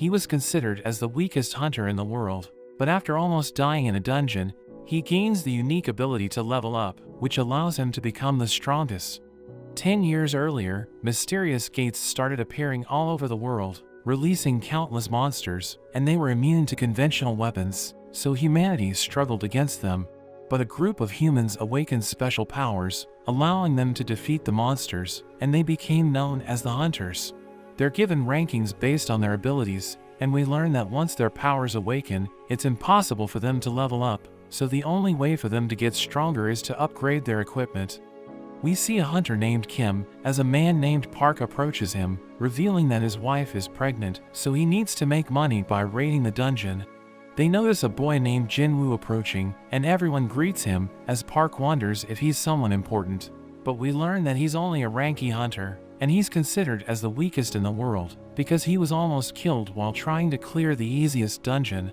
He was considered as the weakest hunter in the world, but after almost dying in a dungeon, he gains the unique ability to level up, which allows him to become the strongest. 10 years earlier, mysterious gates started appearing all over the world, releasing countless monsters, and they were immune to conventional weapons, so humanity struggled against them. But a group of humans awakened special powers, allowing them to defeat the monsters, and they became known as the Hunters. They're given rankings based on their abilities, and we learn that once their powers awaken, it's impossible for them to level up, so the only way for them to get stronger is to upgrade their equipment. We see a hunter named Kim as a man named Park approaches him, revealing that his wife is pregnant, so he needs to make money by raiding the dungeon. They notice a boy named Jinwoo approaching, and everyone greets him, as Park wonders if he's someone important. But we learn that he's only a ranky hunter, and he's considered as the weakest in the world, because he was almost killed while trying to clear the easiest dungeon.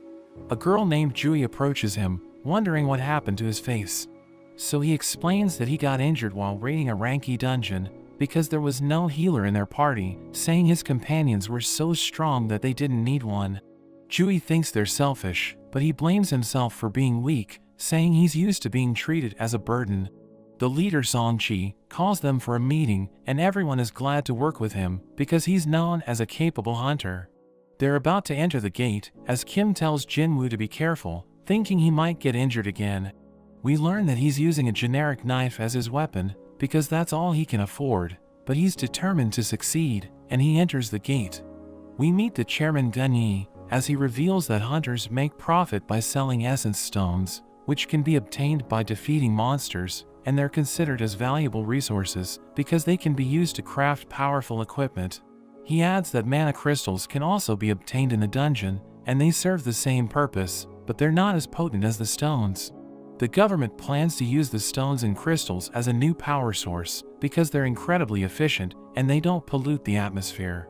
A girl named Jui approaches him, wondering what happened to his face. So he explains that he got injured while raiding a ranky dungeon, because there was no healer in their party, saying his companions were so strong that they didn't need one. Jui thinks they're selfish, but he blames himself for being weak, saying he's used to being treated as a burden. The leader Song-chi calls them for a meeting, and everyone is glad to work with him, because he's known as a capable hunter. They're about to enter the gate, as Kim tells Jinwoo to be careful, thinking he might get injured again. We learn that he's using a generic knife as his weapon, because that's all he can afford, but he's determined to succeed, and he enters the gate. We meet the chairman Gun-yi, as he reveals that hunters make profit by selling essence stones, which can be obtained by defeating monsters, and they're considered as valuable resources because they can be used to craft powerful equipment. He adds that mana crystals can also be obtained in the dungeon, and they serve the same purpose, but they're not as potent as the stones. The government plans to use the stones and crystals as a new power source because they're incredibly efficient and they don't pollute the atmosphere.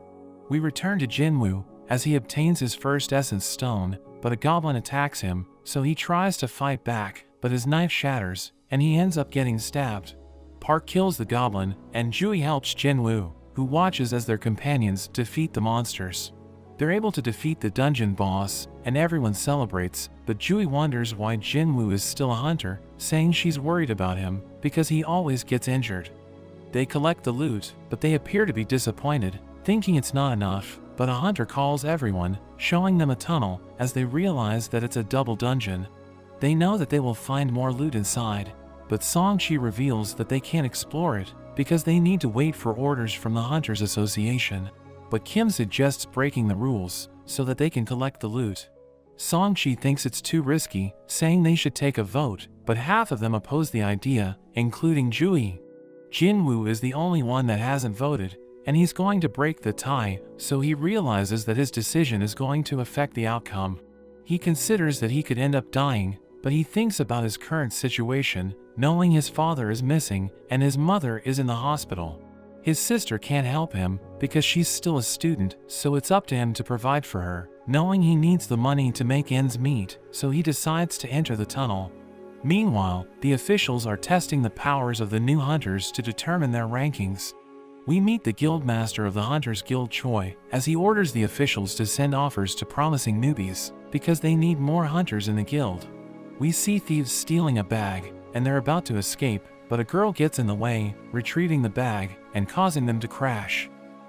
We return to Jinwoo as he obtains his first essence stone, but a goblin attacks him, so he tries to fight back, but his knife shatters, and he ends up getting stabbed. Park kills the goblin, and Jui helps Jinwoo, who watches as their companions defeat the monsters. They're able to defeat the dungeon boss, and everyone celebrates, but Jui wonders why Jinwoo is still a hunter, saying she's worried about him, because he always gets injured. They collect the loot, but they appear to be disappointed, thinking it's not enough, but a hunter calls everyone, showing them a tunnel, as they realize that it's a double dungeon. They know that they will find more loot inside, but Song-chi reveals that they can't explore it, because they need to wait for orders from the Hunters Association. But Kim suggests breaking the rules, so that they can collect the loot. Song-chi thinks it's too risky, saying they should take a vote, but half of them oppose the idea, including Jui. Jinwoo is the only one that hasn't voted, and he's going to break the tie, so he realizes that his decision is going to affect the outcome. He considers that he could end up dying, but he thinks about his current situation, knowing his father is missing and his mother is in the hospital. His sister can't help him because she's still a student, so it's up to him to provide for her, knowing he needs the money to make ends meet, so he decides to enter the tunnel. Meanwhile, the officials are testing the powers of the new hunters to determine their rankings. We meet the guildmaster of the Hunters Guild Choi, as he orders the officials to send offers to promising newbies, because they need more hunters in the guild. We see thieves stealing a bag, and they're about to escape, but a girl gets in the way, retrieving the bag, and causing them to crash.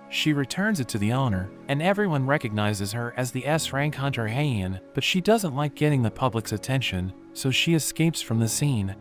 She returns it to the owner, and everyone recognizes her as the S-rank hunter Heian, but she doesn't like getting the public's attention, so she escapes from the scene.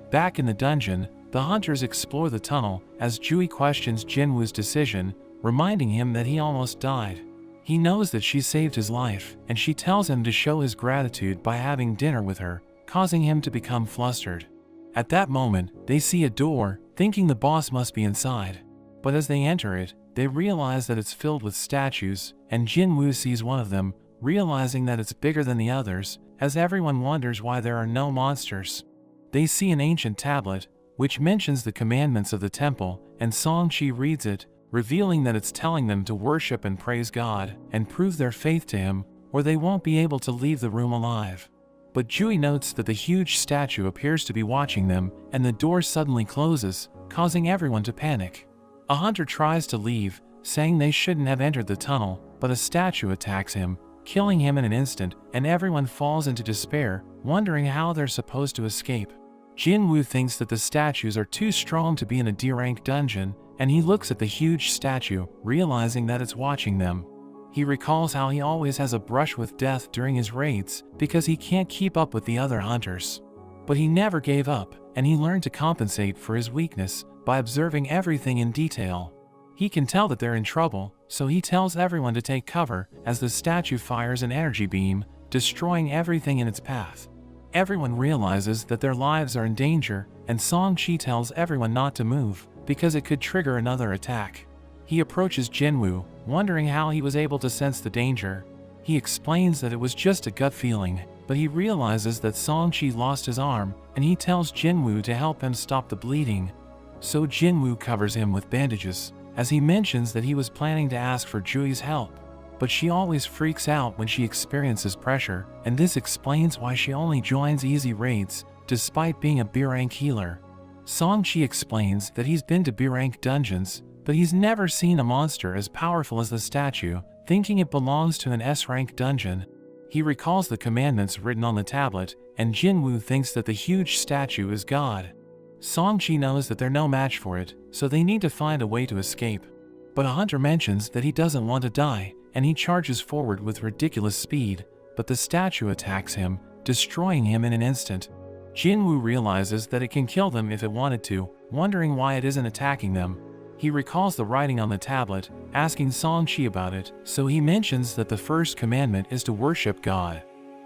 Back in the dungeon, the hunters explore the tunnel, as Jui questions Jinwoo's decision, reminding him that he almost died. He knows that she saved his life, and she tells him to show his gratitude by having dinner with her, causing him to become flustered. At that moment, they see a door, thinking the boss must be inside. But as they enter it, they realize that it's filled with statues, and Jinwoo sees one of them, realizing that it's bigger than the others, as everyone wonders why there are no monsters. They see an ancient tablet, which mentions the commandments of the temple, and Song-chi reads it, revealing that it's telling them to worship and praise God, and prove their faith to him, or they won't be able to leave the room alive. But Jui notes that the huge statue appears to be watching them, and the door suddenly closes, causing everyone to panic. A hunter tries to leave, saying they shouldn't have entered the tunnel, but a statue attacks him, killing him in an instant, and everyone falls into despair, wondering how they're supposed to escape. Jinwoo thinks that the statues are too strong to be in a D-rank dungeon, and he looks at the huge statue, realizing that it's watching them. He recalls how he always has a brush with death during his raids because he can't keep up with the other hunters. But he never gave up, and he learned to compensate for his weakness by observing everything in detail. He can tell that they're in trouble, so he tells everyone to take cover as the statue fires an energy beam, destroying everything in its path. Everyone realizes that their lives are in danger, and Song-chi tells everyone not to move because it could trigger another attack. He approaches Jinwoo, wondering how he was able to sense the danger. He explains that it was just a gut feeling, but he realizes that Song-chi lost his arm, and he tells Jinwoo to help him stop the bleeding. So Jinwoo covers him with bandages, as he mentions that he was planning to ask for Jui's help. But she always freaks out when she experiences pressure, and this explains why she only joins easy raids, despite being a B-rank healer. Song-chi explains that he's been to B-rank dungeons, but he's never seen a monster as powerful as the statue, thinking it belongs to an S-rank dungeon. He recalls the commandments written on the tablet, and Jinwoo thinks that the huge statue is God. Song-chi knows that they're no match for it, so they need to find a way to escape. But a hunter mentions that he doesn't want to die, and he charges forward with ridiculous speed, but the statue attacks him, destroying him in an instant. Jinwoo realizes that it can kill them if it wanted to, wondering why it isn't attacking them. He recalls the writing on the tablet, asking Song-chi about it, so he mentions that the first commandment is to worship God.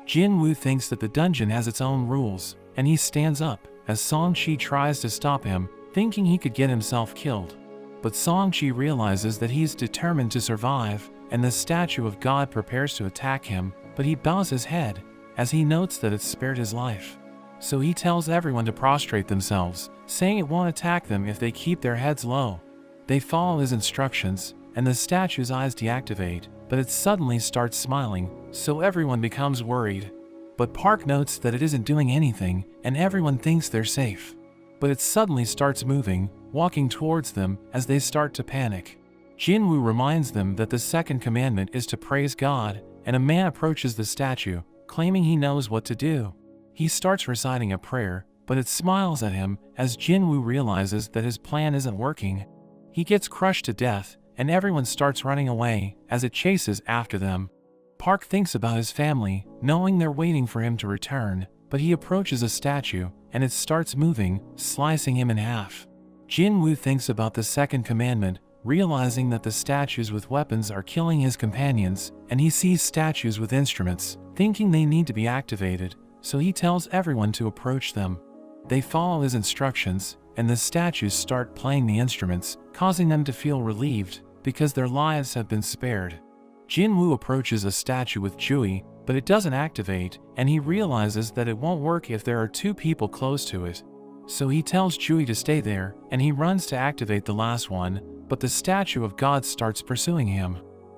Jinwoo thinks that the dungeon has its own rules, and he stands up, as Song-chi tries to stop him, thinking he could get himself killed. But Song-chi realizes that he's determined to survive, and the statue of God prepares to attack him, but he bows his head, as he notes that it's spared his life. So he tells everyone to prostrate themselves, saying it won't attack them if they keep their heads low. They follow his instructions, and the statue's eyes deactivate, but it suddenly starts smiling, so everyone becomes worried. But Park notes that it isn't doing anything, and everyone thinks they're safe. But it suddenly starts moving, walking towards them as they start to panic. Jinwoo reminds them that the second commandment is to praise God, and a man approaches the statue, claiming he knows what to do. He starts reciting a prayer, but it smiles at him as Jinwoo realizes that his plan isn't working. He gets crushed to death, and everyone starts running away as it chases after them. Park thinks about his family, knowing they're waiting for him to return, but he approaches a statue, and it starts moving, slicing him in half. Jinwoo thinks about the second commandment, realizing that the statues with weapons are killing his companions, and he sees statues with instruments, thinking they need to be activated, so he tells everyone to approach them. They follow his instructions, and the statues start playing the instruments, causing them to feel relieved, because their lives have been spared. Jinwoo approaches a statue with Jui, but it doesn't activate, and he realizes that it won't work if there are two people close to it. So he tells Jui to stay there, and he runs to activate the last one, but the statue of God starts pursuing him.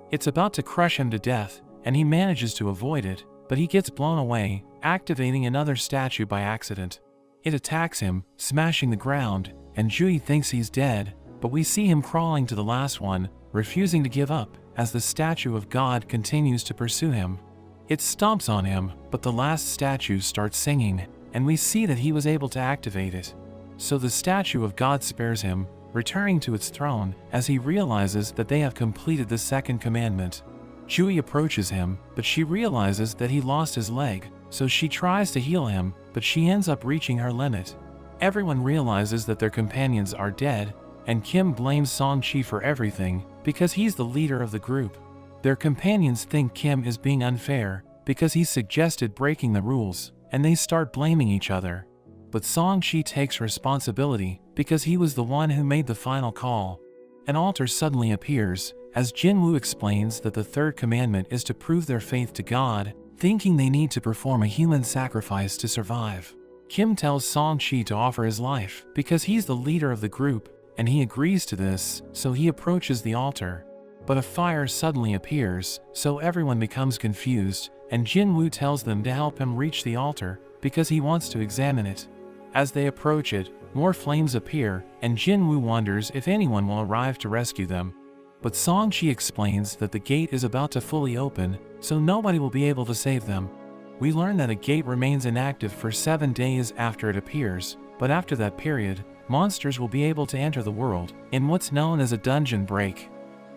It's about to crush him to death, and he manages to avoid it, but he gets blown away, activating another statue by accident. It attacks him, smashing the ground, and Jui thinks he's dead, but we see him crawling to the last one, refusing to give up, as the statue of God continues to pursue him. It stomps on him, but the last statue starts singing, and we see that he was able to activate it. So the statue of God spares him, returning to its throne, as he realizes that they have completed the second commandment. Jui approaches him, but she realizes that he lost his leg, so she tries to heal him, but she ends up reaching her limit. Everyone realizes that their companions are dead, and Kim blames Song-chi for everything, because he's the leader of the group. Their companions think Kim is being unfair, because he suggested breaking the rules, and they start blaming each other. But Song-chi takes responsibility, because he was the one who made the final call. An altar suddenly appears, as Jinwoo explains that the third commandment is to prove their faith to God, thinking they need to perform a human sacrifice to survive. Kim tells Song-chi to offer his life, because he's the leader of the group, and he agrees to this, so he approaches the altar. But a fire suddenly appears, so everyone becomes confused, and Jinwoo tells them to help him reach the altar, because he wants to examine it. As they approach it, more flames appear, and Jinwoo wonders if anyone will arrive to rescue them. but Song-chi explains that the gate is about to fully open, so nobody will be able to save them. We learn that a gate remains inactive for 7 days after it appears, but after that period, monsters will be able to enter the world in what's known as a dungeon break.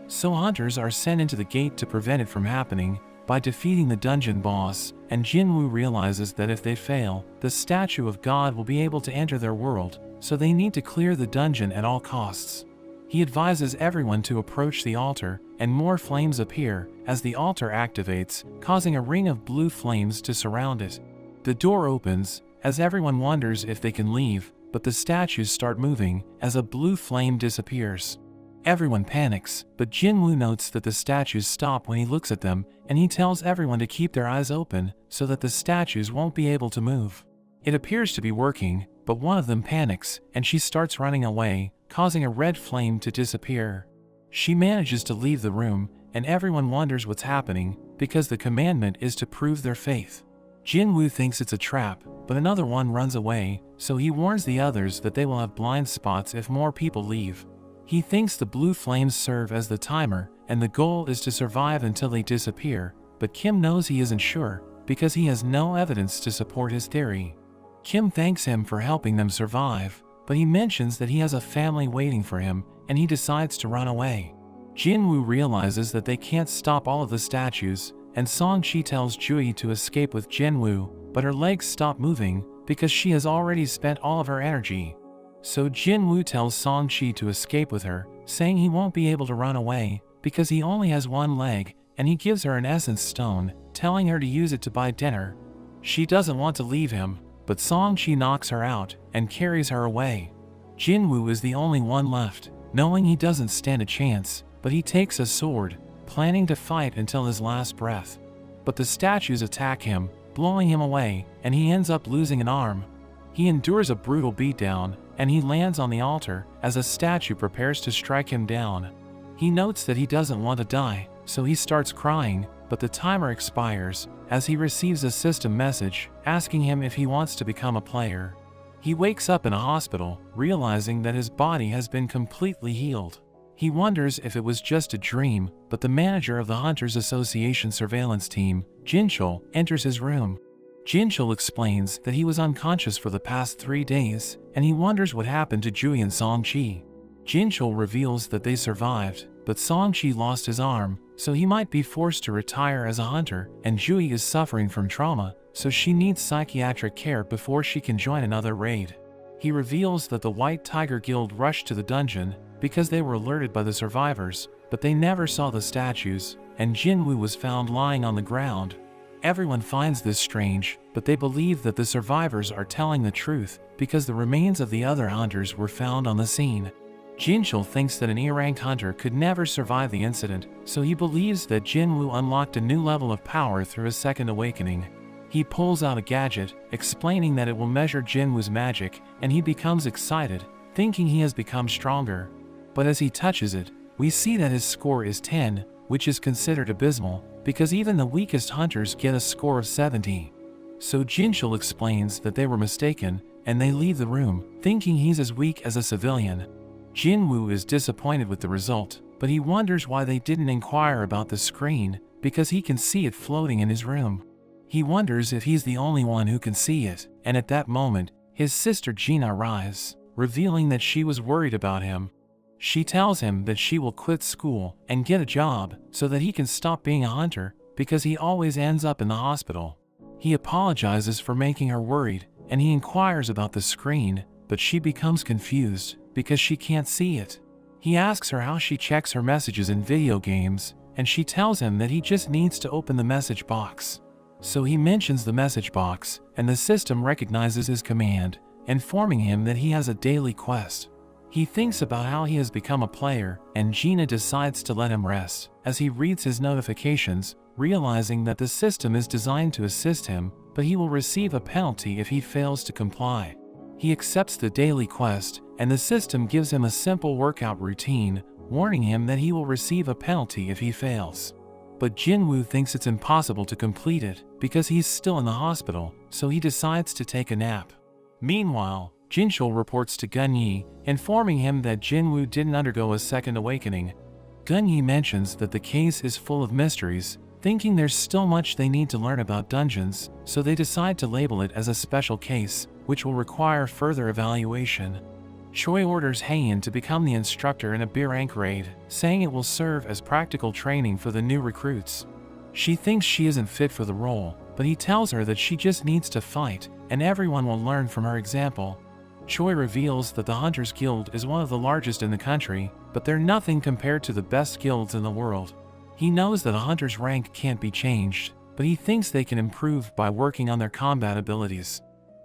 So hunters are sent into the gate to prevent it from happening by defeating the dungeon boss, and Jinwoo realizes that if they fail, the statue of God will be able to enter their world, so they need to clear the dungeon at all costs. He advises everyone to approach the altar, and more flames appear as the altar activates, causing a ring of blue flames to surround it. The door opens, as everyone wonders if they can leave, but the statues start moving as a blue flame disappears. Everyone panics, but Jinwoo notes that the statues stop when he looks at them, and he tells everyone to keep their eyes open so that the statues won't be able to move. It appears to be working, but one of them panics, and she starts running away, causing a red flame to disappear. She manages to leave the room, and everyone wonders what's happening, because the commandment is to prove their faith. Jinwoo thinks it's a trap, but another one runs away, so he warns the others that they will have blind spots if more people leave. He thinks the blue flames serve as the timer, and the goal is to survive until they disappear, but Kim knows he isn't sure, because he has no evidence to support his theory. Kim thanks him for helping them survive, but he mentions that he has a family waiting for him, and he decides to run away. Jinwoo realizes that they can't stop all of the statues, and Song-chi tells Jui to escape with Jinwoo, but her legs stop moving because she has already spent all of her energy. So Jinwoo tells Song-chi to escape with her, saying he won't be able to run away because he only has one leg, and he gives her an essence stone, telling her to use it to buy dinner. She doesn't want to leave him, but Song-chi knocks her out and carries her away. Jinwoo is the only one left, knowing he doesn't stand a chance, but he takes a sword, planning to fight until his last breath. But the statues attack him, blowing him away, and he ends up losing an arm. He endures a brutal beatdown, and he lands on the altar as a statue prepares to strike him down. He notes that he doesn't want to die, so he starts crying, but the timer expires as he receives a system message asking him if he wants to become a player. He wakes up in a hospital, realizing that his body has been completely healed. He wonders if it was just a dream, but the manager of the Hunters Association surveillance team, Jinchul, enters his room. Jinchul explains that he was unconscious for the past 3 days, and he wonders what happened to Jui and Song-chi. Jinchul reveals that they survived, but Song-chi lost his arm, so he might be forced to retire as a hunter, and Jui is suffering from trauma, so she needs psychiatric care before she can join another raid. He reveals that the White Tiger Guild rushed to the dungeon because they were alerted by the survivors, but they never saw the statues, and Jinwoo was found lying on the ground. Everyone finds this strange, but they believe that the survivors are telling the truth because the remains of the other hunters were found on the scene. Jinchul thinks that an E-rank hunter could never survive the incident, so he believes that Jinwoo unlocked a new level of power through his second awakening. He pulls out a gadget, explaining that it will measure Jinwoo's magic, and he becomes excited, thinking he has become stronger. But as he touches it, we see that his score is 10, which is considered abysmal, because even the weakest hunters get a score of 70. So Jinchul explains that they were mistaken, and they leave the room, thinking he's as weak as a civilian. Jinwoo is disappointed with the result, but he wonders why they didn't inquire about the screen, because he can see it floating in his room. He wonders if he's the only one who can see it, and at that moment, his sister Gina arrives, revealing that she was worried about him. She tells him that she will quit school and get a job so that he can stop being a hunter because he always ends up in the hospital. He apologizes for making her worried, and he inquires about the screen, but she becomes confused because she can't see it. He asks her how she checks her messages in video games, and she tells him that he just needs to open the message box. So he mentions the message box, and the system recognizes his command, informing him that he has a daily quest. He thinks about how he has become a player, and Gina decides to let him rest, as he reads his notifications, realizing that the system is designed to assist him, but he will receive a penalty if he fails to comply. He accepts the daily quest, and the system gives him a simple workout routine, warning him that he will receive a penalty if he fails. But Jinwoo thinks it's impossible to complete it, because he's still in the hospital, so he decides to take a nap. Meanwhile, Jinchul reports to Gunyi, informing him that Jinwoo didn't undergo a second awakening. Gunyi mentions that the case is full of mysteries, thinking there's still much they need to learn about dungeons, so they decide to label it as a special case, which will require further evaluation. Choi orders Haein to become the instructor in a B-rank raid, saying it will serve as practical training for the new recruits. She thinks she isn't fit for the role, but he tells her that she just needs to fight, and everyone will learn from her example. Choi reveals that the Hunters Guild is one of the largest in the country, but they're nothing compared to the best guilds in the world. He knows that a hunter's rank can't be changed, but he thinks they can improve by working on their combat abilities.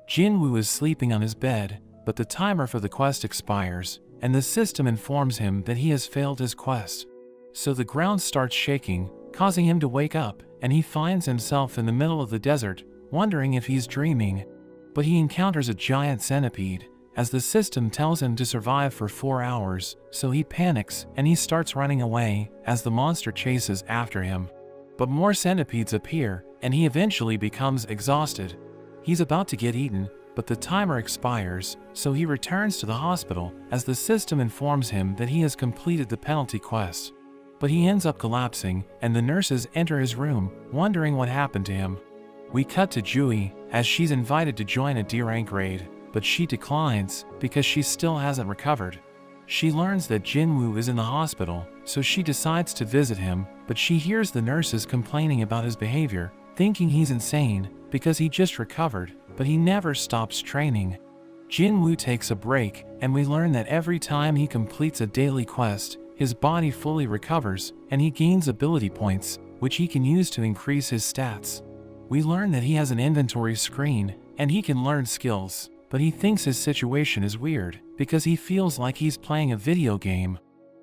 Jinwoo is sleeping on his bed, but the timer for the quest expires, and the system informs him that he has failed his quest. So the ground starts shaking, causing him to wake up, and he finds himself in the middle of the desert, wondering if he's dreaming. But he encounters a giant centipede, as the system tells him to survive for 4 hours, so he panics and he starts running away as the monster chases after him. But more centipedes appear, and he eventually becomes exhausted. He's about to get eaten, but the timer expires, so he returns to the hospital as the system informs him that he has completed the penalty quest. But he ends up collapsing, and the nurses enter his room, wondering what happened to him. We cut to Jui, as she's invited to join a D-rank raid, but she declines because she still hasn't recovered. She learns that Jinwoo is in the hospital, so she decides to visit him, but she hears the nurses complaining about his behavior, thinking he's insane because he just recovered, but he never stops training. Jinwoo takes a break, and we learn that every time he completes a daily quest, his body fully recovers, and he gains ability points, which he can use to increase his stats. We learn that he has an inventory screen, and he can learn skills, but he thinks his situation is weird, because he feels like he's playing a video game.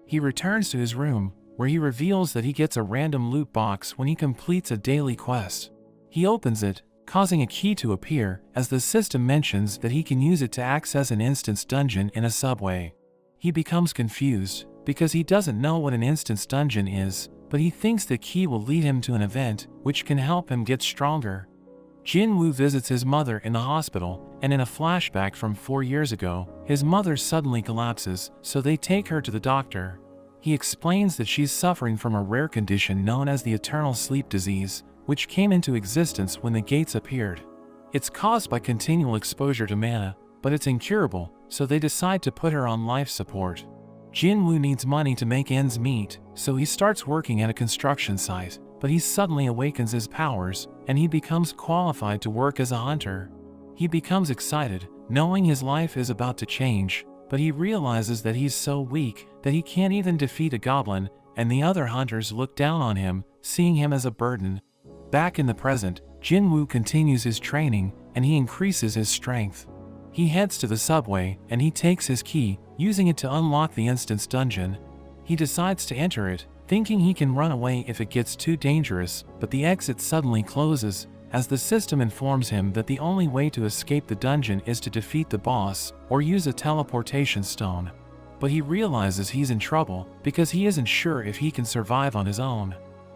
He returns to his room, where he reveals that he gets a random loot box when he completes a daily quest. He opens it, causing a key to appear, as the system mentions that he can use it to access an instance dungeon in a subway. He becomes confused, because he doesn't know what an instance dungeon is, but he thinks the key will lead him to an event, which can help him get stronger. Jinwoo visits his mother in the hospital, and in a flashback from 4 years ago, his mother suddenly collapses, so they take her to the doctor. He explains that she's suffering from a rare condition known as the eternal sleep disease, which came into existence when the gates appeared. It's caused by continual exposure to mana, but it's incurable, so they decide to put her on life support. Jinwoo needs money to make ends meet, so he starts working at a construction site, but he suddenly awakens his powers, and he becomes qualified to work as a hunter. He becomes excited, knowing his life is about to change, but he realizes that he's so weak that he can't even defeat a goblin, and the other hunters look down on him, seeing him as a burden. Back in the present, Jinwoo continues his training, and he increases his strength. He heads to the subway, and he takes his key, using it to unlock the instance dungeon. He decides to enter it, thinking he can run away if it gets too dangerous, but the exit suddenly closes, as the system informs him that the only way to escape the dungeon is to defeat the boss, or use a teleportation stone. But he realizes he's in trouble, because he isn't sure if he can survive on his own.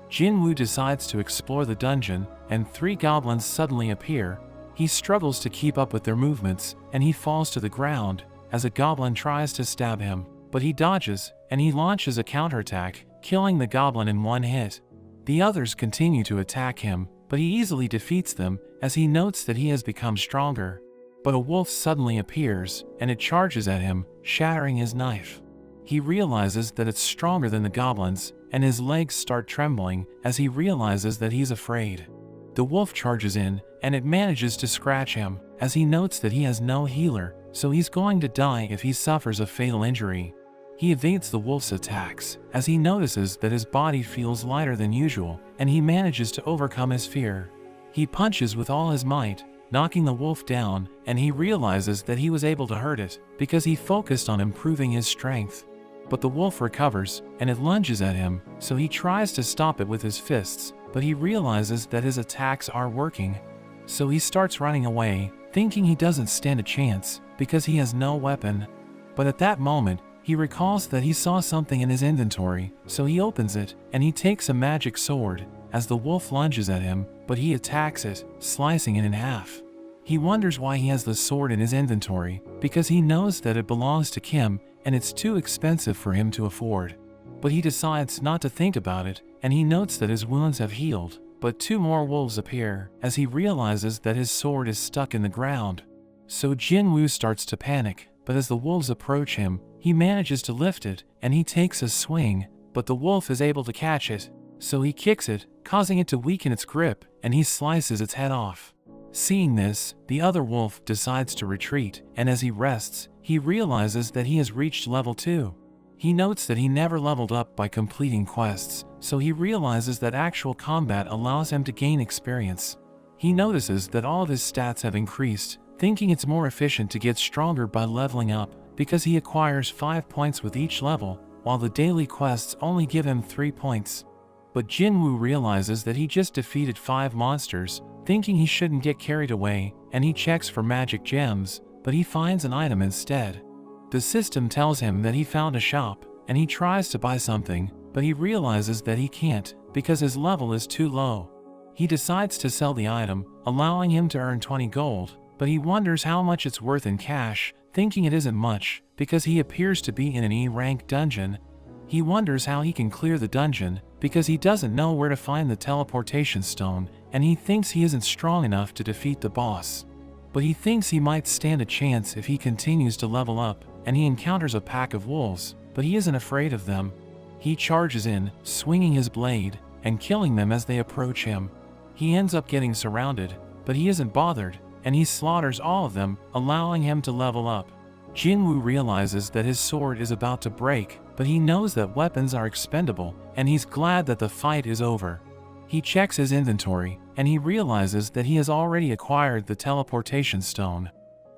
Jinwoo decides to explore the dungeon, and 3 goblins suddenly appear. He struggles to keep up with their movements, and he falls to the ground, as a goblin tries to stab him, but he dodges, and he launches a counterattack, killing the goblin in 1 hit. The others continue to attack him, but he easily defeats them, as he notes that he has become stronger. But a wolf suddenly appears, and it charges at him, shattering his knife. He realizes that it's stronger than the goblins, and his legs start trembling as he realizes that he's afraid. The wolf charges in, and it manages to scratch him, as he notes that he has no healer, so he's going to die if he suffers a fatal injury. He evades the wolf's attacks, as he notices that his body feels lighter than usual, and he manages to overcome his fear. He punches with all his might, knocking the wolf down, and he realizes that he was able to hurt it, because he focused on improving his strength. But the wolf recovers, and it lunges at him, so he tries to stop it with his fists, but he realizes that his attacks are working. So he starts running away, thinking he doesn't stand a chance, because he has no weapon. But at that moment, he recalls that he saw something in his inventory, so he opens it, and he takes a magic sword, as the wolf lunges at him, but he attacks it, slicing it in half. He wonders why he has the sword in his inventory, because he knows that it belongs to Kim, and it's too expensive for him to afford. But he decides not to think about it, and he notes that his wounds have healed. But 2 more wolves appear, as he realizes that his sword is stuck in the ground. So Jinwoo starts to panic, but as the wolves approach him, he manages to lift it, and he takes a swing, but the wolf is able to catch it. So he kicks it, causing it to weaken its grip, and he slices its head off. Seeing this, the other wolf decides to retreat, and as he rests, he realizes that he has reached level 2. He notes that he never leveled up by completing quests, so he realizes that actual combat allows him to gain experience. He notices that all of his stats have increased, thinking it's more efficient to get stronger by leveling up, because he acquires 5 points with each level, while the daily quests only give him 3 points. But Jinwoo realizes that he just defeated 5 monsters, thinking he shouldn't get carried away, and he checks for magic gems, but he finds an item instead. The system tells him that he found a shop, and he tries to buy something, but he realizes that he can't, because his level is too low. He decides to sell the item, allowing him to earn 20 gold, but he wonders how much it's worth in cash, thinking it isn't much, because he appears to be in an E-rank dungeon. He wonders how he can clear the dungeon, because he doesn't know where to find the teleportation stone, and he thinks he isn't strong enough to defeat the boss. But he thinks he might stand a chance if he continues to level up, and he encounters a pack of wolves, but he isn't afraid of them. He charges in, swinging his blade, and killing them as they approach him. He ends up getting surrounded, but he isn't bothered, and he slaughters all of them, allowing him to level up. Jinwoo realizes that his sword is about to break, but he knows that weapons are expendable, and he's glad that the fight is over. He checks his inventory, and he realizes that he has already acquired the teleportation stone.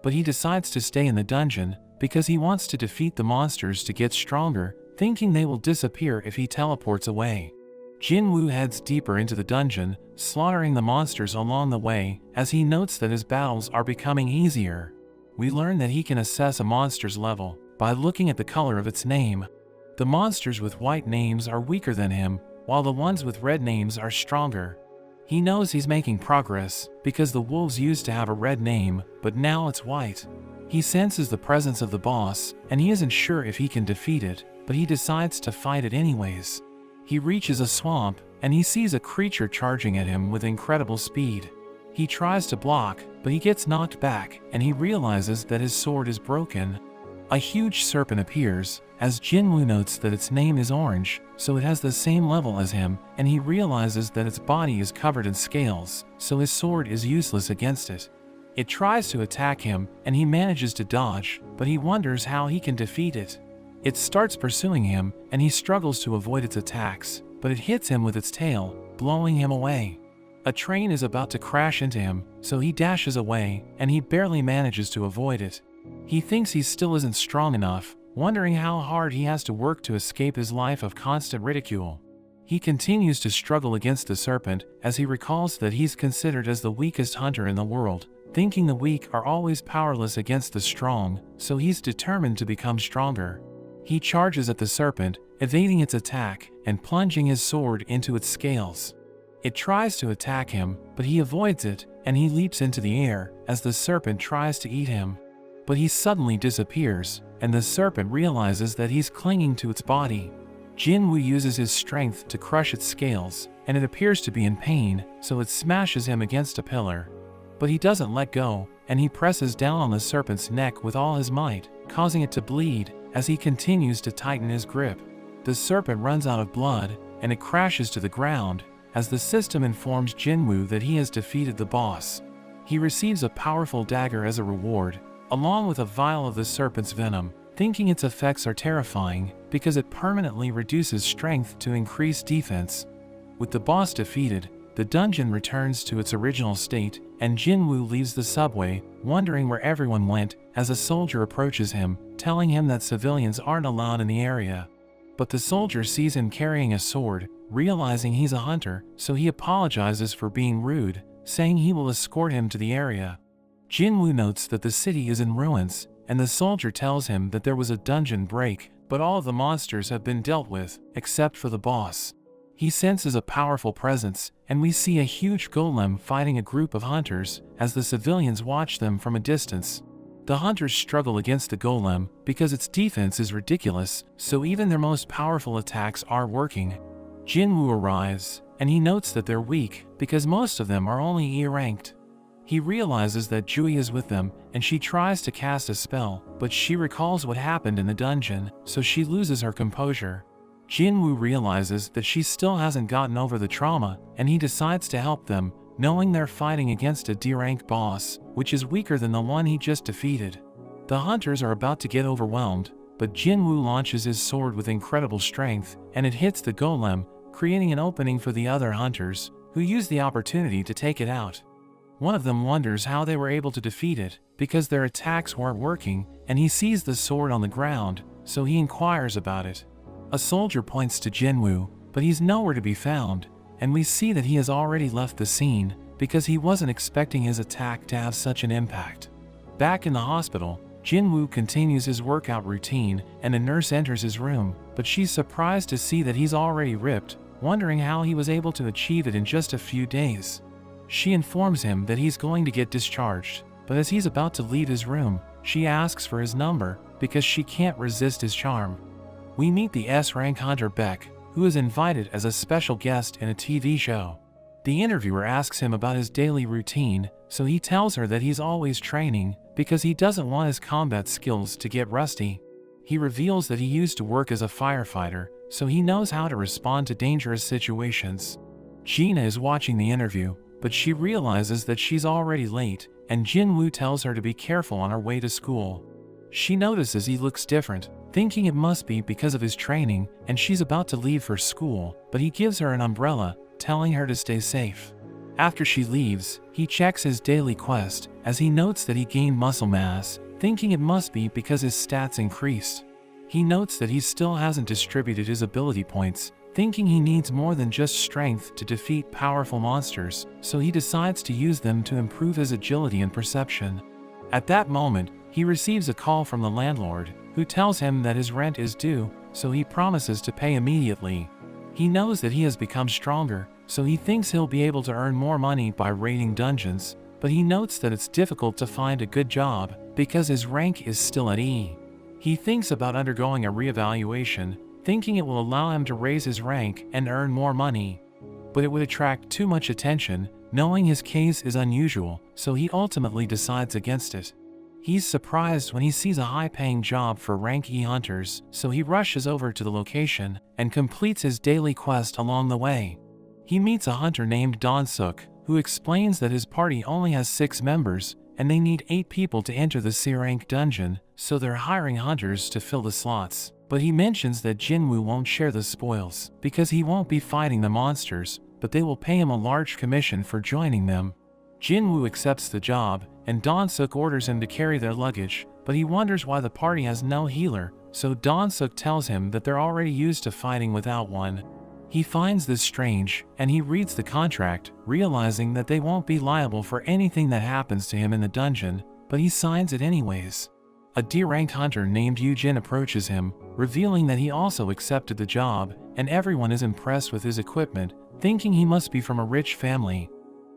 But he decides to stay in the dungeon, because he wants to defeat the monsters to get stronger, thinking they will disappear if he teleports away. Jinwoo heads deeper into the dungeon, slaughtering the monsters along the way, as he notes that his battles are becoming easier. We learn that he can assess a monster's level by looking at the color of its name. The monsters with white names are weaker than him, while the ones with red names are stronger. He knows he's making progress, because the wolves used to have a red name, but now it's white. He senses the presence of the boss, and he isn't sure if he can defeat it, but he decides to fight it anyways. He reaches a swamp, and he sees a creature charging at him with incredible speed. He tries to block, but he gets knocked back, and he realizes that his sword is broken. A huge serpent appears, as Jinwoo notes that its name is orange, so it has the same level as him, and he realizes that its body is covered in scales, so his sword is useless against it. It tries to attack him, and he manages to dodge, but he wonders how he can defeat it. It starts pursuing him, and he struggles to avoid its attacks, but it hits him with its tail, blowing him away. A train is about to crash into him, so he dashes away, and he barely manages to avoid it. He thinks he still isn't strong enough, wondering how hard he has to work to escape his life of constant ridicule. He continues to struggle against the serpent, as he recalls that he's considered as the weakest hunter in the world, thinking the weak are always powerless against the strong, so he's determined to become stronger. He charges at the serpent, evading its attack, and plunging his sword into its scales. It tries to attack him, but he avoids it, and he leaps into the air, as the serpent tries to eat him. But he suddenly disappears, and the serpent realizes that he's clinging to its body. Jinwoo uses his strength to crush its scales, and it appears to be in pain, so it smashes him against a pillar. But he doesn't let go, and he presses down on the serpent's neck with all his might, causing it to bleed, as he continues to tighten his grip. The serpent runs out of blood, and it crashes to the ground, as the system informs Jinwoo that he has defeated the boss. He receives a powerful dagger as a reward, along with a vial of the serpent's venom, thinking its effects are terrifying, because it permanently reduces strength to increase defense. With the boss defeated, the dungeon returns to its original state, and Jinwoo leaves the subway, wondering where everyone went, as a soldier approaches him, telling him that civilians aren't allowed in the area. But the soldier sees him carrying a sword, realizing he's a hunter, so he apologizes for being rude, saying he will escort him to the area. Jinwoo notes that the city is in ruins, and the soldier tells him that there was a dungeon break, but all of the monsters have been dealt with, except for the boss. He senses a powerful presence, and we see a huge golem fighting a group of hunters, as the civilians watch them from a distance. The hunters struggle against the golem because its defense is ridiculous, so even their most powerful attacks aren't working. Jinwoo arrives, and he notes that they're weak because most of them are only E-ranked. He realizes that Jui is with them, and she tries to cast a spell, but she recalls what happened in the dungeon, so she loses her composure. Jinwoo realizes that she still hasn't gotten over the trauma, and he decides to help them, knowing they're fighting against a D-rank boss, which is weaker than the one he just defeated. The hunters are about to get overwhelmed, but Jinwoo launches his sword with incredible strength, and it hits the golem, creating an opening for the other hunters, who use the opportunity to take it out. One of them wonders how they were able to defeat it, because their attacks weren't working, and he sees the sword on the ground, so he inquires about it. A soldier points to Jinwoo, but he's nowhere to be found, and we see that he has already left the scene, because he wasn't expecting his attack to have such an impact. Back in the hospital, Jinwoo continues his workout routine, and a nurse enters his room, but she's surprised to see that he's already ripped, wondering how he was able to achieve it in just a few days. She informs him that he's going to get discharged, but as he's about to leave his room, she asks for his number, because she can't resist his charm. We meet the S-rank hunter Beck, who is invited as a special guest in a TV show. The interviewer asks him about his daily routine, so he tells her that he's always training, because he doesn't want his combat skills to get rusty. He reveals that he used to work as a firefighter, so he knows how to respond to dangerous situations. Gina is watching the interview, but she realizes that she's already late, and Jinwoo tells her to be careful on her way to school. She notices he looks different, thinking it must be because of his training, and she's about to leave for school, but he gives her an umbrella, telling her to stay safe. After she leaves, he checks his daily quest, as he notes that he gained muscle mass, thinking it must be because his stats increased. He notes that he still hasn't distributed his ability points, thinking he needs more than just strength to defeat powerful monsters, so he decides to use them to improve his agility and perception. At that moment, he receives a call from the landlord, who tells him that his rent is due, so he promises to pay immediately. He knows that he has become stronger, so he thinks he'll be able to earn more money by raiding dungeons, but he notes that it's difficult to find a good job, because his rank is still at E. He thinks about undergoing a reevaluation, thinking it will allow him to raise his rank and earn more money. But it would attract too much attention, knowing his case is unusual, so he ultimately decides against it. He's surprised when he sees a high-paying job for rank E hunters, so he rushes over to the location and completes his daily quest along the way. He meets a hunter named Donsuk, who explains that his party only has 6 members, and they need 8 people to enter the C-rank dungeon, so they're hiring hunters to fill the slots. But he mentions that Jinwoo won't share the spoils, because he won't be fighting the monsters, but they will pay him a large commission for joining them. Jinwoo accepts the job, and Donsuk orders him to carry their luggage, but he wonders why the party has no healer, so Donsuk tells him that they're already used to fighting without one. He finds this strange, and he reads the contract, realizing that they won't be liable for anything that happens to him in the dungeon, but he signs it anyways. A D-ranked hunter named Yujin approaches him, revealing that he also accepted the job, and everyone is impressed with his equipment, thinking he must be from a rich family.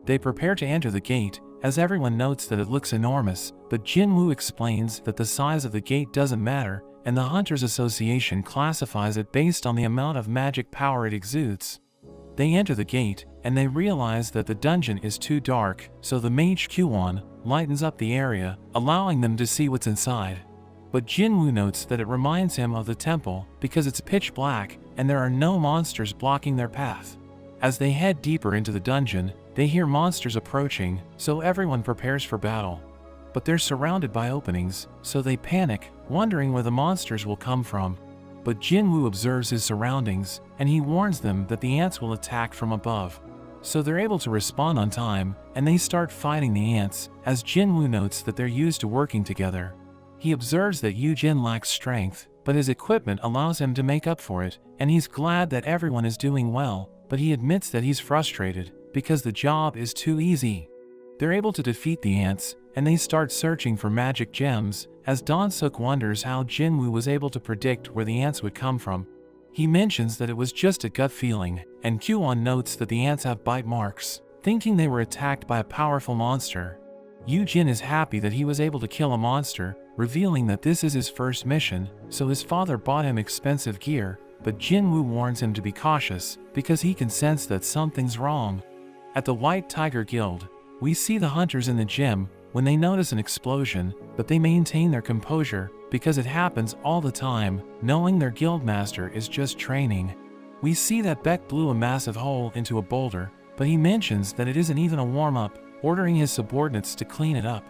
They prepare to enter the gate, as everyone notes that it looks enormous, but Jinwoo explains that the size of the gate doesn't matter, and the Hunters Association classifies it based on the amount of magic power it exudes. They enter the gate, and they realize that the dungeon is too dark, so the mage Kyuwon lightens up the area, allowing them to see what's inside. But Jinwoo notes that it reminds him of the temple because it's pitch black, and there are no monsters blocking their path. As they head deeper into the dungeon, they hear monsters approaching, so everyone prepares for battle. But they're surrounded by openings, so they panic, wondering where the monsters will come from. But Jinwoo observes his surroundings, and he warns them that the ants will attack from above. So they're able to respond on time, and they start fighting the ants, as Jinwoo notes that they're used to working together. He observes that Yujin lacks strength, but his equipment allows him to make up for it, and he's glad that everyone is doing well, but he admits that he's frustrated, because the job is too easy. They're able to defeat the ants, and they start searching for magic gems, as Donsuk wonders how Jinwoo was able to predict where the ants would come from. He mentions that it was just a gut feeling, and Kyuwon notes that the ants have bite marks, thinking they were attacked by a powerful monster. Yu Jin is happy that he was able to kill a monster, revealing that this is his first mission, so his father bought him expensive gear, but Jinwoo warns him to be cautious, because he can sense that something's wrong. At the White Tiger Guild, we see the hunters in the gym when they notice an explosion, but they maintain their composure, because it happens all the time, knowing their guildmaster is just training. We see that Beck blew a massive hole into a boulder, but he mentions that it isn't even a warm-up, ordering his subordinates to clean it up.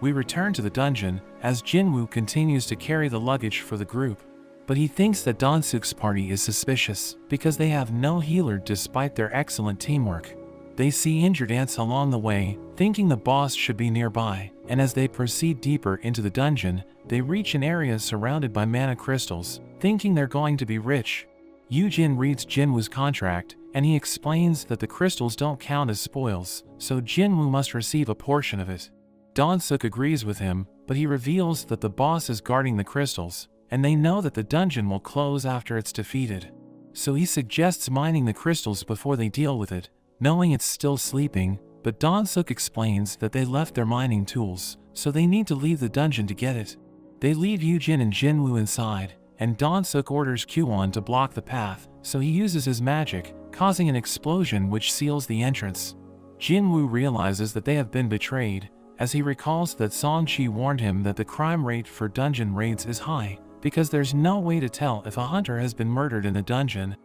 We return to the dungeon, as Jinwoo continues to carry the luggage for the group. But he thinks that Donsuk's party is suspicious, because they have no healer despite their excellent teamwork. They see injured ants along the way, thinking the boss should be nearby, and as they proceed deeper into the dungeon, they reach an area surrounded by mana crystals, thinking they're going to be rich. Yu Jin reads Jinwoo's contract, and he explains that the crystals don't count as spoils, so Jinwoo must receive a portion of it. Donsuk agrees with him, but he reveals that the boss is guarding the crystals, and they know that the dungeon will close after it's defeated. So he suggests mining the crystals before they deal with it, knowing it's still sleeping, but Donsuk explains that they left their mining tools, so they need to leave the dungeon to get it. They leave Yu Jin and Jinwoo inside, and Donsuk orders Kwon to block the path, so he uses his magic, causing an explosion which seals the entrance. Jinwoo realizes that they have been betrayed, as he recalls that Song-chi warned him that the crime rate for dungeon raids is high, because there's no way to tell if a hunter has been murdered in a dungeon.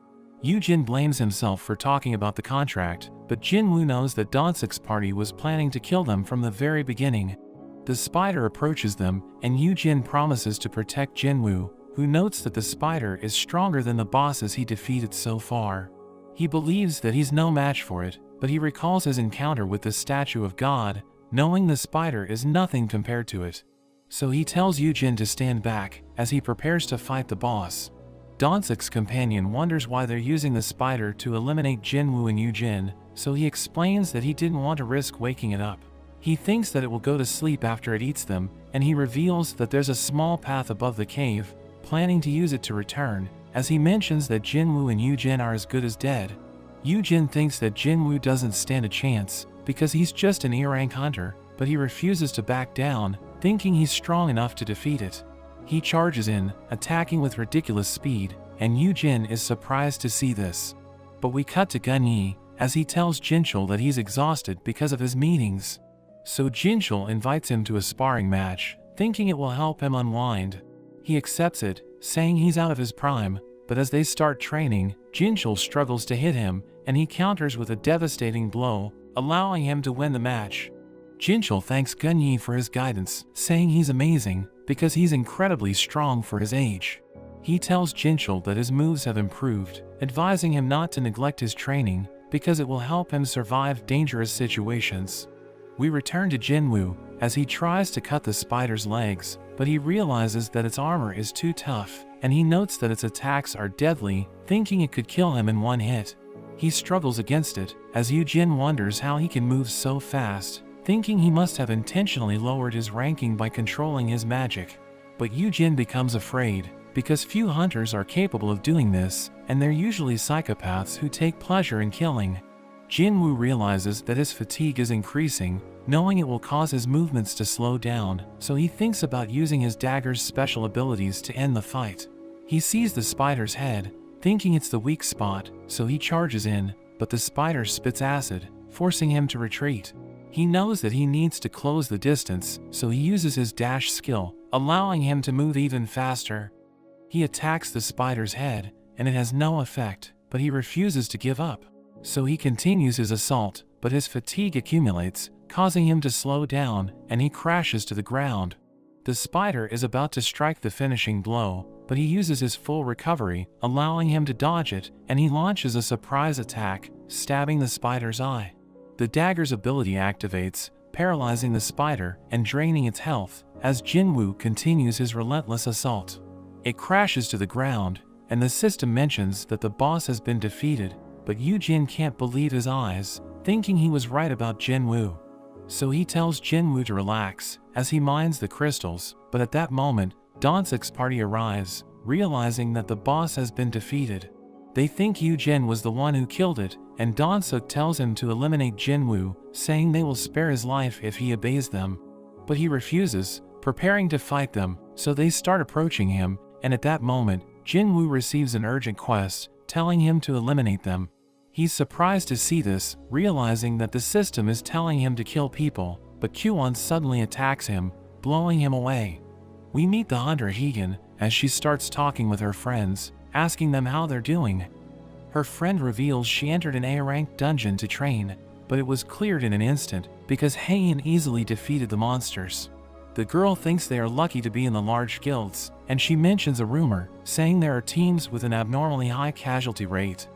Yu Jin blames himself for talking about the contract, but Jinwoo knows that Donsuk's party was planning to kill them from the very beginning. The spider approaches them, and Yu Jin promises to protect Jinwoo, who notes that the spider is stronger than the bosses he defeated so far. He believes that he's no match for it, but he recalls his encounter with the statue of God, knowing the spider is nothing compared to it. So he tells Yu Jin to stand back, as he prepares to fight the boss. Donsuk's companion wonders why they're using the spider to eliminate Jinwoo and Yu Jin, so he explains that he didn't want to risk waking it up. He thinks that it will go to sleep after it eats them, and he reveals that there's a small path above the cave, planning to use it to return, as he mentions that Jinwoo and Yu Jin are as good as dead. Yu Jin thinks that Jinwoo doesn't stand a chance, because he's just an E-rank hunter, but he refuses to back down, thinking he's strong enough to defeat it. He charges in, attacking with ridiculous speed, and Yu Jin is surprised to see this. But we cut to Gun Yi, as he tells Jinchul that he's exhausted because of his meetings. So Jinchul invites him to a sparring match, thinking it will help him unwind. He accepts it, saying he's out of his prime, but as they start training, Jinchul struggles to hit him, and he counters with a devastating blow, allowing him to win the match. Jinchul thanks Gun Yi for his guidance, saying he's amazing, because he's incredibly strong for his age. He tells Jinchul that his moves have improved, advising him not to neglect his training, because it will help him survive dangerous situations. We return to Jinwoo, as he tries to cut the spider's legs, but he realizes that its armor is too tough, and he notes that its attacks are deadly, thinking it could kill him in one hit. He struggles against it, as Yu Jin wonders how he can move so fast, thinking he must have intentionally lowered his ranking by controlling his magic. But Yu Jin becomes afraid, because few hunters are capable of doing this, and they're usually psychopaths who take pleasure in killing. Jinwoo realizes that his fatigue is increasing, knowing it will cause his movements to slow down, so he thinks about using his dagger's special abilities to end the fight. He sees the spider's head, thinking it's the weak spot, so he charges in, but the spider spits acid, forcing him to retreat. He knows that he needs to close the distance, so he uses his dash skill, allowing him to move even faster. He attacks the spider's head, and it has no effect, but he refuses to give up. So he continues his assault, but his fatigue accumulates, causing him to slow down, and he crashes to the ground. The spider is about to strike the finishing blow, but he uses his full recovery, allowing him to dodge it, and he launches a surprise attack, stabbing the spider's eye. The dagger's ability activates, paralyzing the spider and draining its health, as Jinwoo continues his relentless assault. It crashes to the ground, and the system mentions that the boss has been defeated, but Yu Jin can't believe his eyes, thinking he was right about Jinwoo. So he tells Jinwoo to relax, as he mines the crystals, but at that moment, Donsuk's party arrives, realizing that the boss has been defeated. They think Yu Jin was the one who killed it, and Dan-suk tells him to eliminate Jinwoo, saying they will spare his life if he obeys them. But he refuses, preparing to fight them, so they start approaching him, and at that moment, Jinwoo receives an urgent quest, telling him to eliminate them. He's surprised to see this, realizing that the system is telling him to kill people, but Kwon suddenly attacks him, blowing him away. We meet the hunter Hegan, as she starts talking with her friends, asking them how they're doing. Her friend reveals she entered an A-rank dungeon to train, but it was cleared in an instant, because Haein easily defeated the monsters. The girl thinks they are lucky to be in the large guilds, and she mentions a rumor, saying there are teams with an abnormally high casualty rate.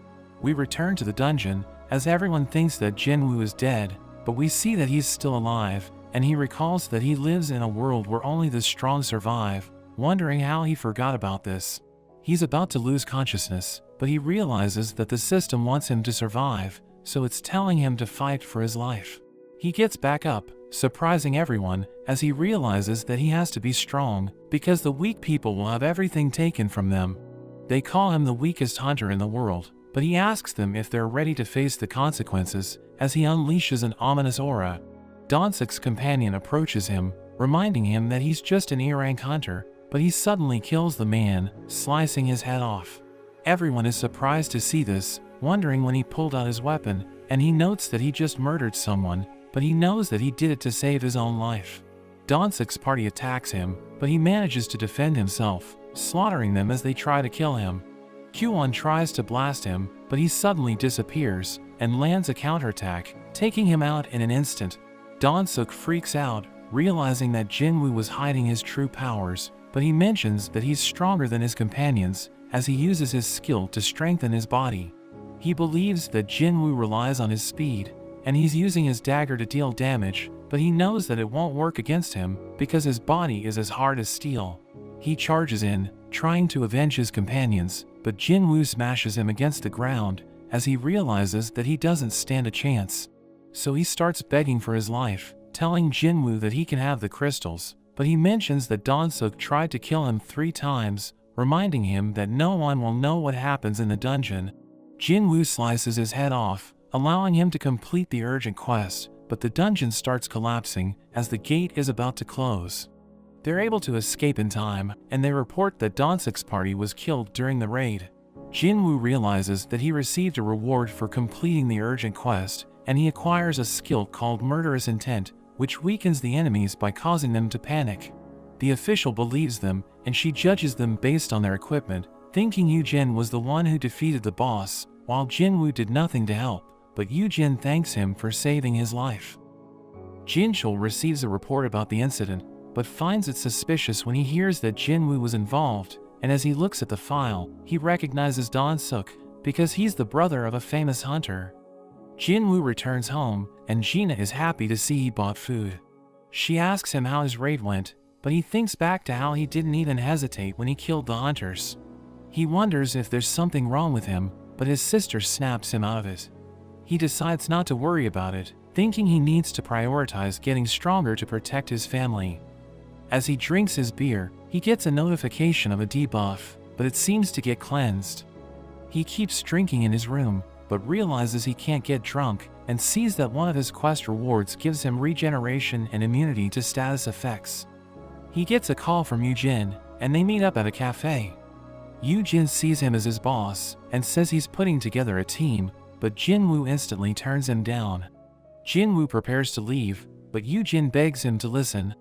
We return to the dungeon, as everyone thinks that Jinwoo is dead, but we see that he's still alive, and he recalls that he lives in a world where only the strong survive, wondering how he forgot about this. He's about to lose consciousness, but he realizes that the system wants him to survive, so it's telling him to fight for his life. He gets back up, surprising everyone, as he realizes that he has to be strong, because the weak people will have everything taken from them. They call him the weakest hunter in the world, but he asks them if they're ready to face the consequences, as he unleashes an ominous aura. Dan-suk's companion approaches him, reminding him that he's just an A-rank hunter, but he suddenly kills the man, slicing his head off. Everyone is surprised to see this, wondering when he pulled out his weapon, and he notes that he just murdered someone, but he knows that he did it to save his own life. Dan-suk's party attacks him, but he manages to defend himself, slaughtering them as they try to kill him. Kwon tries to blast him, but he suddenly disappears, and lands a counterattack, taking him out in an instant. Dan-suk freaks out, realizing that Jinwoo was hiding his true powers, but he mentions that he's stronger than his companions, as he uses his skill to strengthen his body. He believes that Jinwoo relies on his speed, and he's using his dagger to deal damage, but he knows that it won't work against him because his body is as hard as steel. He charges in, trying to avenge his companions, but Jinwoo smashes him against the ground, as he realizes that he doesn't stand a chance. So he starts begging for his life, telling Jinwoo that he can have the crystals, but he mentions that Dan-suk tried to kill him 3 times, reminding him that no one will know what happens in the dungeon. Jinwoo slices his head off, allowing him to complete the urgent quest, but the dungeon starts collapsing as the gate is about to close. They're able to escape in time, and they report that Dan-suk's party was killed during the raid. Jinwoo realizes that he received a reward for completing the urgent quest, and he acquires a skill called Murderous Intent, which weakens the enemies by causing them to panic. The official believes them, and she judges them based on their equipment, thinking Yujin was the one who defeated the boss, while Jinwoo did nothing to help, but Yujin thanks him for saving his life. Jinchul receives a report about the incident, but finds it suspicious when he hears that Jinwoo was involved, and as he looks at the file, he recognizes Dan-suk, because he's the brother of a famous hunter. Jinwoo returns home, and Gina is happy to see he bought food. She asks him how his raid went, but he thinks back to how he didn't even hesitate when he killed the hunters. He wonders if there's something wrong with him, but his sister snaps him out of it. He decides not to worry about it, thinking he needs to prioritize getting stronger to protect his family. As he drinks his beer, he gets a notification of a debuff, but it seems to get cleansed. He keeps drinking in his room, but realizes he can't get drunk, and sees that one of his quest rewards gives him regeneration and immunity to status effects. He gets a call from Yujin, and they meet up at a cafe. Yujin sees him as his boss, and says he's putting together a team, but Jinwoo instantly turns him down. Jinwoo prepares to leave, but Yujin begs him to listen.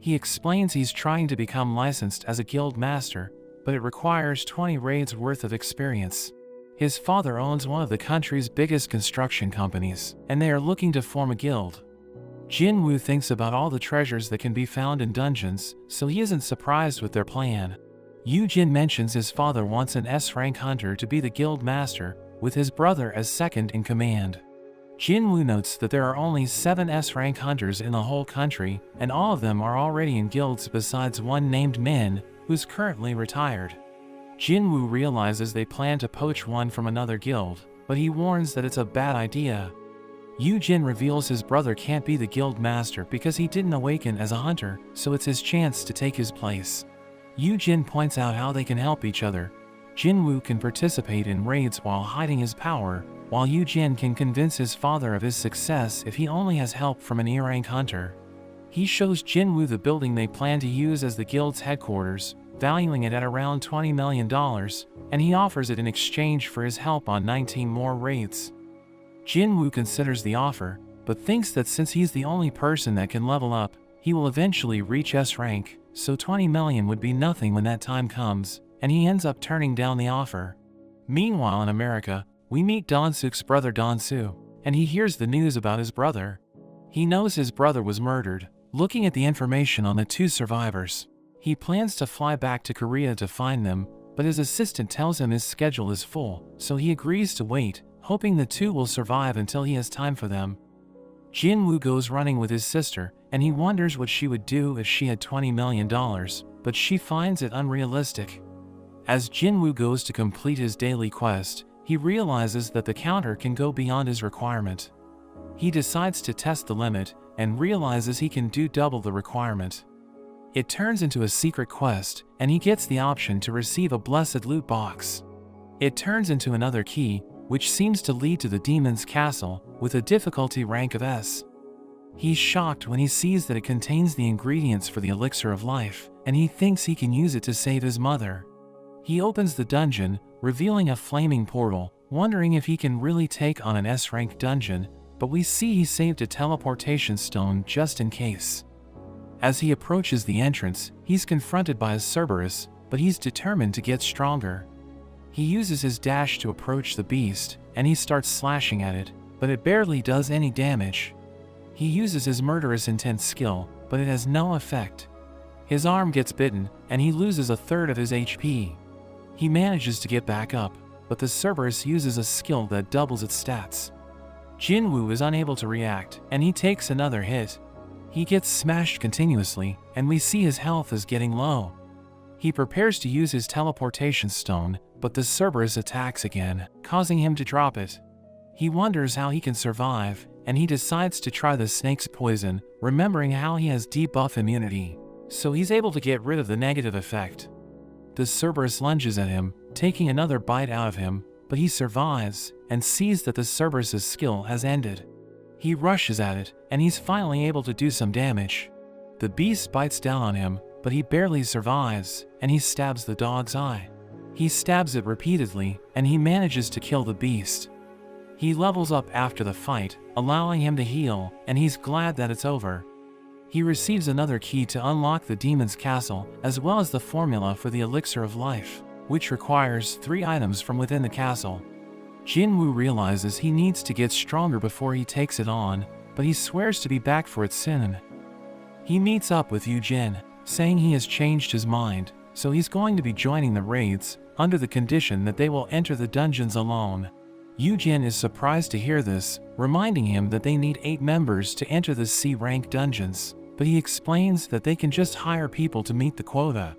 He explains he's trying to become licensed as a guild master, but it requires 20 raids worth of experience. His father owns one of the country's biggest construction companies, and they are looking to form a guild. Jinwoo thinks about all the treasures that can be found in dungeons, so he isn't surprised with their plan. Yujin mentions his father wants an S-rank hunter to be the guild master, with his brother as second in command. Jinwoo notes that there are only 7 S-rank hunters in the whole country, and all of them are already in guilds besides one named Min, who's currently retired. Jinwoo realizes they plan to poach one from another guild, but he warns that it's a bad idea. Yujin reveals his brother can't be the guild master because he didn't awaken as a hunter, so it's his chance to take his place. Yujin points out how they can help each other. Jinwoo can participate in raids while hiding his power, while Yu Jin can convince his father of his success if he only has help from an E-rank hunter. He shows Jinwoo the building they plan to use as the guild's headquarters, valuing it at around $20 million, and he offers it in exchange for his help on 19 more raids. Jinwoo considers the offer, but thinks that since he's the only person that can level up, he will eventually reach S rank, so 20 million would be nothing when that time comes, and he ends up turning down the offer. Meanwhile in America, we meet Don-suk's brother Don-soo, and he hears the news about his brother. He knows his brother was murdered. Looking at the information on the two survivors, he plans to fly back to Korea to find them, but his assistant tells him his schedule is full, so he agrees to wait, hoping the two will survive until he has time for them. Jinwoo goes running with his sister, and he wonders what she would do if she had $20 million, but she finds it unrealistic. As Jinwoo goes to complete his daily quest, he realizes that the counter can go beyond his requirement. He decides to test the limit, and realizes he can do double the requirement. It turns into a secret quest, and he gets the option to receive a blessed loot box. It turns into another key, which seems to lead to the demon's castle, with a difficulty rank of S. He's shocked when he sees that it contains the ingredients for the elixir of life, and he thinks he can use it to save his mother. He opens the dungeon, revealing a flaming portal, wondering if he can really take on an S-rank dungeon, but we see he saved a teleportation stone just in case. As he approaches the entrance, he's confronted by a Cerberus, but he's determined to get stronger. He uses his dash to approach the beast, and he starts slashing at it, but it barely does any damage. He uses his murderous intent skill, but it has no effect. His arm gets bitten, and he loses a third of his HP. He manages to get back up, but the Cerberus uses a skill that doubles its stats. Jinwoo is unable to react, and he takes another hit. He gets smashed continuously, and we see his health is getting low. He prepares to use his teleportation stone, but the Cerberus attacks again, causing him to drop it. He wonders how he can survive, and he decides to try the snake's poison, remembering how he has debuff immunity, so he's able to get rid of the negative effect. The Cerberus lunges at him, taking another bite out of him, but he survives, and sees that the Cerberus's skill has ended. He rushes at it, and he's finally able to do some damage. The beast bites down on him, but he barely survives, and he stabs the dog's eye. He stabs it repeatedly, and he manages to kill the beast. He levels up after the fight, allowing him to heal, and he's glad that it's over. He receives another key to unlock the demon's castle, as well as the formula for the elixir of life, which requires 3 items from within the castle. Jinwoo realizes he needs to get stronger before he takes it on, but he swears to be back for it soon. He meets up with Yu Jin, saying he has changed his mind, so he's going to be joining the raids, under the condition that they will enter the dungeons alone. Yu Jin is surprised to hear this, reminding him that they need 8 members to enter the C-rank dungeons, but he explains that they can just hire people to meet the quota.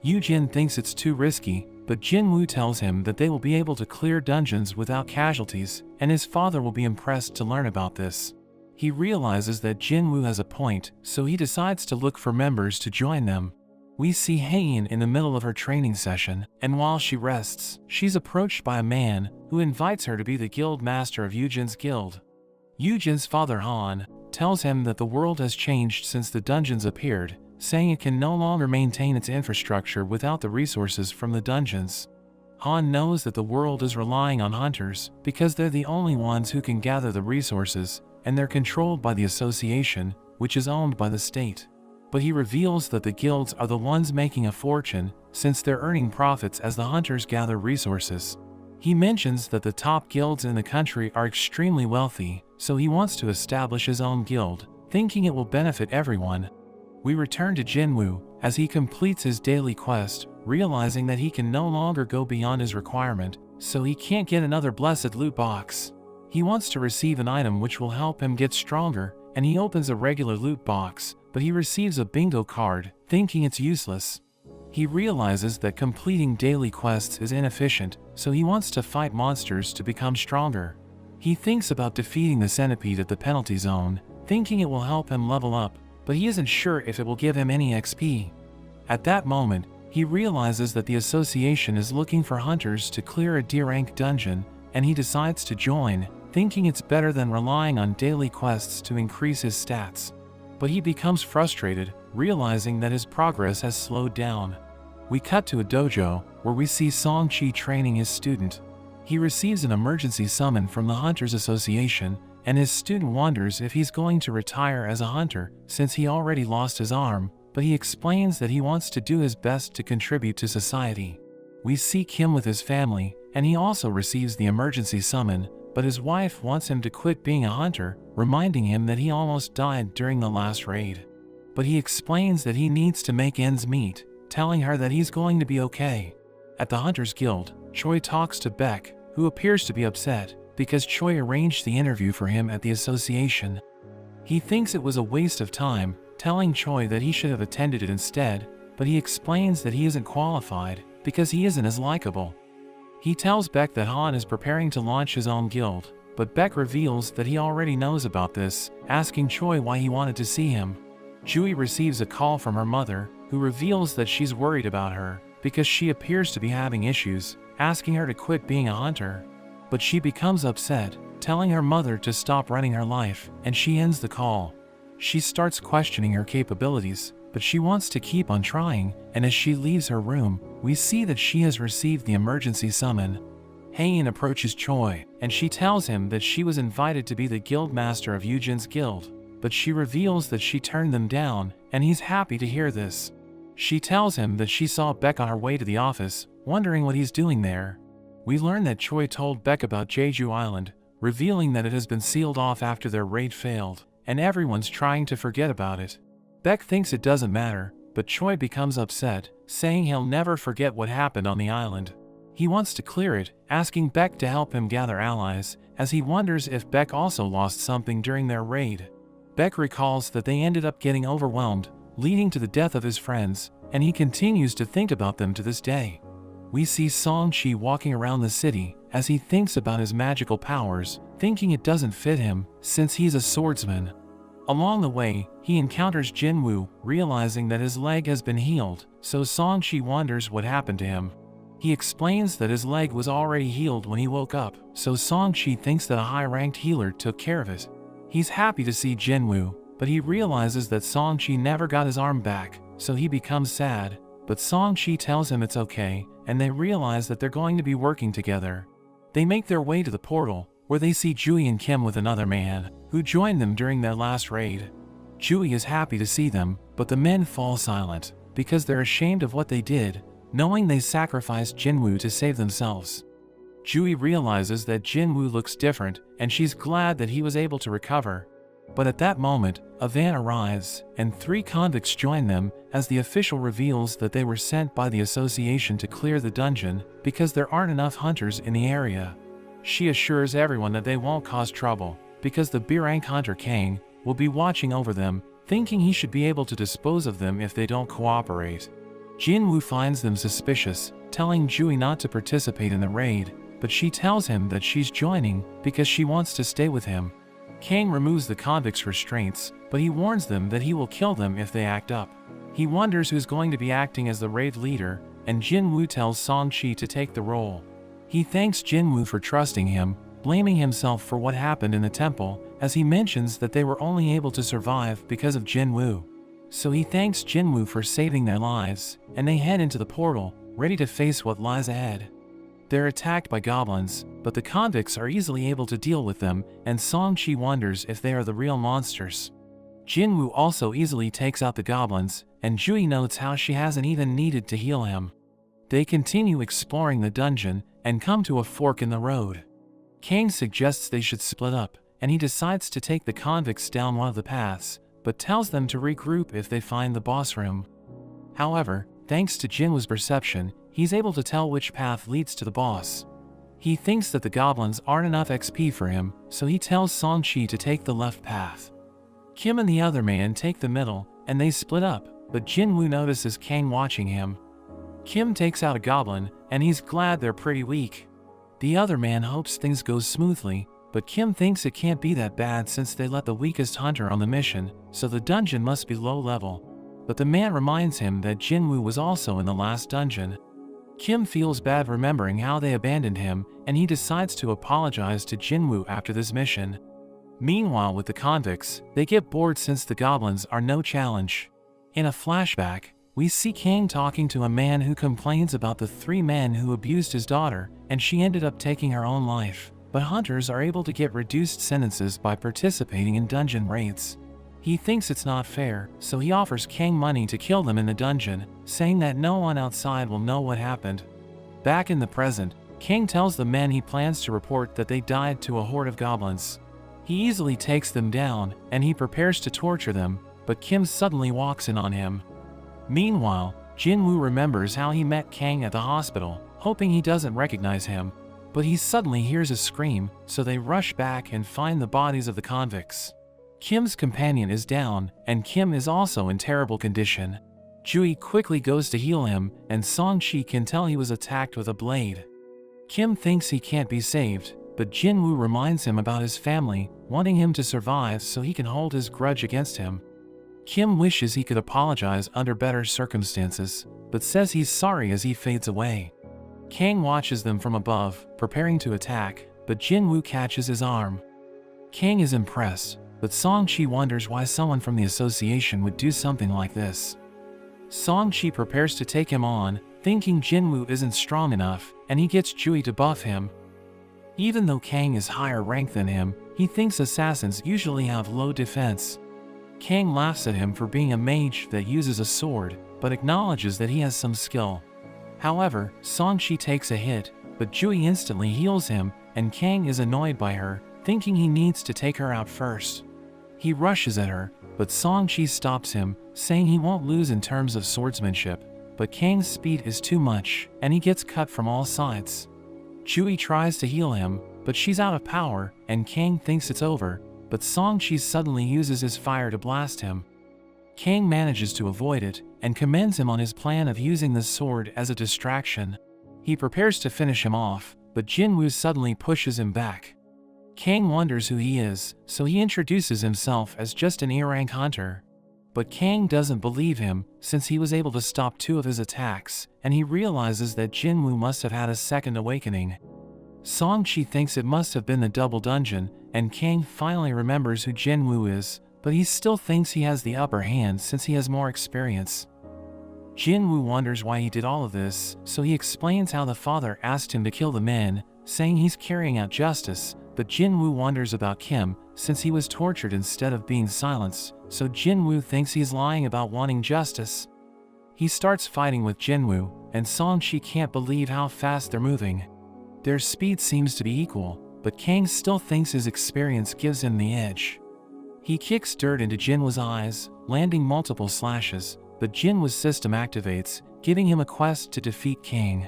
Yu Jin thinks it's too risky, but Jinwoo tells him that they will be able to clear dungeons without casualties, and his father will be impressed to learn about this. He realizes that Jinwoo has a point, so he decides to look for members to join them. We see Haein in the middle of her training session, and while she rests, she's approached by a man who invites her to be the guild master of Yujin's guild. Yujin's father Han tells him that the world has changed since the dungeons appeared, saying it can no longer maintain its infrastructure without the resources from the dungeons. Han knows that the world is relying on hunters because they're the only ones who can gather the resources, and they're controlled by the association, which is owned by the state. But he reveals that the guilds are the ones making a fortune, since they're earning profits as the hunters gather resources. He mentions that the top guilds in the country are extremely wealthy, so he wants to establish his own guild, thinking it will benefit everyone. We return to Jinwoo, as he completes his daily quest, realizing that he can no longer go beyond his requirement, so he can't get another blessed loot box. He wants to receive an item which will help him get stronger, and he opens a regular loot box, but he receives a bingo card, thinking it's useless. He realizes that completing daily quests is inefficient, so he wants to fight monsters to become stronger. He thinks about defeating the centipede at the penalty zone, thinking it will help him level up, but he isn't sure if it will give him any XP. At that moment, he realizes that the association is looking for hunters to clear a D-rank dungeon, and he decides to join, thinking it's better than relying on daily quests to increase his stats. But he becomes frustrated, realizing that his progress has slowed down. We cut to a dojo, where we see Song-chi training his student. He receives an emergency summon from the Hunters Association, and his student wonders if he's going to retire as a hunter since he already lost his arm, but he explains that he wants to do his best to contribute to society. We see Kim with his family, and he also receives the emergency summon, but his wife wants him to quit being a hunter, reminding him that he almost died during the last raid. But he explains that he needs to make ends meet, telling her that he's going to be okay. At the Hunters Guild, Choi talks to Beck, who appears to be upset because Choi arranged the interview for him at the association. He thinks it was a waste of time, telling Choi that he should have attended it instead, but he explains that he isn't qualified because he isn't as likable. He tells Beck that Han is preparing to launch his own guild, but Beck reveals that he already knows about this, asking Choi why he wanted to see him. Jui receives a call from her mother, who reveals that she's worried about her because she appears to be having issues, asking her to quit being a hunter. But she becomes upset, telling her mother to stop running her life, and she ends the call. She starts questioning her capabilities, but she wants to keep on trying, and as she leaves her room, we see that she has received the emergency summon. Haein approaches Choi, and she tells him that she was invited to be the guild master of Yujin's guild, but she reveals that she turned them down, and he's happy to hear this. She tells him that she saw Beck on her way to the office, wondering what he's doing there. We learn that Choi told Beck about Jeju Island, revealing that it has been sealed off after their raid failed, and everyone's trying to forget about it. Beck thinks it doesn't matter, but Choi becomes upset, saying he'll never forget what happened on the island. He wants to clear it, asking Beck to help him gather allies, as he wonders if Beck also lost something during their raid. Beck recalls that they ended up getting overwhelmed, leading to the death of his friends, and he continues to think about them to this day. We see Song-chi walking around the city as he thinks about his magical powers, thinking it doesn't fit him since he's a swordsman. Along the way, he encounters Jinwoo, realizing that his leg has been healed, so Song-chi wonders what happened to him. He explains that his leg was already healed when he woke up, so Song-chi thinks that a high-ranked healer took care of it. He's happy to see Jinwoo, but he realizes that Song-chi never got his arm back, so he becomes sad, but Song-chi tells him it's okay, and they realize that they're going to be working together. They make their way to the portal, where they see Jui and Kim with another man, who joined them during their last raid. Jui is happy to see them, but the men fall silent, because they're ashamed of what they did, knowing they sacrificed Jinwoo to save themselves. Jui realizes that Jinwoo looks different, and she's glad that he was able to recover. But at that moment, a van arrives, and 3 convicts join them, as the official reveals that they were sent by the association to clear the dungeon, because there aren't enough hunters in the area. She assures everyone that they won't cause trouble, because the B-rank hunter Kang will be watching over them, thinking he should be able to dispose of them if they don't cooperate. Jinwoo finds them suspicious, telling Jui not to participate in the raid, but she tells him that she's joining because she wants to stay with him. Kang removes the convicts' restraints, but he warns them that he will kill them if they act up. He wonders who's going to be acting as the raid leader, and Jinwoo tells Song-chi to take the role. He thanks Jinwoo for trusting him, blaming himself for what happened in the temple, as he mentions that they were only able to survive because of Jinwoo. So he thanks Jinwoo for saving their lives, and they head into the portal, ready to face what lies ahead. They're attacked by goblins, but the convicts are easily able to deal with them, and Song-chi wonders if they are the real monsters. Jinwoo also easily takes out the goblins, and Jui notes how she hasn't even needed to heal him. They continue exploring the dungeon, and come to a fork in the road. Kang suggests they should split up, and he decides to take the convicts down one of the paths, but tells them to regroup if they find the boss room. However, thanks to Jinwoo's perception, he's able to tell which path leads to the boss. He thinks that the goblins aren't enough XP for him, so he tells Song-chi to take the left path. Kim and the other man take the middle, and they split up, but Jinwoo notices Kang watching him. Kim takes out a goblin, and he's glad they're pretty weak. The other man hopes things go smoothly, but Kim thinks it can't be that bad since they let the weakest hunter on the mission, so the dungeon must be low level. But the man reminds him that Jinwoo was also in the last dungeon. Kim feels bad remembering how they abandoned him, and he decides to apologize to Jinwoo after this mission. Meanwhile, with the convicts, they get bored since the goblins are no challenge. In a flashback, we see Kang talking to a man who complains about the 3 men who abused his daughter, and she ended up taking her own life. But hunters are able to get reduced sentences by participating in dungeon raids. He thinks it's not fair, so he offers Kang money to kill them in the dungeon, saying that no one outside will know what happened. Back in the present, Kang tells the men he plans to report that they died to a horde of goblins. He easily takes them down, and he prepares to torture them, but Kim suddenly walks in on him. Meanwhile, Jinwoo remembers how he met Kang at the hospital, hoping he doesn't recognize him. But he suddenly hears a scream, so they rush back and find the bodies of the convicts. Kim's companion is down, and Kim is also in terrible condition. Jui quickly goes to heal him, and Song-chi can tell he was attacked with a blade. Kim thinks he can't be saved, but Jinwoo reminds him about his family, wanting him to survive so he can hold his grudge against him. Kim wishes he could apologize under better circumstances, but says he's sorry as he fades away. Kang watches them from above, preparing to attack, but Jinwoo catches his arm. Kang is impressed, but Song-chi wonders why someone from the association would do something like this. Song-chi prepares to take him on, thinking Jinwoo isn't strong enough, and he gets Jui to buff him. Even though Kang is higher ranked than him, he thinks assassins usually have low defense. Kang laughs at him for being a mage that uses a sword, but acknowledges that he has some skill. However, Song-chi takes a hit, but Jui instantly heals him, and Kang is annoyed by her, thinking he needs to take her out first. He rushes at her, but Song-chi stops him, saying he won't lose in terms of swordsmanship, but Kang's speed is too much, and he gets cut from all sides. Jui tries to heal him, but she's out of power, and Kang thinks it's over, but Song-chi suddenly uses his fire to blast him. Kang manages to avoid it, and commends him on his plan of using the sword as a distraction. He prepares to finish him off, but Jinwoo suddenly pushes him back. Kang wonders who he is, so he introduces himself as just an E-rank hunter. But Kang doesn't believe him, since he was able to stop 2 of his attacks, and he realizes that Jinwoo must have had a second awakening. Song-chi thinks it must have been the double dungeon, and Kang finally remembers who Jinwoo is, but he still thinks he has the upper hand since he has more experience. Jinwoo wonders why he did all of this, so he explains how the father asked him to kill the men, saying he's carrying out justice, but Jinwoo wonders about Kim, since he was tortured instead of being silenced, so Jinwoo thinks he's lying about wanting justice. He starts fighting with Jinwoo, and Song-chi can't believe how fast they're moving. Their speed seems to be equal, but Kang still thinks his experience gives him the edge. He kicks dirt into Jinwoo's eyes, landing multiple slashes, but Jinwoo's system activates, giving him a quest to defeat Kang.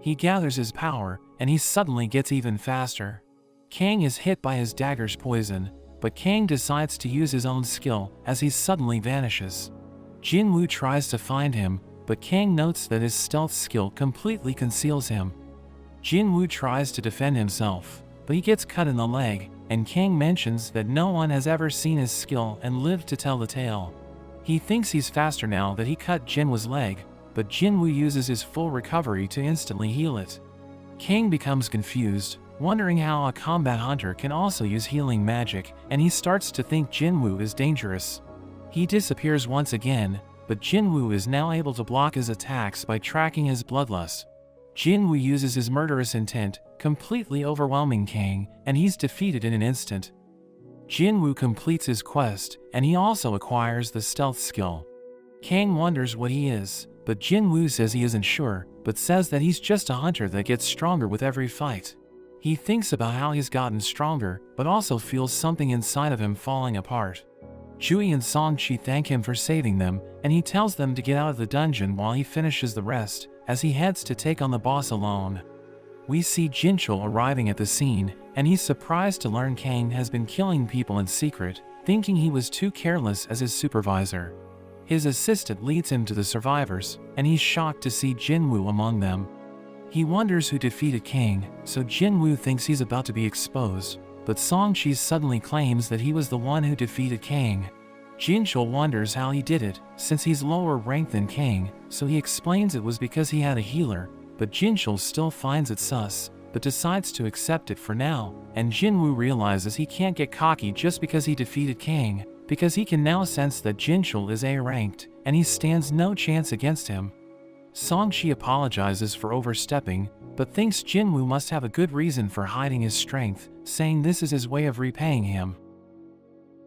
He gathers his power, and he suddenly gets even faster. Kang is hit by his dagger's poison, but Kang decides to use his own skill as he suddenly vanishes. Jinwoo tries to find him, but Kang notes that his stealth skill completely conceals him. Jinwoo tries to defend himself, but he gets cut in the leg, and Kang mentions that no one has ever seen his skill and lived to tell the tale. He thinks he's faster now that he cut Jinwoo's leg, but Jinwoo uses his full recovery to instantly heal it. Kang becomes confused, wondering how a combat hunter can also use healing magic, and he starts to think Jinwoo is dangerous. He disappears once again, but Jinwoo is now able to block his attacks by tracking his bloodlust. Jinwoo uses his murderous intent, completely overwhelming Kang, and he's defeated in an instant. Jinwoo completes his quest, and he also acquires the stealth skill. Kang wonders what he is, but Jinwoo says he isn't sure, but says that he's just a hunter that gets stronger with every fight. He thinks about how he's gotten stronger, but also feels something inside of him falling apart. Jui and Song-chi thank him for saving them, and he tells them to get out of the dungeon while he finishes the rest, as he heads to take on the boss alone. We see Jinchul arriving at the scene, and he's surprised to learn Kang has been killing people in secret, thinking he was too careless as his supervisor. His assistant leads him to the survivors, and he's shocked to see Jinwoo among them. He wonders who defeated Kang, so Jinwoo thinks he's about to be exposed, but Song-chi suddenly claims that he was the one who defeated Kang. Jinchul wonders how he did it, since he's lower ranked than Kang, so he explains it was because he had a healer, but Jinchul still finds it sus, but decides to accept it for now, and Jinwoo realizes he can't get cocky just because he defeated Kang, because he can now sense that Jinchul is A-ranked, and he stands no chance against him. Songshi apologizes for overstepping, but thinks Jinwoo must have a good reason for hiding his strength, saying this is his way of repaying him.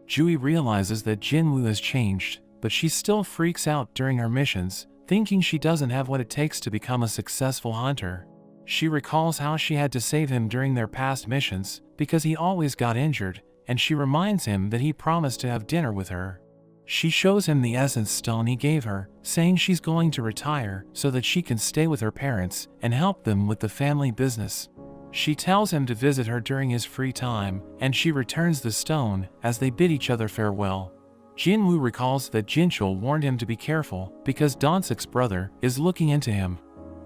Jui realizes that Jinwoo has changed, but she still freaks out during her missions, thinking she doesn't have what it takes to become a successful hunter. She recalls how she had to save him during their past missions, because he always got injured, and she reminds him that he promised to have dinner with her. She shows him the essence stone he gave her, saying she's going to retire so that she can stay with her parents and help them with the family business. She tells him to visit her during his free time, and she returns the stone as they bid each other farewell. Jinwoo recalls that Jinchul warned him to be careful because Donsuk's brother is looking into him.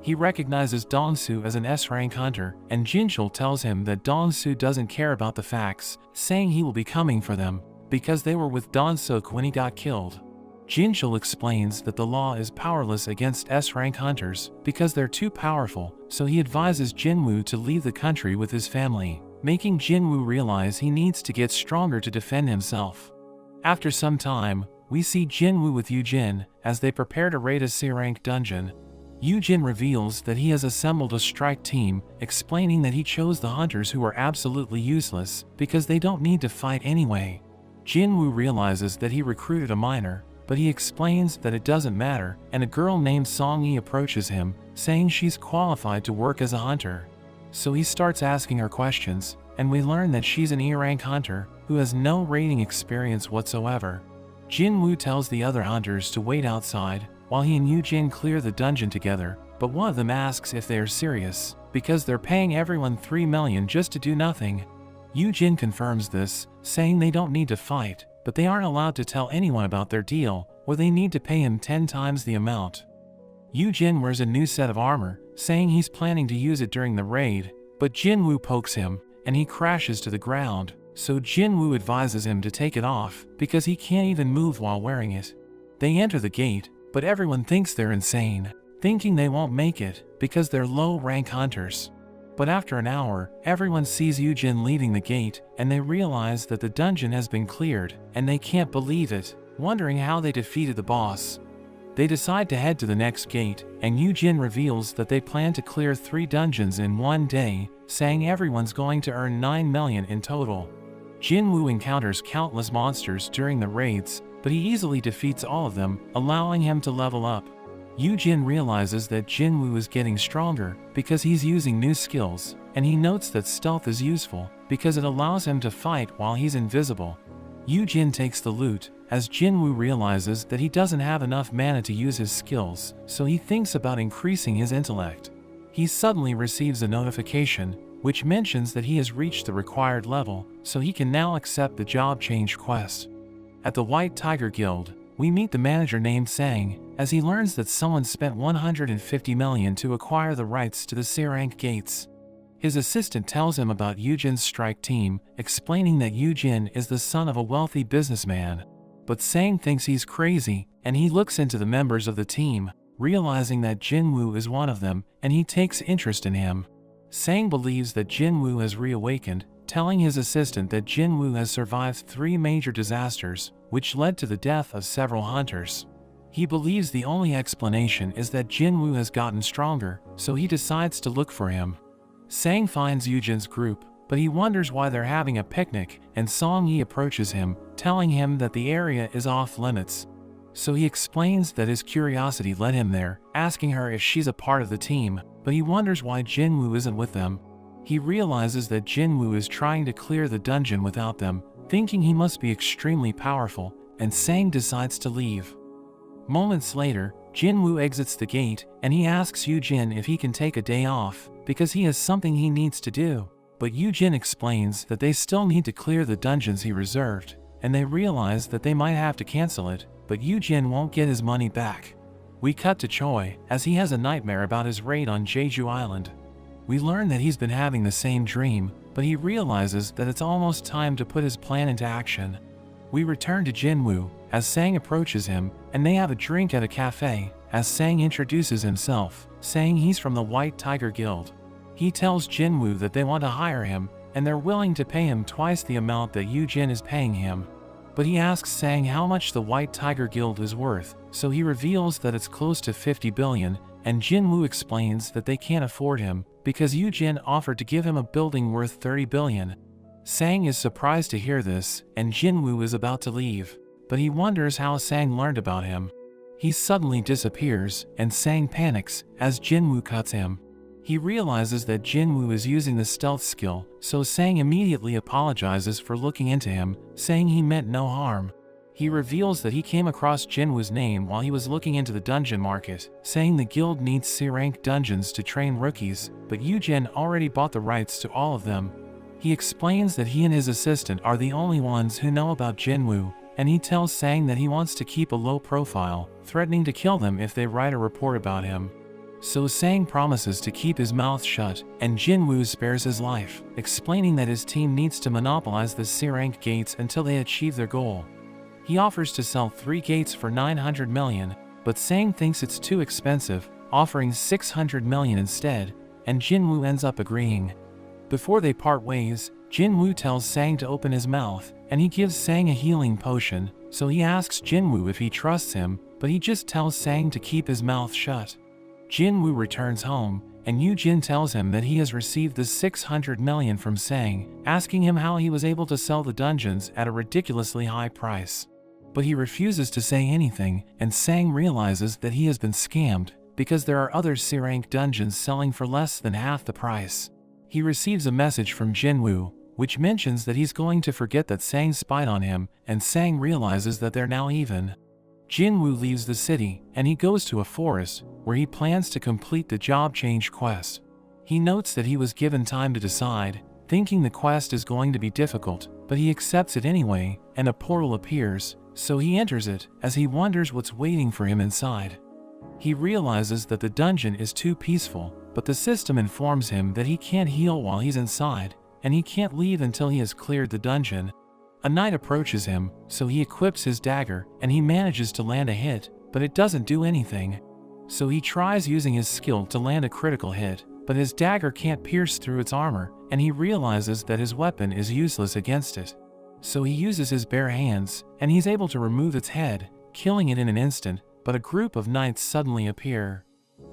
He recognizes Dongsu as an S-rank hunter, and Jinchul tells him that Dongsu doesn't care about the facts, saying he will be coming for them, because they were with Donsuk when he got killed. Jinchul explains that the law is powerless against S-rank hunters because they're too powerful, so he advises Jinwoo to leave the country with his family, making Jinwoo realize he needs to get stronger to defend himself. After some time, we see Jinwoo with Yujin as they prepare to raid a C-rank dungeon. Yujin reveals that he has assembled a strike team, explaining that he chose the hunters who are absolutely useless because they don't need to fight anyway. Jinwoo realizes that he recruited a minor, but he explains that it doesn't matter, and a girl named Song-yi approaches him, saying she's qualified to work as a hunter. So he starts asking her questions, and we learn that she's an E-rank hunter who has no raiding experience whatsoever. Jinwoo tells the other hunters to wait outside while he and Yujin clear the dungeon together, but one of them asks if they are serious, because they're paying everyone 3 million just to do nothing. Yujin confirms this, saying they don't need to fight, but they aren't allowed to tell anyone about their deal, or they need to pay him 10 times the amount. Yujin wears a new set of armor, saying he's planning to use it during the raid, but Jinwoo pokes him, and he crashes to the ground, so Jinwoo advises him to take it off, because he can't even move while wearing it. They enter the gate, but everyone thinks they're insane, thinking they won't make it, because they're low-rank hunters. But after an hour, everyone sees Yujin leaving the gate, and they realize that the dungeon has been cleared, and they can't believe it, wondering how they defeated the boss. They decide to head to the next gate, and Yujin reveals that they plan to clear 3 dungeons in one day, saying everyone's going to earn 9 million in total. Jinwoo encounters countless monsters during the raids, but he easily defeats all of them, allowing him to level up. Yujin realizes that Jinwoo is getting stronger because he's using new skills, and he notes that stealth is useful because it allows him to fight while he's invisible. Yujin takes the loot, as Jinwoo realizes that he doesn't have enough mana to use his skills, so he thinks about increasing his intellect. He suddenly receives a notification, which mentions that he has reached the required level, so he can now accept the job change quest. At the White Tiger Guild, we meet the manager named Sang, as he learns that someone spent 150 million to acquire the rights to the C-rank gates. His assistant tells him about Yujin's strike team, explaining that Yujin is the son of a wealthy businessman. But Sang thinks he's crazy, and he looks into the members of the team, realizing that Jinwoo is one of them, and he takes interest in him. Sang believes that Jinwoo has reawakened, telling his assistant that Jinwoo has survived 3 major disasters, which led to the death of several hunters. He believes the only explanation is that Jinwoo has gotten stronger, so he decides to look for him. Sang finds Yujin's group, but he wonders why they're having a picnic, and Song-yi approaches him, telling him that the area is off limits. So he explains that his curiosity led him there, asking her if she's a part of the team, but he wonders why Jinwoo isn't with them. He realizes that Jinwoo is trying to clear the dungeon without them, thinking he must be extremely powerful, and Sang decides to leave. Moments later, Jinwoo exits the gate, and he asks Yujin if he can take a day off, because he has something he needs to do. But Yujin explains that they still need to clear the dungeons he reserved, and they realize that they might have to cancel it, but Yujin won't get his money back. We cut to Choi, as he has a nightmare about his raid on Jeju Island. We learn that he's been having the same dream, but he realizes that it's almost time to put his plan into action. We return to Jinwoo, as Sang approaches him, and they have a drink at a cafe, as Sang introduces himself, saying he's from the White Tiger Guild. He tells Jinwoo that they want to hire him, and they're willing to pay him twice the amount that Yujin is paying him. But he asks Sang how much the White Tiger Guild is worth, so he reveals that it's close to 50 billion, and Jinwoo explains that they can't afford him, because Yujin offered to give him a building worth 30 billion. Sang is surprised to hear this, and Jinwoo is about to leave, but he wonders how Sang learned about him. He suddenly disappears, and Sang panics, as Jinwoo cuts him. He realizes that Jinwoo is using the stealth skill, so Sang immediately apologizes for looking into him, saying he meant no harm. He reveals that he came across Jinwoo's name while he was looking into the dungeon market, saying the guild needs C-rank dungeons to train rookies, but Yujin already bought the rights to all of them. He explains that he and his assistant are the only ones who know about Jinwoo, and he tells Sang that he wants to keep a low profile, threatening to kill them if they write a report about him. So Sang promises to keep his mouth shut, and Jinwoo spares his life, explaining that his team needs to monopolize the C-rank gates until they achieve their goal. He offers to sell 3 gates for 900 million, but Sang thinks it's too expensive, offering 600 million instead, and Jinwoo ends up agreeing. Before they part ways, Jinwoo tells Sang to open his mouth, and he gives Sang a healing potion, so he asks Jinwoo if he trusts him, but he just tells Sang to keep his mouth shut. Jinwoo returns home, and Yujin tells him that he has received the 600 million from Sang, asking him how he was able to sell the dungeons at a ridiculously high price. But he refuses to say anything, and Sang realizes that he has been scammed, because there are other C-rank dungeons selling for less than half the price. He receives a message from Jinwoo, which mentions that he's going to forget that Sang spied on him, and Sang realizes that they're now even. Jinwoo leaves the city, and he goes to a forest, where he plans to complete the job change quest. He notes that he was given time to decide, thinking the quest is going to be difficult, but he accepts it anyway, and a portal appears, so he enters it, as he wonders what's waiting for him inside. He realizes that the dungeon is too peaceful, but the system informs him that he can't heal while he's inside, and he can't leave until he has cleared the dungeon. A knight approaches him, so he equips his dagger, and he manages to land a hit, but it doesn't do anything. So he tries using his skill to land a critical hit, but his dagger can't pierce through its armor, and he realizes that his weapon is useless against it. So he uses his bare hands, and he's able to remove its head, killing it in an instant, but a group of knights suddenly appear.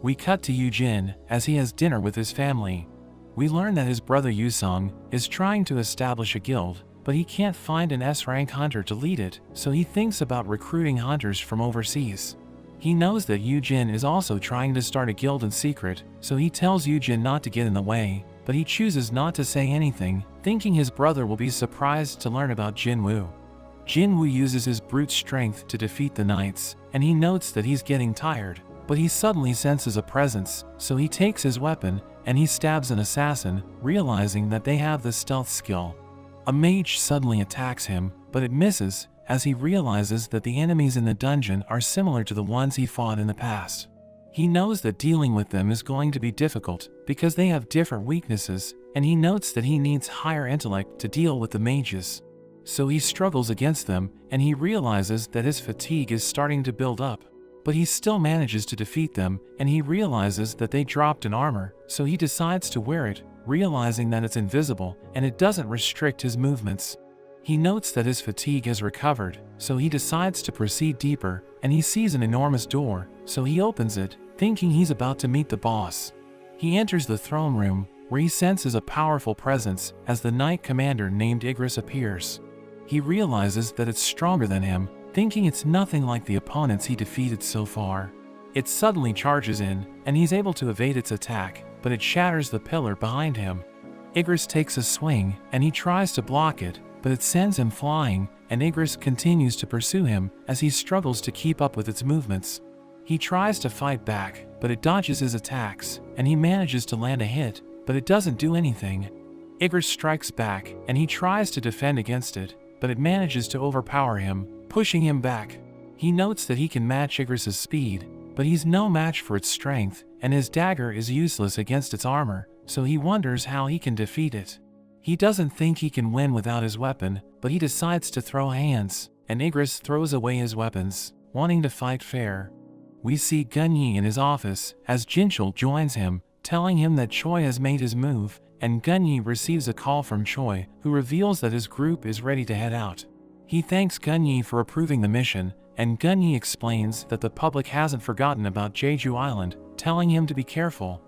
We cut to Yujin, as he has dinner with his family. We learn that his brother Yusung is trying to establish a guild, but he can't find an S-rank hunter to lead it, so he thinks about recruiting hunters from overseas. He knows that Yujin is also trying to start a guild in secret, so he tells Yujin not to get in the way, but he chooses not to say anything, thinking his brother will be surprised to learn about Jinwoo. Jinwoo uses his brute strength to defeat the knights, and he notes that he's getting tired, but he suddenly senses a presence, so he takes his weapon, and he stabs an assassin, realizing that they have the stealth skill. A mage suddenly attacks him, but it misses, as he realizes that the enemies in the dungeon are similar to the ones he fought in the past. He knows that dealing with them is going to be difficult, because they have different weaknesses, and he notes that he needs higher intellect to deal with the mages. So he struggles against them, and he realizes that his fatigue is starting to build up. But he still manages to defeat them, and he realizes that they dropped an armor, so he decides to wear it, realizing that it's invisible, and it doesn't restrict his movements. He notes that his fatigue has recovered, so he decides to proceed deeper, and he sees an enormous door, so he opens it, thinking he's about to meet the boss. He enters the throne room, where he senses a powerful presence, as the knight commander named Igris appears. He realizes that it's stronger than him, thinking it's nothing like the opponents he defeated so far. It suddenly charges in, and he's able to evade its attack, but it shatters the pillar behind him. Igris takes a swing, and he tries to block it, but it sends him flying, and Igris continues to pursue him as he struggles to keep up with its movements. He tries to fight back, but it dodges his attacks, and he manages to land a hit, but it doesn't do anything. Igris strikes back, and he tries to defend against it, but it manages to overpower him, pushing him back. He notes that he can match Igris's speed, but he's no match for its strength, and his dagger is useless against its armor, so he wonders how he can defeat it. He doesn't think he can win without his weapon, but he decides to throw hands, and Igris throws away his weapons, wanting to fight fair. We see Gunyi in his office as Jinchul joins him, telling him that Choi has made his move, and Gunyi receives a call from Choi, who reveals that his group is ready to head out. He thanks Gunyi for approving the mission, and Gunyi explains that the public hasn't forgotten about Jeju Island, telling him to be careful.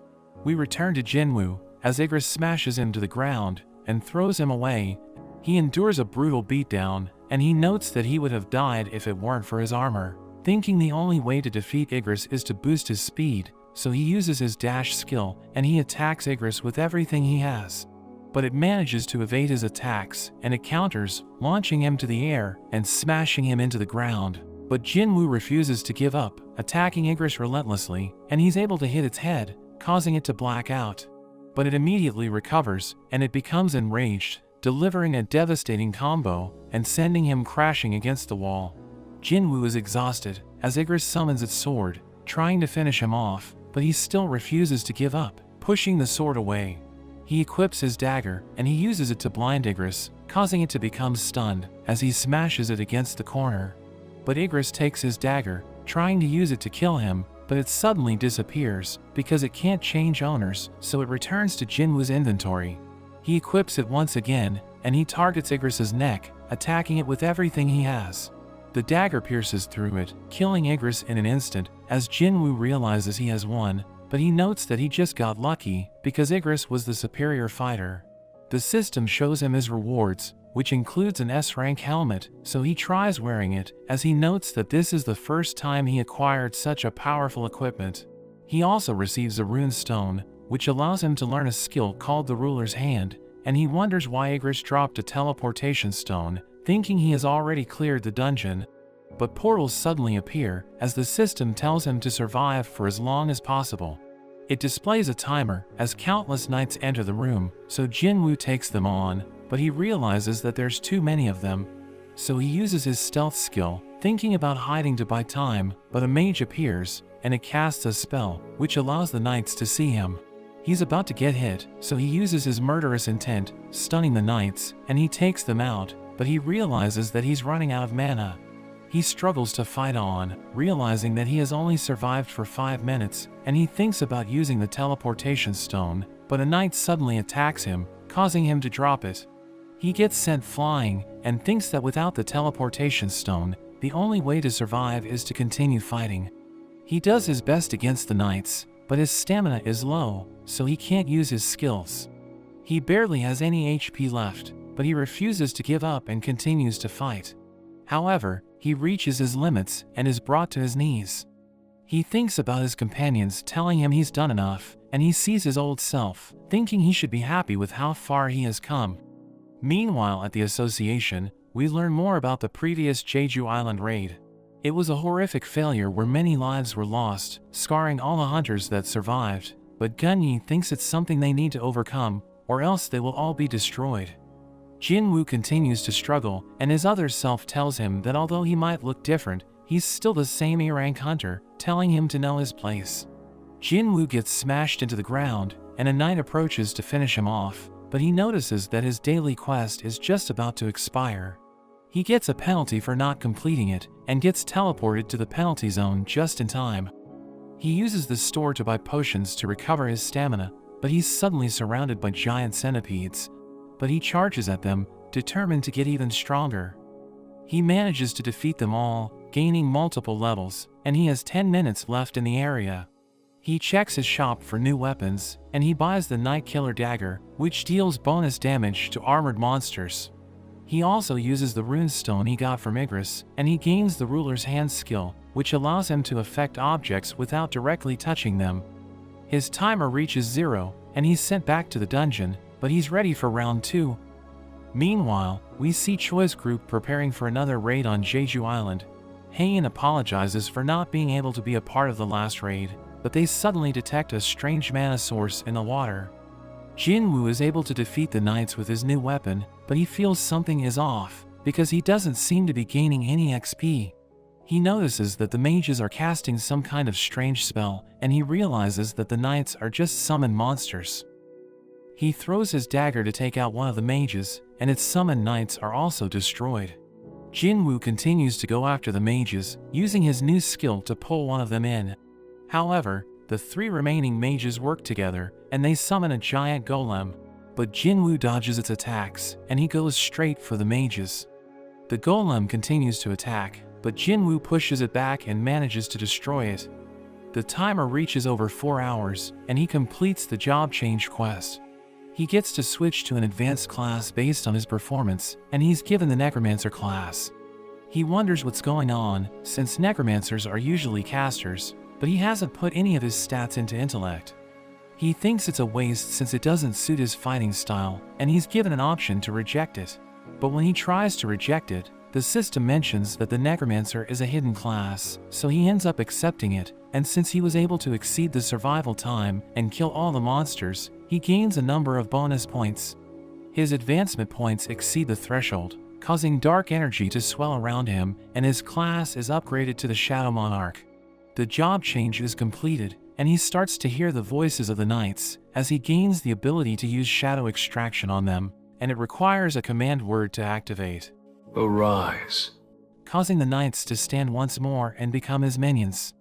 We return to Jinwoo, as Igris smashes him to the ground and throws him away. He endures a brutal beatdown, and he notes that he would have died if it weren't for his armor. Thinking the only way to defeat Igris is to boost his speed, so he uses his dash skill and he attacks Igris with everything he has. But it manages to evade his attacks, and it counters, launching him to the air and smashing him into the ground. But Jinwoo refuses to give up, attacking Igris relentlessly, and he's able to hit its head, causing it to black out. But it immediately recovers, and it becomes enraged, delivering a devastating combo and sending him crashing against the wall. Jinwoo is exhausted, as Igris summons its sword, trying to finish him off, but he still refuses to give up, pushing the sword away. He equips his dagger, and he uses it to blind Igris, causing it to become stunned, as he smashes it against the corner. But Igris takes his dagger, trying to use it to kill him, but it suddenly disappears, because it can't change owners, so it returns to Jinwoo's inventory. He equips it once again, and he targets Igris's neck, attacking it with everything he has. The dagger pierces through it, killing Igris in an instant, as Jinwoo realizes he has won, but he notes that he just got lucky, because Igris was the superior fighter. The system shows him his rewards, which includes an S-rank helmet, so he tries wearing it, as he notes that this is the first time he acquired such a powerful equipment. He also receives a rune stone, which allows him to learn a skill called the Ruler's Hand, and he wonders why Igris dropped a teleportation stone, thinking he has already cleared the dungeon. But portals suddenly appear, as the system tells him to survive for as long as possible. It displays a timer, as countless knights enter the room, so Jinwoo takes them on, but he realizes that there's too many of them. So he uses his stealth skill, thinking about hiding to buy time, but a mage appears, and it casts a spell, which allows the knights to see him. He's about to get hit, so he uses his murderous intent, stunning the knights, and he takes them out, but he realizes that he's running out of mana. He struggles to fight on, realizing that he has only survived for 5 minutes, and he thinks about using the teleportation stone, but a knight suddenly attacks him, causing him to drop it. He gets sent flying, and thinks that without the teleportation stone, the only way to survive is to continue fighting. He does his best against the knights, but his stamina is low, so he can't use his skills. He barely has any HP left, but he refuses to give up and continues to fight. However, he reaches his limits and is brought to his knees. He thinks about his companions telling him he's done enough, and he sees his old self, thinking he should be happy with how far he has come. Meanwhile, at the association, we learn more about the previous Jeju Island raid. It was a horrific failure where many lives were lost, scarring all the hunters that survived, but Gunyi thinks it's something they need to overcome, or else they will all be destroyed. Jinwoo continues to struggle, and his other self tells him that although he might look different, he's still the same E-rank hunter, telling him to know his place. Jinwoo gets smashed into the ground, and a knight approaches to finish him off, but he notices that his daily quest is just about to expire. He gets a penalty for not completing it, and gets teleported to the penalty zone just in time. He uses the store to buy potions to recover his stamina, but he's suddenly surrounded by giant centipedes. But he charges at them, determined to get even stronger. He manages to defeat them all, gaining multiple levels, and he has 10 minutes left in the area. He checks his shop for new weapons, and he buys the Night Killer Dagger, which deals bonus damage to armored monsters. He also uses the rune stone he got from Igris, and he gains the Ruler's Hand skill, which allows him to affect objects without directly touching them. His timer reaches 0, and he's sent back to the dungeon, but he's ready for round 2. Meanwhile, we see Choi's group preparing for another raid on Jeju Island. Heian apologizes for not being able to be a part of the last raid, but they suddenly detect a strange mana source in the water. Jinwoo is able to defeat the knights with his new weapon, but he feels something is off, because he doesn't seem to be gaining any XP. He notices that the mages are casting some kind of strange spell, and he realizes that the knights are just summoned monsters. He throws his dagger to take out one of the mages, and its summoned knights are also destroyed. Jinwoo continues to go after the mages, using his new skill to pull one of them in. However, the 3 remaining mages work together, and they summon a giant golem. But Jinwoo dodges its attacks, and he goes straight for the mages. The golem continues to attack, but Jinwoo pushes it back and manages to destroy it. The timer reaches over 4 hours, and he completes the job change quest. He gets to switch to an advanced class based on his performance, and he's given the Necromancer class. He wonders what's going on, since Necromancers are usually casters, but he hasn't put any of his stats into intellect. He thinks it's a waste since it doesn't suit his fighting style, and he's given an option to reject it. But when he tries to reject it, the system mentions that the Necromancer is a hidden class, so he ends up accepting it, and since he was able to exceed the survival time and kill all the monsters, he gains a number of bonus points. His advancement points exceed the threshold, causing dark energy to swell around him, and his class is upgraded to the Shadow Monarch. The job change is completed, and he starts to hear the voices of the knights, as he gains the ability to use shadow extraction on them, and it requires a command word to activate. Arise. Causing the knights to stand once more and become his minions.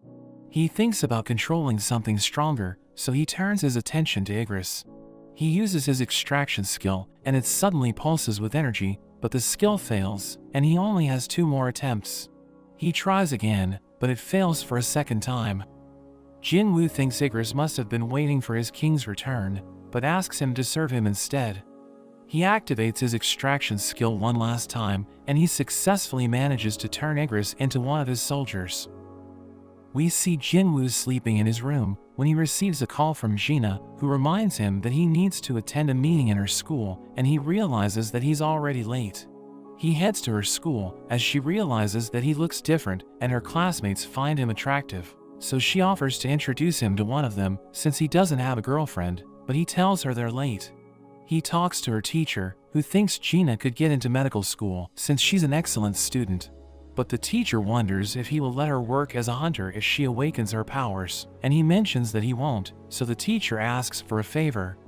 He thinks about controlling something stronger, so he turns his attention to Igris. He uses his extraction skill, and it suddenly pulses with energy, but the skill fails, and he only has 2 more attempts. He tries again, but it fails for a second time. Jinwoo thinks Igris must have been waiting for his king's return, but asks him to serve him instead. He activates his extraction skill one last time, and he successfully manages to turn Igris into one of his soldiers. We see Jinwoo sleeping in his room when he receives a call from Gina, who reminds him that he needs to attend a meeting in her school, and he realizes that he's already late. He heads to her school as she realizes that he looks different and her classmates find him attractive, so she offers to introduce him to one of them since he doesn't have a girlfriend, but he tells her they're late. He talks to her teacher, who thinks Gina could get into medical school since she's an excellent student. But the teacher wonders if he will let her work as a hunter if she awakens her powers, and he mentions that he won't, so the teacher asks for a favor.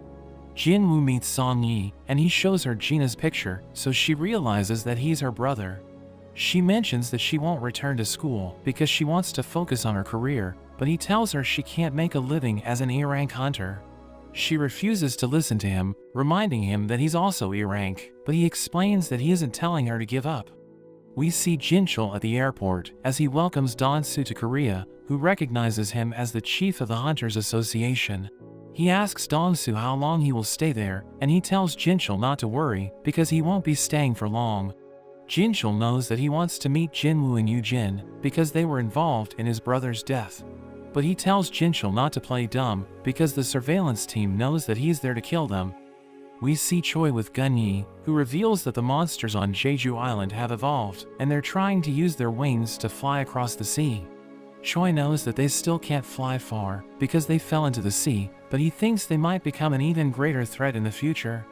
Jinwoo meets Song Yi, and he shows her Gina's picture, so she realizes that he's her brother. She mentions that she won't return to school because she wants to focus on her career, but he tells her she can't make a living as an A-rank hunter. She refuses to listen to him, reminding him that he's also E-rank, but he explains that he isn't telling her to give up. We see Jinchul at the airport as he welcomes Donsu to Korea, who recognizes him as the chief of the Hunters Association. He asks Donsu how long he will stay there, and he tells Jinchul not to worry because he won't be staying for long. Jinchul knows that he wants to meet Jinwoo and Yujin because they were involved in his brother's death. But he tells Jinchul not to play dumb because the surveillance team knows that he's there to kill them. We see Choi with Gun Yi, who reveals that the monsters on Jeju Island have evolved, and they're trying to use their wings to fly across the sea. Choi knows that they still can't fly far because they fell into the sea, but he thinks they might become an even greater threat in the future.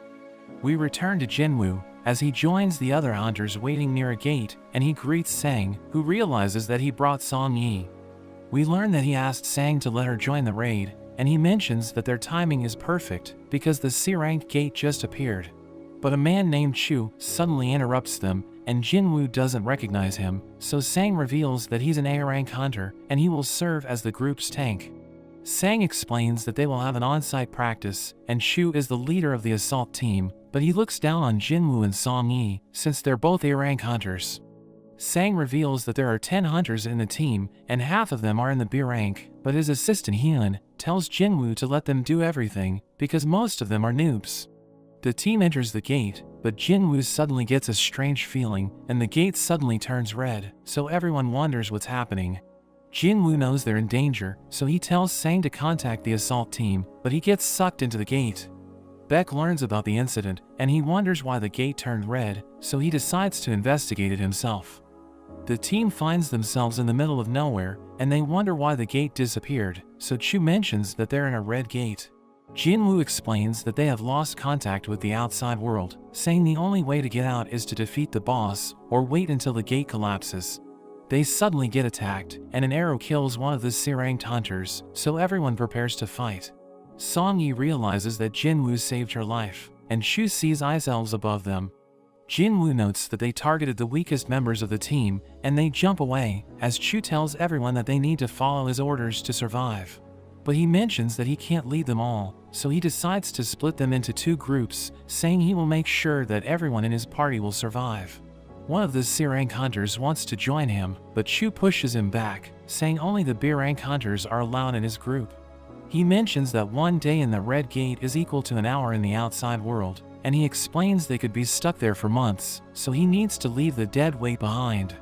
We return to Jinwoo as he joins the other hunters waiting near a gate, and he greets Sang, who realizes that he brought Song Yi. We learn that he asked Sang to let her join the raid, and he mentions that their timing is perfect because the C-rank gate just appeared. But a man named Chu suddenly interrupts them, and Jinwoo doesn't recognize him, so Sang reveals that he's an A-rank hunter and he will serve as the group's tank. Sang explains that they will have an on-site practice, and Chu is the leader of the assault team, but he looks down on Jinwoo and Song Yi since they're both A-rank hunters. Sang reveals that there are 10 hunters in the team, and half of them are in the B rank, but his assistant Hyun tells Jinwoo to let them do everything, because most of them are noobs. The team enters the gate, but Jinwoo suddenly gets a strange feeling, and the gate suddenly turns red, so everyone wonders what's happening. Jinwoo knows they're in danger, so he tells Sang to contact the assault team, but he gets sucked into the gate. Beck learns about the incident, and he wonders why the gate turned red, so he decides to investigate it himself. The team finds themselves in the middle of nowhere, and they wonder why the gate disappeared, so Chu mentions that they're in a red gate. Jinwoo explains that they have lost contact with the outside world, saying the only way to get out is to defeat the boss, or wait until the gate collapses. They suddenly get attacked, and an arrow kills one of the C-ranked hunters, so everyone prepares to fight. Song Yi realizes that Jinwoo saved her life, and Chu sees ice elves above them. Jinwoo notes that they targeted the weakest members of the team, and they jump away, as Chu tells everyone that they need to follow his orders to survive. But he mentions that he can't lead them all, so he decides to split them into 2 groups, saying he will make sure that everyone in his party will survive. One of the C-rank hunters wants to join him, but Chu pushes him back, saying only the B-rank hunters are allowed in his group. He mentions that 1 day in the Red Gate is equal to an hour in the outside world, and he explains they could be stuck there for months, so he needs to leave the dead weight behind.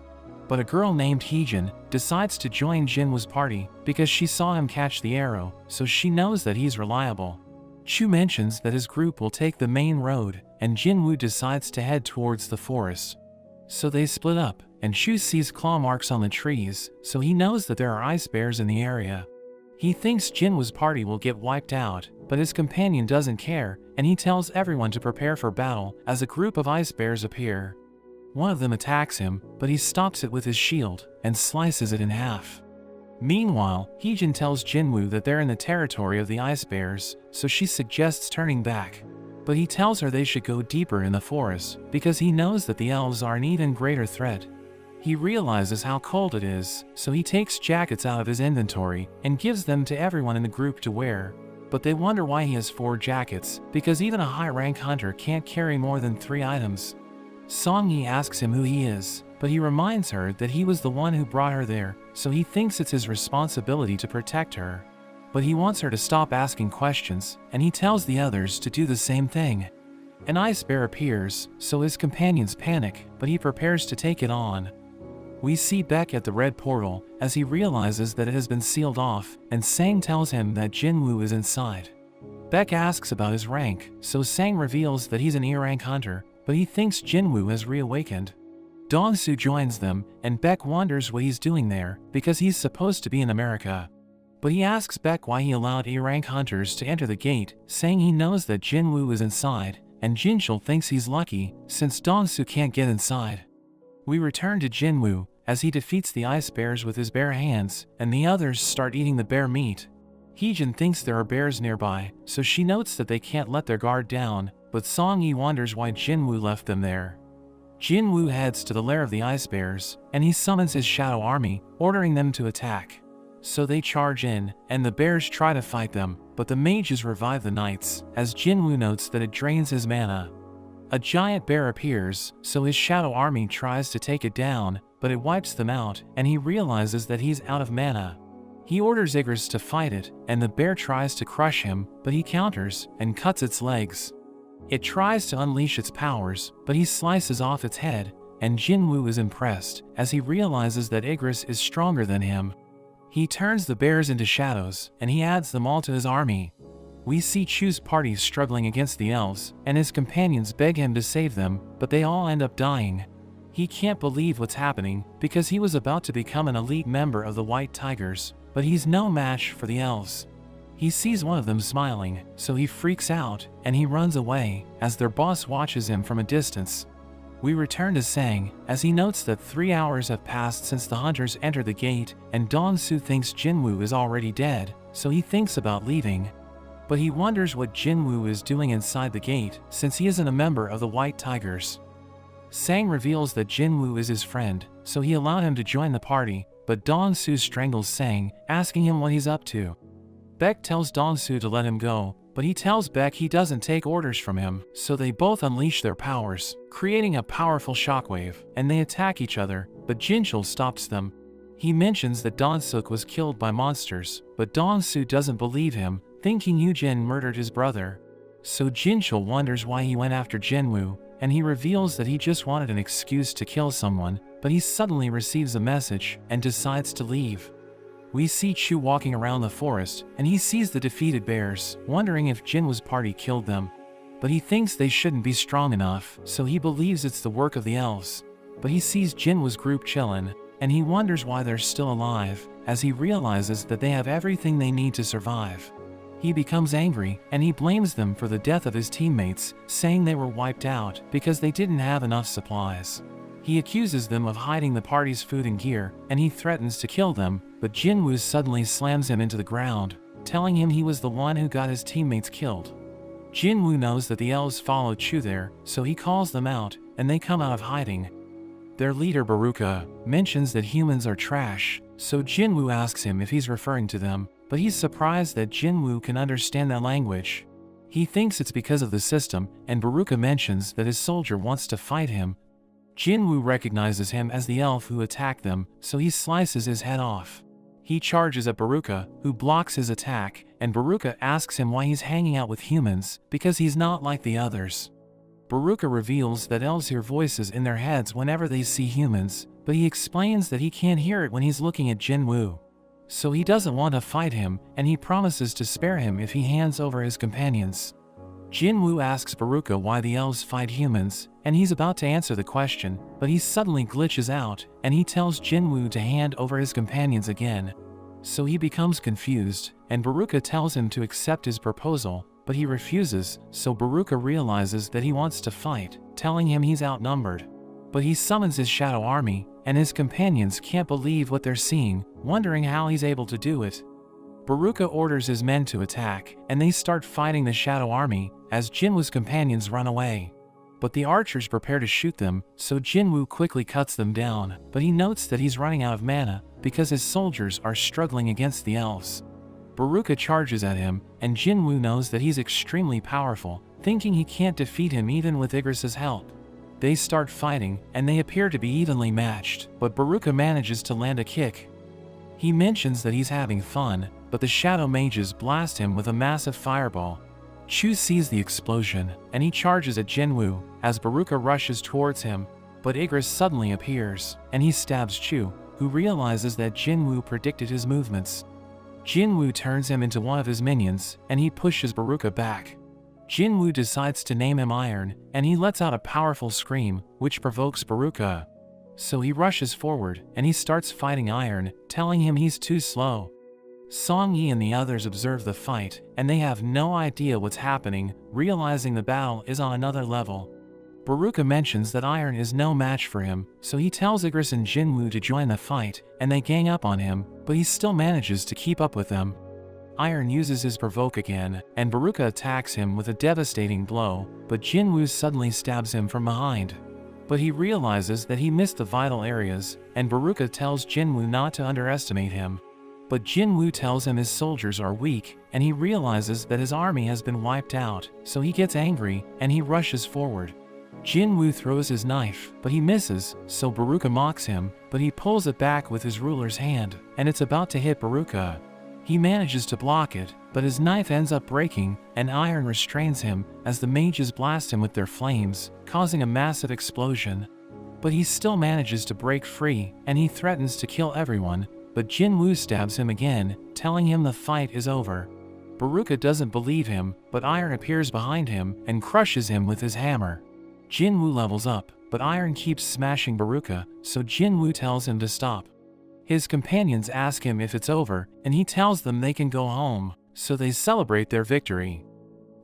But a girl named Heejin decides to join Jinwoo's party because she saw him catch the arrow, so she knows that he's reliable. Chu mentions that his group will take the main road, and Jinwoo decides to head towards the forest. So they split up, and Chu sees claw marks on the trees, so he knows that there are ice bears in the area. He thinks Jinwoo's party will get wiped out, but his companion doesn't care, and he tells everyone to prepare for battle as a group of ice bears appear. One of them attacks him, but he stops it with his shield and slices it in half. Meanwhile, Heejin tells Jinwoo that they're in the territory of the ice bears, so she suggests turning back. But he tells her they should go deeper in the forest because he knows that the elves are an even greater threat. He realizes how cold it is, so he takes jackets out of his inventory and gives them to everyone in the group to wear. But they wonder why he has 4 jackets, because even a high-rank hunter can't carry more than 3 items. Song-yi asks him who he is, but he reminds her that he was the one who brought her there, so he thinks it's his responsibility to protect her. But he wants her to stop asking questions, and he tells the others to do the same thing. An ice bear appears, so his companions panic, but he prepares to take it on. We see Beck at the red portal, as he realizes that it has been sealed off, and Sang tells him that Jinwoo is inside. Beck asks about his rank, so Sang reveals that he's an E-rank hunter, but he thinks Jinwoo has reawakened. Dongsu joins them, and Beck wonders what he's doing there, because he's supposed to be in America. But he asks Beck why he allowed E-rank hunters to enter the gate, saying he knows that Jinwoo is inside, and Jinchul thinks he's lucky, since Dongsu can't get inside. We return to Jinwoo, as he defeats the ice bears with his bare hands, and the others start eating the bear meat. Heejin thinks there are bears nearby, so she notes that they can't let their guard down, but Song-yi wonders why Jinwoo left them there. Jinwoo heads to the lair of the ice bears, and he summons his shadow army, ordering them to attack. So they charge in, and the bears try to fight them, but the mages revive the knights, as Jinwoo notes that it drains his mana. A giant bear appears, so his shadow army tries to take it down, but it wipes them out, and he realizes that he's out of mana. He orders Igris to fight it, and the bear tries to crush him, but he counters and cuts its legs. It tries to unleash its powers, but he slices off its head, and Jinwoo is impressed, as he realizes that Igris is stronger than him. He turns the bears into shadows, and he adds them all to his army. We see Chu's party struggling against the elves, and his companions beg him to save them, but they all end up dying. He can't believe what's happening, because he was about to become an elite member of the White Tigers, but he's no match for the elves. He sees one of them smiling, so he freaks out, and he runs away, as their boss watches him from a distance. We return to Sang, as he notes that 3 hours have passed since the hunters entered the gate, and Dongsu thinks Jinwoo is already dead, so he thinks about leaving. But he wonders what Jinwoo is doing inside the gate, since he isn't a member of the White Tigers. Sang reveals that Jinwoo is his friend, so he allowed him to join the party, but Dongsu strangles Sang, asking him what he's up to. Beck tells Dongsu to let him go, but he tells Beck he doesn't take orders from him, so they both unleash their powers, creating a powerful shockwave, and they attack each other, but Jinchul stops them. He mentions that Donsuk was killed by monsters, but Dongsu doesn't believe him, thinking Yujin murdered his brother. So Jinchul wonders why he went after Jinwoo, and he reveals that he just wanted an excuse to kill someone, but he suddenly receives a message and decides to leave. We see Chu walking around the forest, and he sees the defeated bears, wondering if Jinwoo's party killed them. But he thinks they shouldn't be strong enough, so he believes it's the work of the elves. But he sees Jinwoo's group chillin', and he wonders why they're still alive, as he realizes that they have everything they need to survive. He becomes angry, and he blames them for the death of his teammates, saying they were wiped out because they didn't have enough supplies. He accuses them of hiding the party's food and gear, and he threatens to kill them, but Jinwoo suddenly slams him into the ground, telling him he was the one who got his teammates killed. Jinwoo knows that the elves followed Chu there, so he calls them out, and they come out of hiding. Their leader Baruka mentions that humans are trash, so Jinwoo asks him if he's referring to them, but he's surprised that Jinwoo can understand that language. He thinks it's because of the system, and Baruka mentions that his soldier wants to fight him. Jinwoo recognizes him as the elf who attacked them, so he slices his head off. He charges at Baruka, who blocks his attack, and Baruka asks him why he's hanging out with humans, because he's not like the others. Baruka reveals that elves hear voices in their heads whenever they see humans, but he explains that he can't hear it when he's looking at Jinwoo. So he doesn't want to fight him, and he promises to spare him if he hands over his companions. Jinwoo asks Baruka why the elves fight humans, and he's about to answer the question, but he suddenly glitches out, and he tells Jinwoo to hand over his companions again. So he becomes confused, and Baruka tells him to accept his proposal, but he refuses, so Baruka realizes that he wants to fight, telling him he's outnumbered. But he summons his shadow army, and his companions can't believe what they're seeing, wondering how he's able to do it. Baruka orders his men to attack, and they start fighting the shadow army, as Jinwoo's companions run away. But the archers prepare to shoot them, so Jinwoo quickly cuts them down, but he notes that he's running out of mana, because his soldiers are struggling against the elves. Baruka charges at him, and Jinwoo knows that he's extremely powerful, thinking he can't defeat him even with Igris's help. They start fighting, and they appear to be evenly matched, but Baruka manages to land a kick. He mentions that he's having fun, but the shadow mages blast him with a massive fireball. Chu sees the explosion, and he charges at Jinwoo, as Baruka rushes towards him, but Igris suddenly appears, and he stabs Chu, who realizes that Jinwoo predicted his movements. Jinwoo turns him into one of his minions, and he pushes Baruka back. Jinwoo decides to name him Iron, and he lets out a powerful scream, which provokes Baruka. So he rushes forward, and he starts fighting Iron, telling him he's too slow. Song-yi and the others observe the fight, and they have no idea what's happening, realizing the battle is on another level. Baruka mentions that Iron is no match for him, so he tells Igris and Jinwoo to join the fight, and they gang up on him, but he still manages to keep up with them. Iron uses his provoke again, and Baruka attacks him with a devastating blow, but Jinwoo suddenly stabs him from behind. But he realizes that he missed the vital areas, and Baruka tells Jinwoo not to underestimate him. But Jinwoo tells him his soldiers are weak, and he realizes that his army has been wiped out, so he gets angry, and he rushes forward. Jinwoo throws his knife, but he misses, so Baruka mocks him, but he pulls it back with his ruler's hand, and it's about to hit Baruka. He manages to block it, but his knife ends up breaking, and Iron restrains him, as the mages blast him with their flames, causing a massive explosion. But he still manages to break free, and he threatens to kill everyone, but Jinwoo stabs him again, telling him the fight is over. Baruka doesn't believe him, but Iron appears behind him, and crushes him with his hammer. Jinwoo levels up, but Iron keeps smashing Baruka, so Jinwoo tells him to stop. His companions ask him if it's over, and he tells them they can go home, so they celebrate their victory.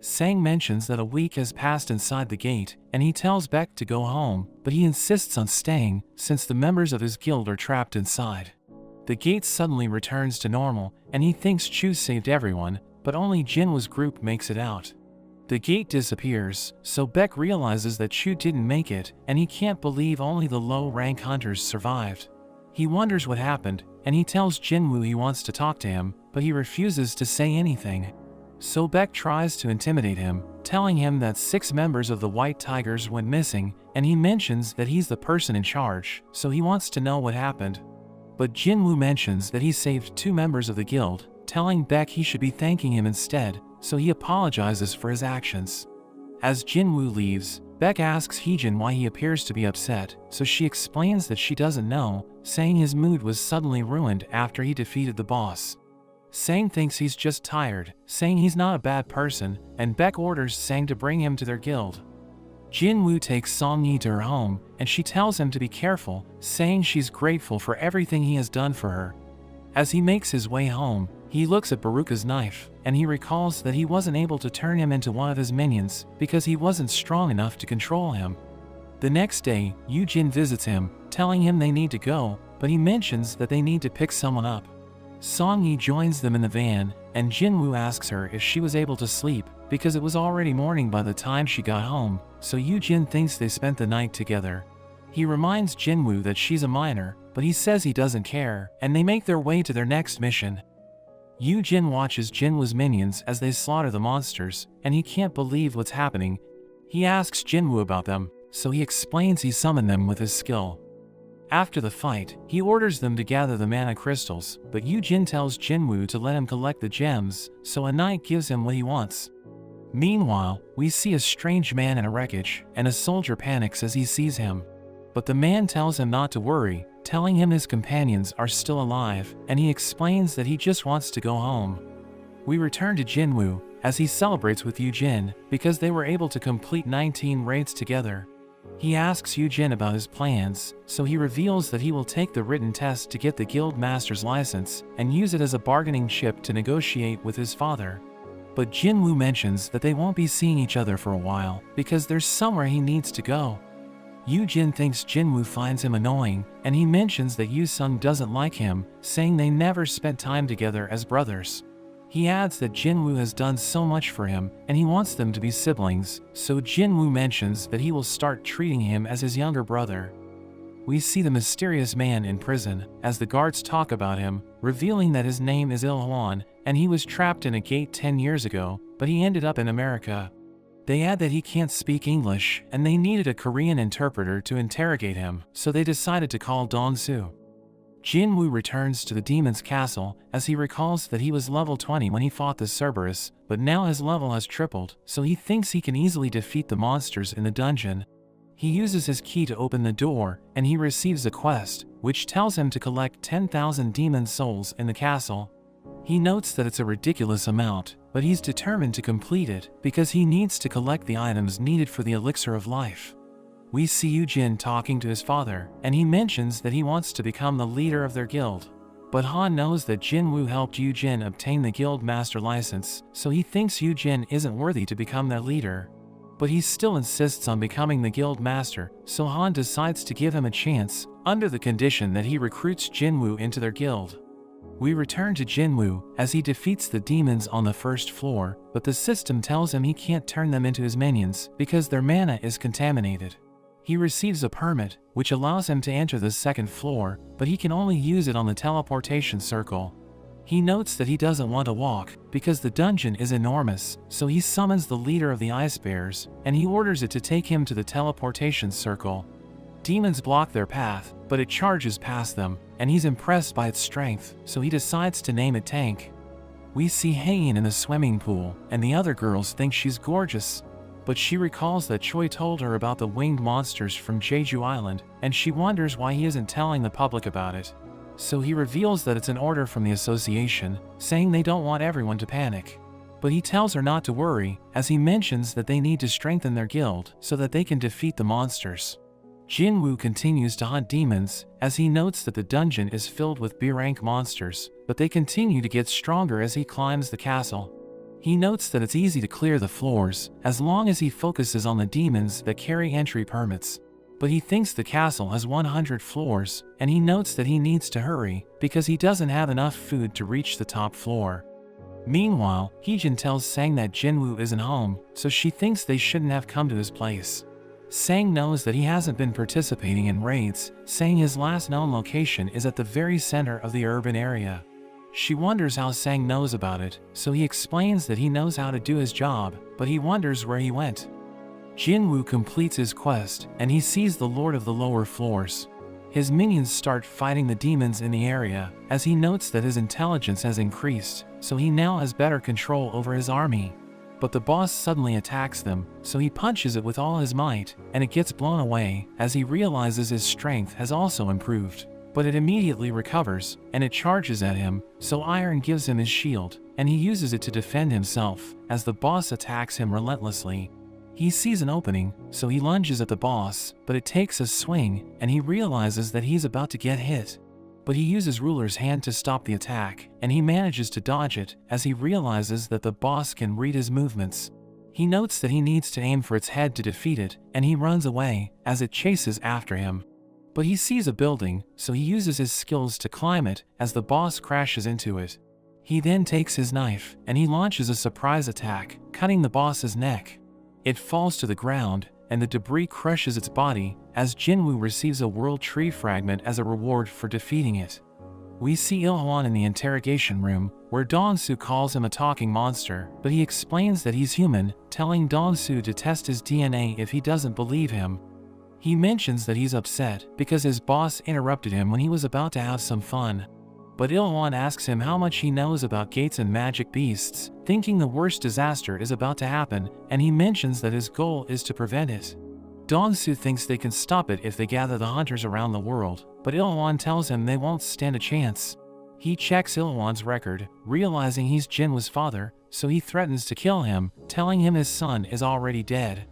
Sang mentions that a week has passed inside the gate, and he tells Beck to go home, but he insists on staying, since the members of his guild are trapped inside. The gate suddenly returns to normal, and he thinks Chu saved everyone, but only Jinwoo's group makes it out. The gate disappears, so Beck realizes that Chu didn't make it, and he can't believe only the low-rank hunters survived. He wonders what happened, and he tells Jinwoo he wants to talk to him, but he refuses to say anything. So Beck tries to intimidate him, telling him that 6 members of the White Tigers went missing, and he mentions that he's the person in charge, so he wants to know what happened. But Jinwoo mentions that he saved 2 members of the guild, telling Beck he should be thanking him instead, so he apologizes for his actions. As Jinwoo leaves, Beck asks Heejin why he appears to be upset, so she explains that she doesn't know, saying his mood was suddenly ruined after he defeated the boss. Sang thinks he's just tired, saying he's not a bad person, and Beck orders Sang to bring him to their guild. Jinwoo takes Song-yi to her home, and she tells him to be careful, saying she's grateful for everything he has done for her. As he makes his way home, he looks at Baruka's knife, and he recalls that he wasn't able to turn him into one of his minions because he wasn't strong enough to control him. The next day, Yujin visits him, telling him they need to go, but he mentions that they need to pick someone up. Song-yi joins them in the van, and Jinwoo asks her if she was able to sleep, because it was already morning by the time she got home, so Yoo-jin thinks they spent the night together. He reminds Jinwoo that she's a minor, but he says he doesn't care, and they make their way to their next mission. Yoo-jin watches Jinwoo's minions as they slaughter the monsters, and he can't believe what's happening. He asks Jinwoo about them, so he explains he summoned them with his skill. After the fight, he orders them to gather the mana crystals, but Yoo-jin tells Jinwoo to let him collect the gems, so a knight gives him what he wants. Meanwhile, we see a strange man in a wreckage, and a soldier panics as he sees him. But the man tells him not to worry, telling him his companions are still alive, and he explains that he just wants to go home. We return to Jinwoo, as he celebrates with Yoo-jin, because they were able to complete 19 raids together. He asks Yoo-jin about his plans, so he reveals that he will take the written test to get the guild master's license, and use it as a bargaining chip to negotiate with his father. But Jinwoo mentions that they won't be seeing each other for a while, because there's somewhere he needs to go. Yoo-jin thinks Jinwoo finds him annoying, and he mentions that Yoo-sung doesn't like him, saying they never spent time together as brothers. He adds that Jinwoo has done so much for him, and he wants them to be siblings, so Jinwoo mentions that he will start treating him as his younger brother. We see the mysterious man in prison, as the guards talk about him, revealing that his name is Il-hwan, and he was trapped in a gate 10 years ago, but he ended up in America. They add that he can't speak English, and they needed a Korean interpreter to interrogate him, so they decided to call Dong-soo. Jinwoo returns to the demon's castle, as he recalls that he was level 20 when he fought the Cerberus, but now his level has tripled, so he thinks he can easily defeat the monsters in the dungeon. He uses his key to open the door, and he receives a quest, which tells him to collect 10,000 demon souls in the castle. He notes that it's a ridiculous amount, but he's determined to complete it, because he needs to collect the items needed for the elixir of life. We see Yoo-jin talking to his father, and he mentions that he wants to become the leader of their guild. But Han knows that Jinwoo helped Yoo-jin obtain the guild master license, so he thinks Yoo-jin isn't worthy to become their leader. But he still insists on becoming the guild master, so Han decides to give him a chance, under the condition that he recruits Jinwoo into their guild. We return to Jinwoo, as he defeats the demons on the first floor, but the system tells him he can't turn them into his minions, because their mana is contaminated. He receives a permit, which allows him to enter the second floor, but he can only use it on the teleportation circle. He notes that he doesn't want to walk, because the dungeon is enormous, so he summons the leader of the Ice Bears, and he orders it to take him to the teleportation circle. Demons block their path, but it charges past them, and he's impressed by its strength, so he decides to name it Tank. We see Haein in the swimming pool, and the other girls think she's gorgeous. But she recalls that Choi told her about the winged monsters from Jeju Island, and she wonders why he isn't telling the public about it. So he reveals that it's an order from the association, saying they don't want everyone to panic. But he tells her not to worry, as he mentions that they need to strengthen their guild so that they can defeat the monsters. Jinwoo continues to hunt demons, as he notes that the dungeon is filled with B-rank monsters, but they continue to get stronger as he climbs the castle. He notes that it's easy to clear the floors, as long as he focuses on the demons that carry entry permits. But he thinks the castle has 100 floors, and he notes that he needs to hurry, because he doesn't have enough food to reach the top floor. Meanwhile, Heejin tells Sang that Jinwoo isn't home, so she thinks they shouldn't have come to his place. Sang knows that he hasn't been participating in raids, saying his last known location is at the very center of the urban area. She wonders how Sang knows about it, so he explains that he knows how to do his job, but he wonders where he went. Jinwoo completes his quest, and he sees the Lord of the Lower Floors. His minions start fighting the demons in the area, as he notes that his intelligence has increased, so he now has better control over his army. But the boss suddenly attacks them, so he punches it with all his might, and it gets blown away, as he realizes his strength has also improved. But it immediately recovers, and it charges at him, so Iron gives him his shield, and he uses it to defend himself, as the boss attacks him relentlessly. He sees an opening, so he lunges at the boss, but it takes a swing, and he realizes that he's about to get hit. But he uses Ruler's hand to stop the attack, and he manages to dodge it, as he realizes that the boss can read his movements. He notes that he needs to aim for its head to defeat it, and he runs away, as it chases after him. But he sees a building, so he uses his skills to climb it, as the boss crashes into it. He then takes his knife, and he launches a surprise attack, cutting the boss's neck. It falls to the ground, and the debris crushes its body, as Jinwoo receives a world tree fragment as a reward for defeating it. We see Il-hwan in the interrogation room, where Dong-soo calls him a talking monster, but he explains that he's human, telling Dong-soo to test his DNA if he doesn't believe him. He mentions that he's upset because his boss interrupted him when he was about to have some fun. But Il-hwan asks him how much he knows about gates and magic beasts, thinking the worst disaster is about to happen, and he mentions that his goal is to prevent it. Dong-soo thinks they can stop it if they gather the hunters around the world, but Il-hwan tells him they won't stand a chance. He checks Il-hwan's record, realizing he's Jinwoo's father, so he threatens to kill him, telling him his son is already dead.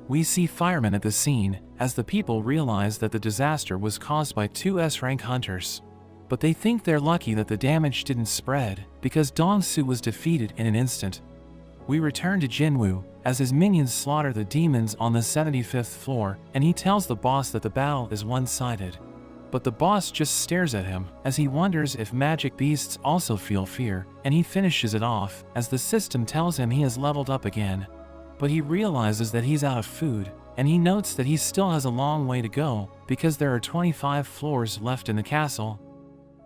We see firemen at the scene, as the people realize that the disaster was caused by two S-rank hunters. But they think they're lucky that the damage didn't spread, because Dong-soo was defeated in an instant. We return to Jinwoo, as his minions slaughter the demons on the 75th floor, and he tells the boss that the battle is one-sided. But the boss just stares at him, as he wonders if magic beasts also feel fear, and he finishes it off, as the system tells him he has leveled up again. But he realizes that he's out of food, and he notes that he still has a long way to go, because there are 25 floors left in the castle.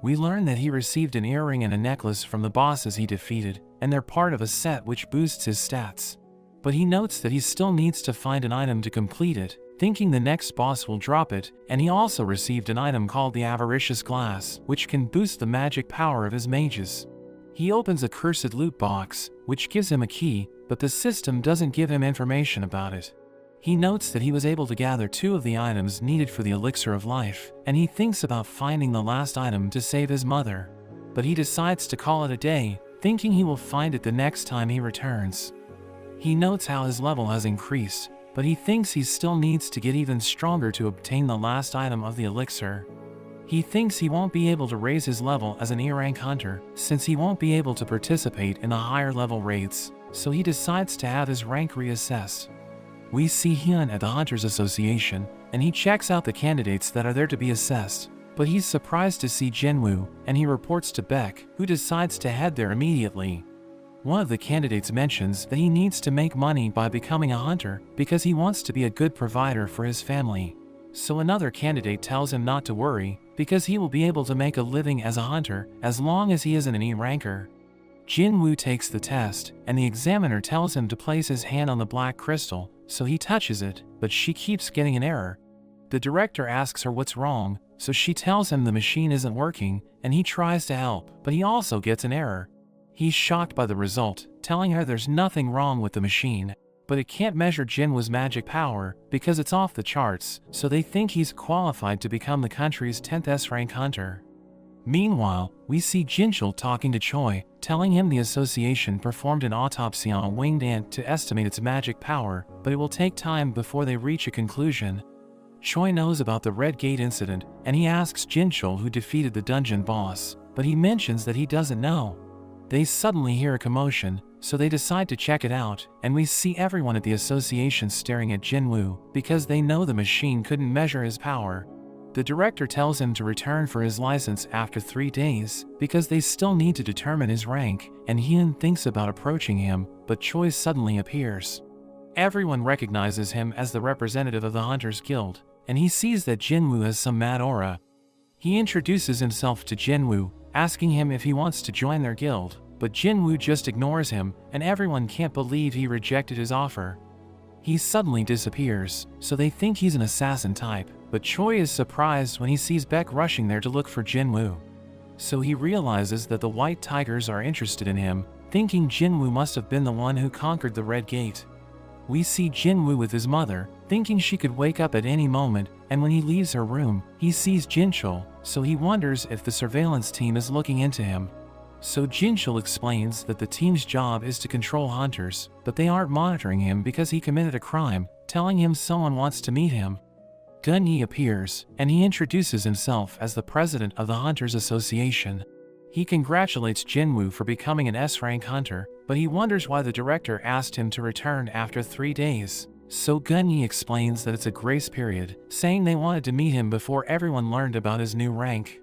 We learn that he received an earring and a necklace from the bosses he defeated, and they're part of a set which boosts his stats. But he notes that he still needs to find an item to complete it, thinking the next boss will drop it, and he also received an item called the Avaricious Glass, which can boost the magic power of his mages. He opens a cursed loot box, which gives him a key, but the system doesn't give him information about it. He notes that he was able to gather 2 of the items needed for the elixir of life, and he thinks about finding the last item to save his mother. But he decides to call it a day, thinking he will find it the next time he returns. He notes how his level has increased, but he thinks he still needs to get even stronger to obtain the last item of the elixir. He thinks he won't be able to raise his level as an E-rank hunter, since he won't be able to participate in the higher level raids, so he decides to have his rank reassessed. We see Hyun at the Hunters Association, and he checks out the candidates that are there to be assessed, but he's surprised to see Jinwoo, and he reports to Beck, who decides to head there immediately. One of the candidates mentions that he needs to make money by becoming a hunter because he wants to be a good provider for his family. So another candidate tells him not to worry, because he will be able to make a living as a hunter as long as he isn't an E-ranker. Jinwoo takes the test, and the examiner tells him to place his hand on the black crystal, so he touches it, but she keeps getting an error. The director asks her what's wrong, so she tells him the machine isn't working, and he tries to help, but he also gets an error. He's shocked by the result, telling her there's nothing wrong with the machine, but it can't measure Jinwoo's magic power because it's off the charts, so they think he's qualified to become the country's 10th S-rank hunter. Meanwhile, we see Jinchul talking to Choi, telling him the association performed an autopsy on a winged ant to estimate its magic power, but it will take time before they reach a conclusion. Choi knows about the Red Gate incident, and he asks Jinchul who defeated the dungeon boss, but he mentions that he doesn't know. They suddenly hear a commotion, so they decide to check it out, and we see everyone at the association staring at Jinwoo, because they know the machine couldn't measure his power. The director tells him to return for his license after 3 days, because they still need to determine his rank, and Hyun thinks about approaching him, but Choi suddenly appears. Everyone recognizes him as the representative of the Hunters Guild, and he sees that Jinwoo has some mad aura. He introduces himself to Jinwoo, asking him if he wants to join their guild, but Jinwoo just ignores him, and everyone can't believe he rejected his offer. He suddenly disappears, so they think he's an assassin type, but Choi is surprised when he sees Beck rushing there to look for Jinwoo. So he realizes that the White Tigers are interested in him, thinking Jinwoo must have been the one who conquered the Red Gate. We see Jinwoo with his mother, thinking she could wake up at any moment, and when he leaves her room, he sees Jinchul, so he wonders if the surveillance team is looking into him. So Jinchul explains that the team's job is to control hunters, but they aren't monitoring him because he committed a crime, telling him someone wants to meet him. Gun-Yi appears, and he introduces himself as the president of the Hunters Association. He congratulates Jinwoo for becoming an S-rank hunter, but he wonders why the director asked him to return after 3 days. So Gun-Yi explains that it's a grace period, saying they wanted to meet him before everyone learned about his new rank.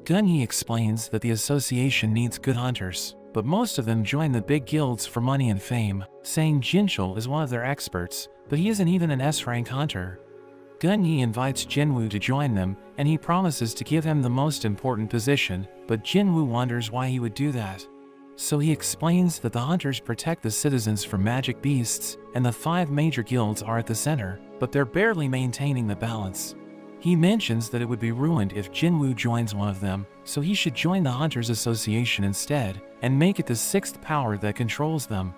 Gunyi explains that the association needs good hunters, but most of them join the big guilds for money and fame, saying Jinchul is one of their experts, but he isn't even an S-rank hunter. Gunyi invites Jinwoo to join them, and he promises to give him the most important position, but Jinwoo wonders why he would do that. So he explains that the hunters protect the citizens from magic beasts, and the 5 major guilds are at the center, but they're barely maintaining the balance. He mentions that it would be ruined if Jinwoo joins one of them, so he should join the Hunters Association instead, and make it the 6th power that controls them.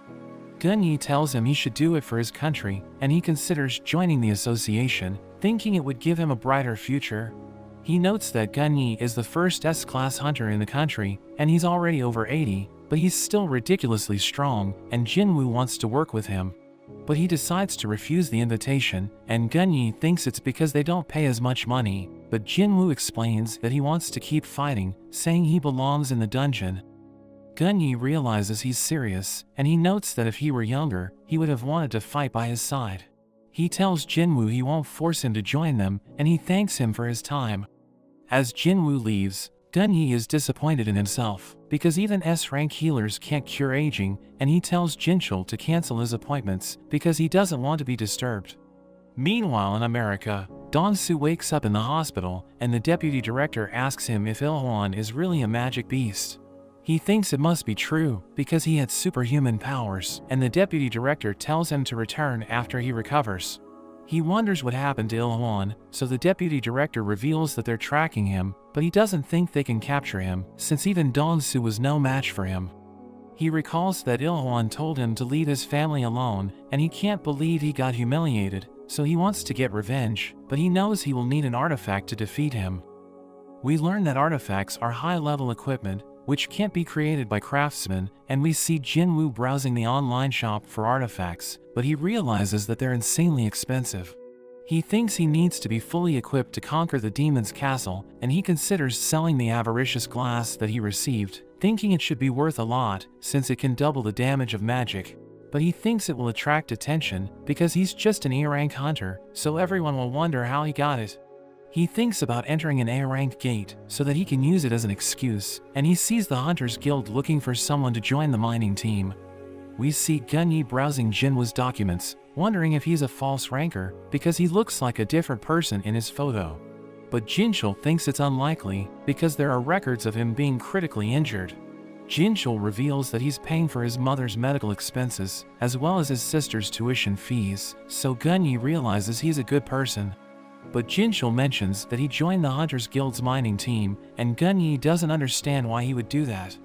Gunyi tells him he should do it for his country, and he considers joining the association, thinking it would give him a brighter future. He notes that Gunyi is the first S-class hunter in the country, and he's already over 80, but he's still ridiculously strong, and Jinwoo wants to work with him. But he decides to refuse the invitation, and Gunyi thinks it's because they don't pay as much money, but Jinwoo explains that he wants to keep fighting, saying he belongs in the dungeon. Gunyi realizes he's serious, and he notes that if he were younger, he would have wanted to fight by his side. He tells Jinwoo he won't force him to join them, and he thanks him for his time. As Jinwoo leaves, Gunyi is disappointed in himself, because even S-rank healers can't cure aging, and he tells Jinchul to cancel his appointments because he doesn't want to be disturbed. Meanwhile in America, Dong-soo wakes up in the hospital, and the deputy director asks him if Il-hwan is really a magic beast. He thinks it must be true, because he had superhuman powers, and the deputy director tells him to return after he recovers. He wonders what happened to Il-hwan, so the deputy director reveals that they're tracking him, but he doesn't think they can capture him, since even Dong-soo was no match for him. He recalls that Il-hwan told him to leave his family alone, and he can't believe he got humiliated, so he wants to get revenge, but he knows he will need an artifact to defeat him. We learn that artifacts are high-level equipment, which can't be created by craftsmen, and we see Jinwoo browsing the online shop for artifacts, but he realizes that they're insanely expensive. He thinks he needs to be fully equipped to conquer the demon's castle, and he considers selling the avaricious glass that he received, thinking it should be worth a lot, since it can double the damage of magic. But he thinks it will attract attention, because he's just an A-rank hunter, so everyone will wonder how he got it. He thinks about entering an A-rank gate, so that he can use it as an excuse, and he sees the Hunters Guild looking for someone to join the mining team. We see Gunyi browsing Jinwoo's documents, wondering if he's a false ranker, because he looks like a different person in his photo. But Jinchul thinks it's unlikely, because there are records of him being critically injured. Jinchul reveals that he's paying for his mother's medical expenses, as well as his sister's tuition fees, so Gunyi realizes he's a good person. But Jinchul mentions that he joined the Hunters Guild's mining team, and Gunyi doesn't understand why he would do that.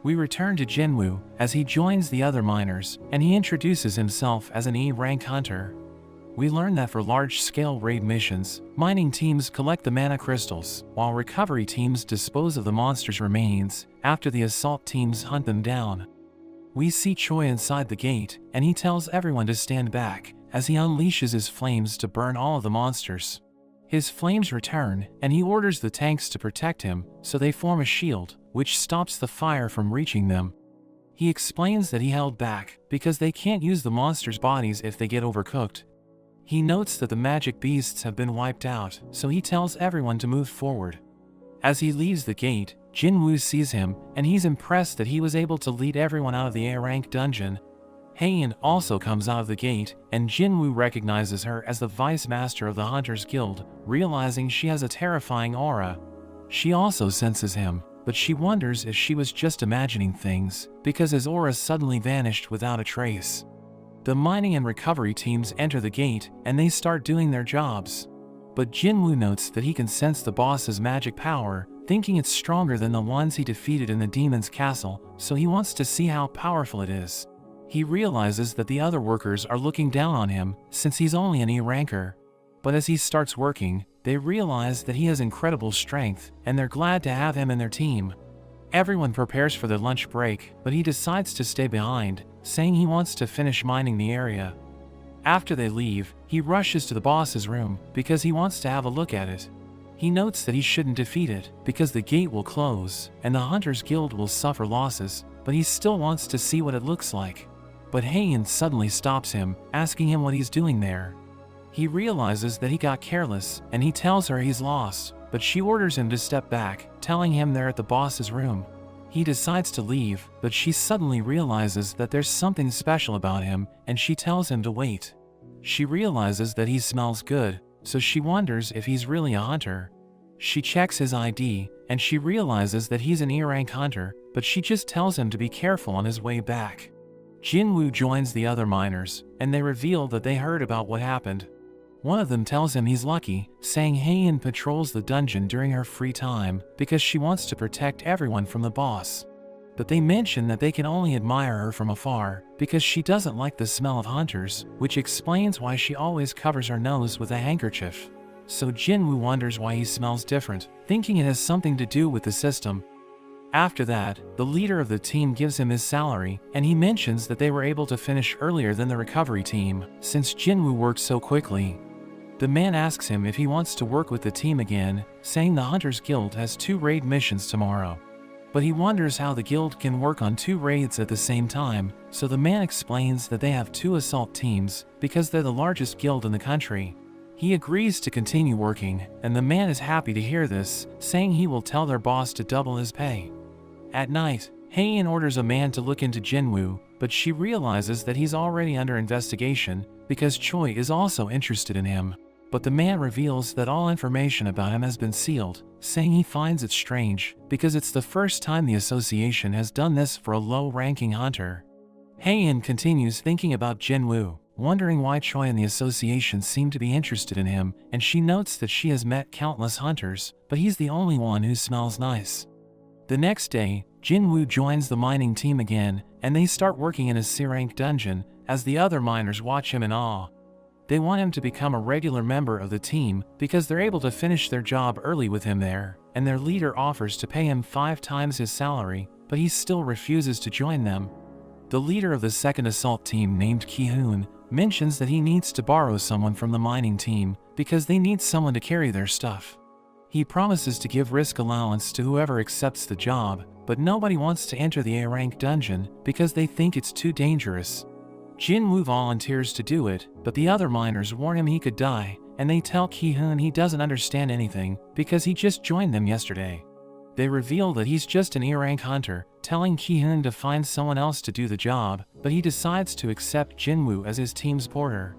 We return to Jinwoo, as he joins the other miners, and he introduces himself as an E-rank hunter. We learn that for large-scale raid missions, mining teams collect the mana crystals, while recovery teams dispose of the monsters' remains, after the assault teams hunt them down. We see Choi inside the gate, and he tells everyone to stand back, as he unleashes his flames to burn all of the monsters. His flames return, and he orders the tanks to protect him, so they form a shield, which stops the fire from reaching them. He explains that he held back, because they can't use the monsters' bodies if they get overcooked. He notes that the magic beasts have been wiped out, so he tells everyone to move forward. As he leaves the gate, Jinwoo sees him, and he's impressed that he was able to lead everyone out of the A-rank dungeon. Heian also comes out of the gate, and Jinwoo recognizes her as the Vice Master of the Hunters Guild, realizing she has a terrifying aura. She also senses him, but she wonders if she was just imagining things, because his aura suddenly vanished without a trace. The mining and recovery teams enter the gate, and they start doing their jobs. But Jinwoo notes that he can sense the boss's magic power, thinking it's stronger than the ones he defeated in the demon's castle, so he wants to see how powerful it is. He realizes that the other workers are looking down on him, since he's only an E-ranker. But as he starts working, they realize that he has incredible strength, and they're glad to have him in their team. Everyone prepares for their lunch break, but he decides to stay behind, saying he wants to finish mining the area. After they leave, he rushes to the boss's room, because he wants to have a look at it. He notes that he shouldn't defeat it, because the gate will close, and the Hunters Guild will suffer losses, but he still wants to see what it looks like. But Heian suddenly stops him, asking him what he's doing there. He realizes that he got careless, and he tells her he's lost, but she orders him to step back, telling him they're at the boss's room. He decides to leave, but she suddenly realizes that there's something special about him, and she tells him to wait. She realizes that he smells good, so she wonders if he's really a hunter. She checks his ID, and she realizes that he's an E-rank hunter, but she just tells him to be careful on his way back. Jinwoo joins the other miners, and they reveal that they heard about what happened. One of them tells him he's lucky, saying Haein patrols the dungeon during her free time because she wants to protect everyone from the boss. But they mention that they can only admire her from afar because she doesn't like the smell of hunters, which explains why she always covers her nose with a handkerchief. So Jinwoo wonders why he smells different, thinking it has something to do with the system. After that, the leader of the team gives him his salary, and he mentions that they were able to finish earlier than the recovery team, since Jinwoo worked so quickly. The man asks him if he wants to work with the team again, saying the Hunters Guild has 2 raid missions tomorrow. But he wonders how the guild can work on 2 raids at the same time, so the man explains that they have 2 assault teams because they're the largest guild in the country. He agrees to continue working, and the man is happy to hear this, saying he will tell their boss to double his pay. At night, Haein orders a man to look into Jinwoo, but she realizes that he's already under investigation because Choi is also interested in him. But the man reveals that all information about him has been sealed, saying he finds it strange because it's the first time the association has done this for a low-ranking hunter. Haein continues thinking about Jinwoo, wondering why Choi and the association seem to be interested in him, and she notes that she has met countless hunters, but he's the only one who smells nice. The next day, Jinwoo joins the mining team again, and they start working in a C-rank dungeon as the other miners watch him in awe. They want him to become a regular member of the team because they're able to finish their job early with him there, and their leader offers to pay him 5 times his salary, but he still refuses to join them. The leader of the second assault team, named Ki-hoon, mentions that he needs to borrow someone from the mining team because they need someone to carry their stuff. He promises to give risk allowance to whoever accepts the job, but nobody wants to enter the A-rank dungeon because they think it's too dangerous. Jinwoo volunteers to do it, but the other miners warn him he could die, and they tell Ki-hoon he doesn't understand anything because he just joined them yesterday. They reveal that he's just an E-rank hunter, telling Ki-hoon to find someone else to do the job, but he decides to accept Jinwoo as his team's porter.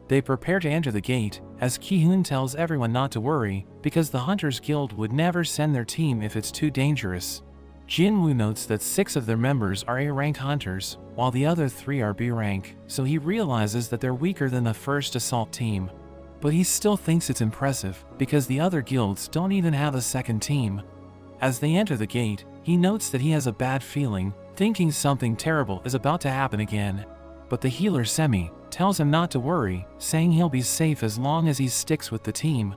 They prepare to enter the gate, as Ki-hoon tells everyone not to worry, because the Hunters Guild would never send their team if it's too dangerous. Jinwoo notes that 6 of their members are A-rank hunters, while the other 3 are B-rank, so he realizes that they're weaker than the first assault team. But he still thinks it's impressive, because the other guilds don't even have a second team. As they enter the gate, he notes that he has a bad feeling, thinking something terrible is about to happen again. But the healer Semi tells him not to worry, saying he'll be safe as long as he sticks with the team.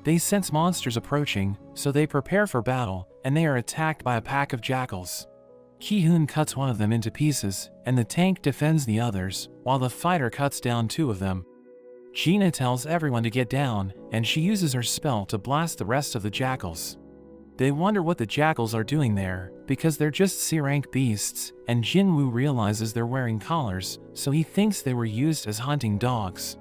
They sense monsters approaching, so they prepare for battle, and they are attacked by a pack of jackals. Ki-hoon cuts one of them into pieces, and the tank defends the others, while the fighter cuts down 2 of them. Gina tells everyone to get down, and she uses her spell to blast the rest of the jackals. They wonder what the jackals are doing there, because they're just C-rank beasts, and Jinwoo realizes they're wearing collars, so he thinks they were used as hunting dogs.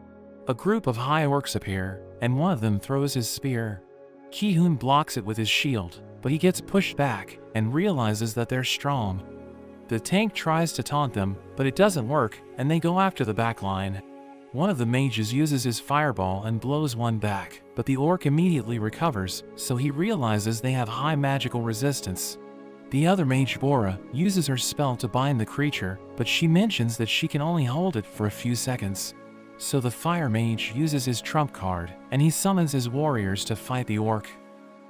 A group of high orcs appear, and one of them throws his spear. Ki-hoon blocks it with his shield, but he gets pushed back and realizes that they're strong. The tank tries to taunt them, but it doesn't work, and they go after the back line. One of the mages uses his fireball and blows one back, but the orc immediately recovers, so he realizes they have high magical resistance. The other mage, Bora, uses her spell to bind the creature, but she mentions that she can only hold it for a few seconds. So the fire mage uses his trump card, and he summons his warriors to fight the orc.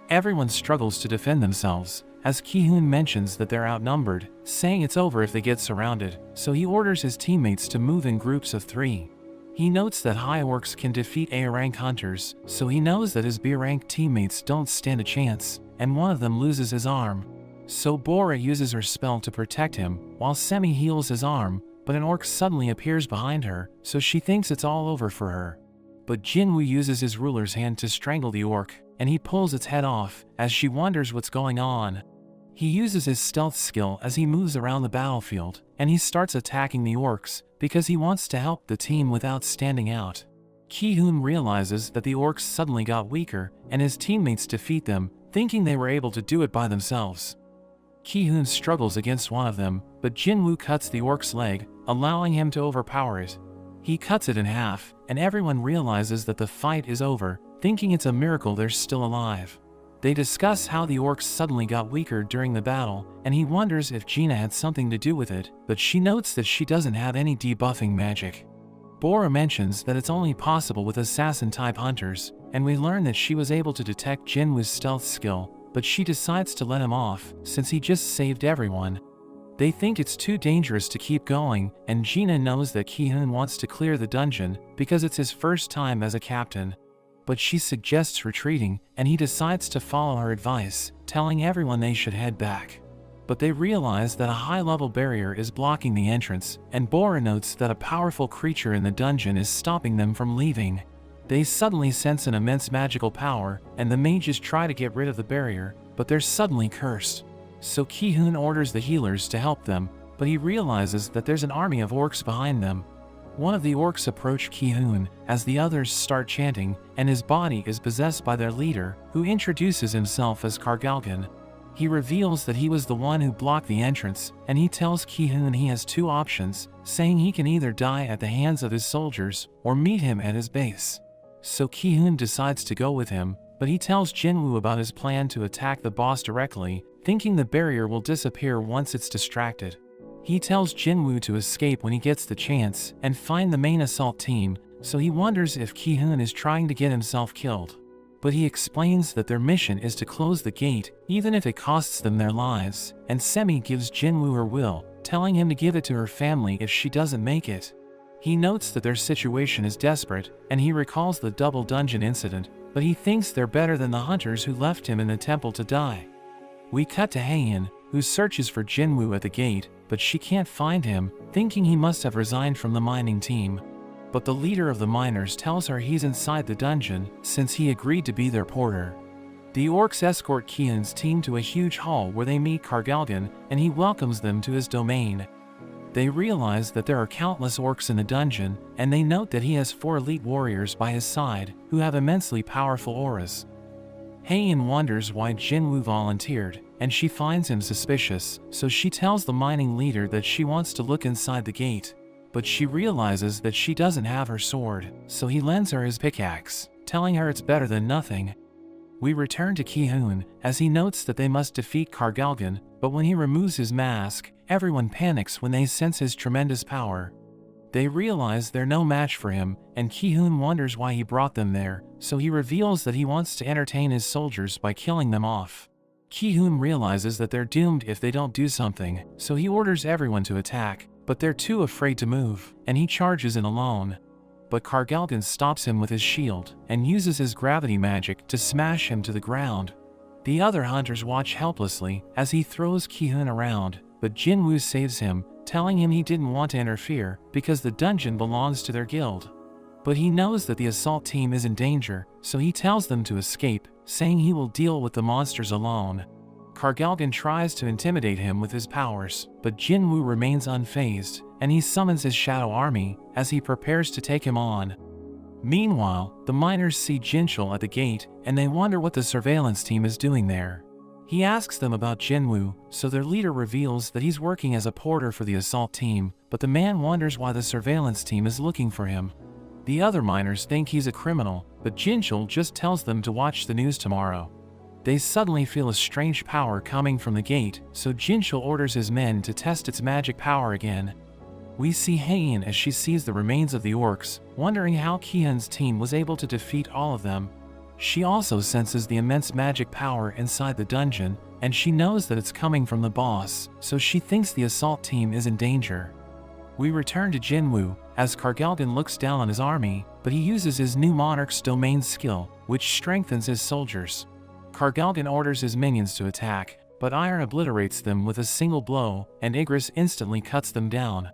Everyone struggles to defend themselves, as Ki-hoon mentions that they're outnumbered, saying it's over if they get surrounded, so he orders his teammates to move in groups of 3. He notes that high orcs can defeat A-rank hunters, so he knows that his B-rank teammates don't stand a chance, and one of them loses his arm. So Bora uses her spell to protect him, while Semi heals his arm, but an orc suddenly appears behind her, so she thinks it's all over for her. But Jinwoo uses his ruler's hand to strangle the orc, and he pulls its head off, as she wonders what's going on. He uses his stealth skill as he moves around the battlefield, and he starts attacking the orcs, because he wants to help the team without standing out. Ki-hoon realizes that the orcs suddenly got weaker, and his teammates defeat them, thinking they were able to do it by themselves. Ki-hoon struggles against one of them, but Jinwoo cuts the orc's leg, allowing him to overpower it. He cuts it in half, and everyone realizes that the fight is over, thinking it's a miracle they're still alive. They discuss how the orcs suddenly got weaker during the battle, and he wonders if Gina had something to do with it, but she notes that she doesn't have any debuffing magic. Bora mentions that it's only possible with assassin-type hunters, and we learn that she was able to detect Jinwoo's stealth skill, but she decides to let him off, since he just saved everyone. They think it's too dangerous to keep going, and Gina knows that Ki-hoon wants to clear the dungeon because it's his first time as a captain. But she suggests retreating, and he decides to follow her advice, telling everyone they should head back. But they realize that a high-level barrier is blocking the entrance, and Bora notes that a powerful creature in the dungeon is stopping them from leaving. They suddenly sense an immense magical power, and the mages try to get rid of the barrier, but they're suddenly cursed. So Ki-hoon orders the healers to help them, but he realizes that there's an army of orcs behind them. One of the orcs approach Ki-hoon as the others start chanting, and his body is possessed by their leader, who introduces himself as Kargalgan. He reveals that he was the one who blocked the entrance, and he tells Ki-hoon he has two options, saying he can either die at the hands of his soldiers or meet him at his base. So Ki-hoon decides to go with him, but he tells Jinwoo about his plan to attack the boss directly, thinking the barrier will disappear once it's distracted. He tells Jinwoo to escape when he gets the chance and find the main assault team, so he wonders if Ki-hoon is trying to get himself killed. But he explains that their mission is to close the gate, even if it costs them their lives, and Semi gives Jinwoo her will, telling him to give it to her family if she doesn't make it. He notes that their situation is desperate, and he recalls the double dungeon incident, but he thinks they're better than the hunters who left him in the temple to die. We cut to Haein, who searches for Jinwoo at the gate, but she can't find him, thinking he must have resigned from the mining team. But the leader of the miners tells her he's inside the dungeon, since he agreed to be their porter. The orcs escort Ki-hoon's team to a huge hall where they meet Kargalgan, and he welcomes them to his domain. They realize that there are countless orcs in the dungeon, and they note that he has 4 elite warriors by his side, who have immensely powerful auras. Haein wonders why Jinwoo volunteered, and she finds him suspicious, so she tells the mining leader that she wants to look inside the gate. But she realizes that she doesn't have her sword, so he lends her his pickaxe, telling her it's better than nothing. We return to Ki-hoon, as he notes that they must defeat Kargalgan, but when he removes his mask, everyone panics when they sense his tremendous power. They realize they're no match for him, and Ki-hoon wonders why he brought them there, so he reveals that he wants to entertain his soldiers by killing them off. Ki-hoon realizes that they're doomed if they don't do something, so he orders everyone to attack, but they're too afraid to move, and he charges in alone. But Kargalgan stops him with his shield, and uses his gravity magic to smash him to the ground. The other hunters watch helplessly as he throws Ki-hoon around, but Jinwoo saves him, telling him he didn't want to interfere because the dungeon belongs to their guild. But he knows that the assault team is in danger, so he tells them to escape, saying he will deal with the monsters alone. Kargalgan tries to intimidate him with his powers, but Jinwoo remains unfazed, and he summons his shadow army as he prepares to take him on. Meanwhile, the miners see Jinchul at the gate, and they wonder what the surveillance team is doing there. He asks them about Jinwoo, so their leader reveals that he's working as a porter for the assault team, but the man wonders why the surveillance team is looking for him. The other miners think he's a criminal, but Jinchul just tells them to watch the news tomorrow. They suddenly feel a strange power coming from the gate, so Jinchul orders his men to test its magic power again. We see Haein as she sees the remains of the orcs, wondering how Ki-hoon's team was able to defeat all of them. She also senses the immense magic power inside the dungeon, and she knows that it's coming from the boss, so she thinks the assault team is in danger. We return to Jinwoo, as Kargalgan looks down on his army, but he uses his new Monarch's domain skill, which strengthens his soldiers. Kargalgan orders his minions to attack, but Iron obliterates them with a single blow, and Igris instantly cuts them down.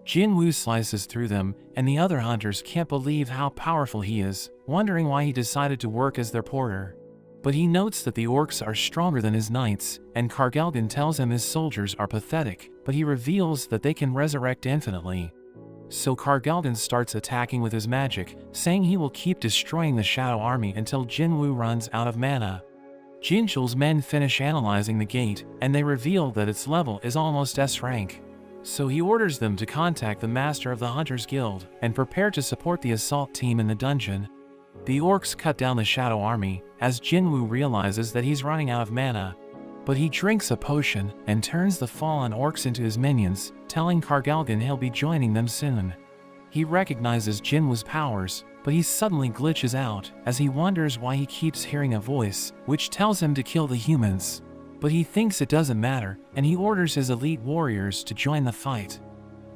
Jinwoo slices through them, and the other hunters can't believe how powerful he is, wondering why he decided to work as their porter. But he notes that the orcs are stronger than his knights, and Kargalgan tells him his soldiers are pathetic, but he reveals that they can resurrect infinitely. So Kargalgan starts attacking with his magic, saying he will keep destroying the Shadow Army until Jinwoo runs out of mana. Jinchul's men finish analyzing the gate, and they reveal that its level is almost S rank. So he orders them to contact the master of the Hunters Guild and prepare to support the assault team in the dungeon. The orcs cut down the Shadow Army, as Jinwoo realizes that he's running out of mana. But he drinks a potion and turns the fallen orcs into his minions, telling Kargalgan he'll be joining them soon. He recognizes Jinwoo's powers, but he suddenly glitches out as he wonders why he keeps hearing a voice, which tells him to kill the humans. But he thinks it doesn't matter, and he orders his elite warriors to join the fight.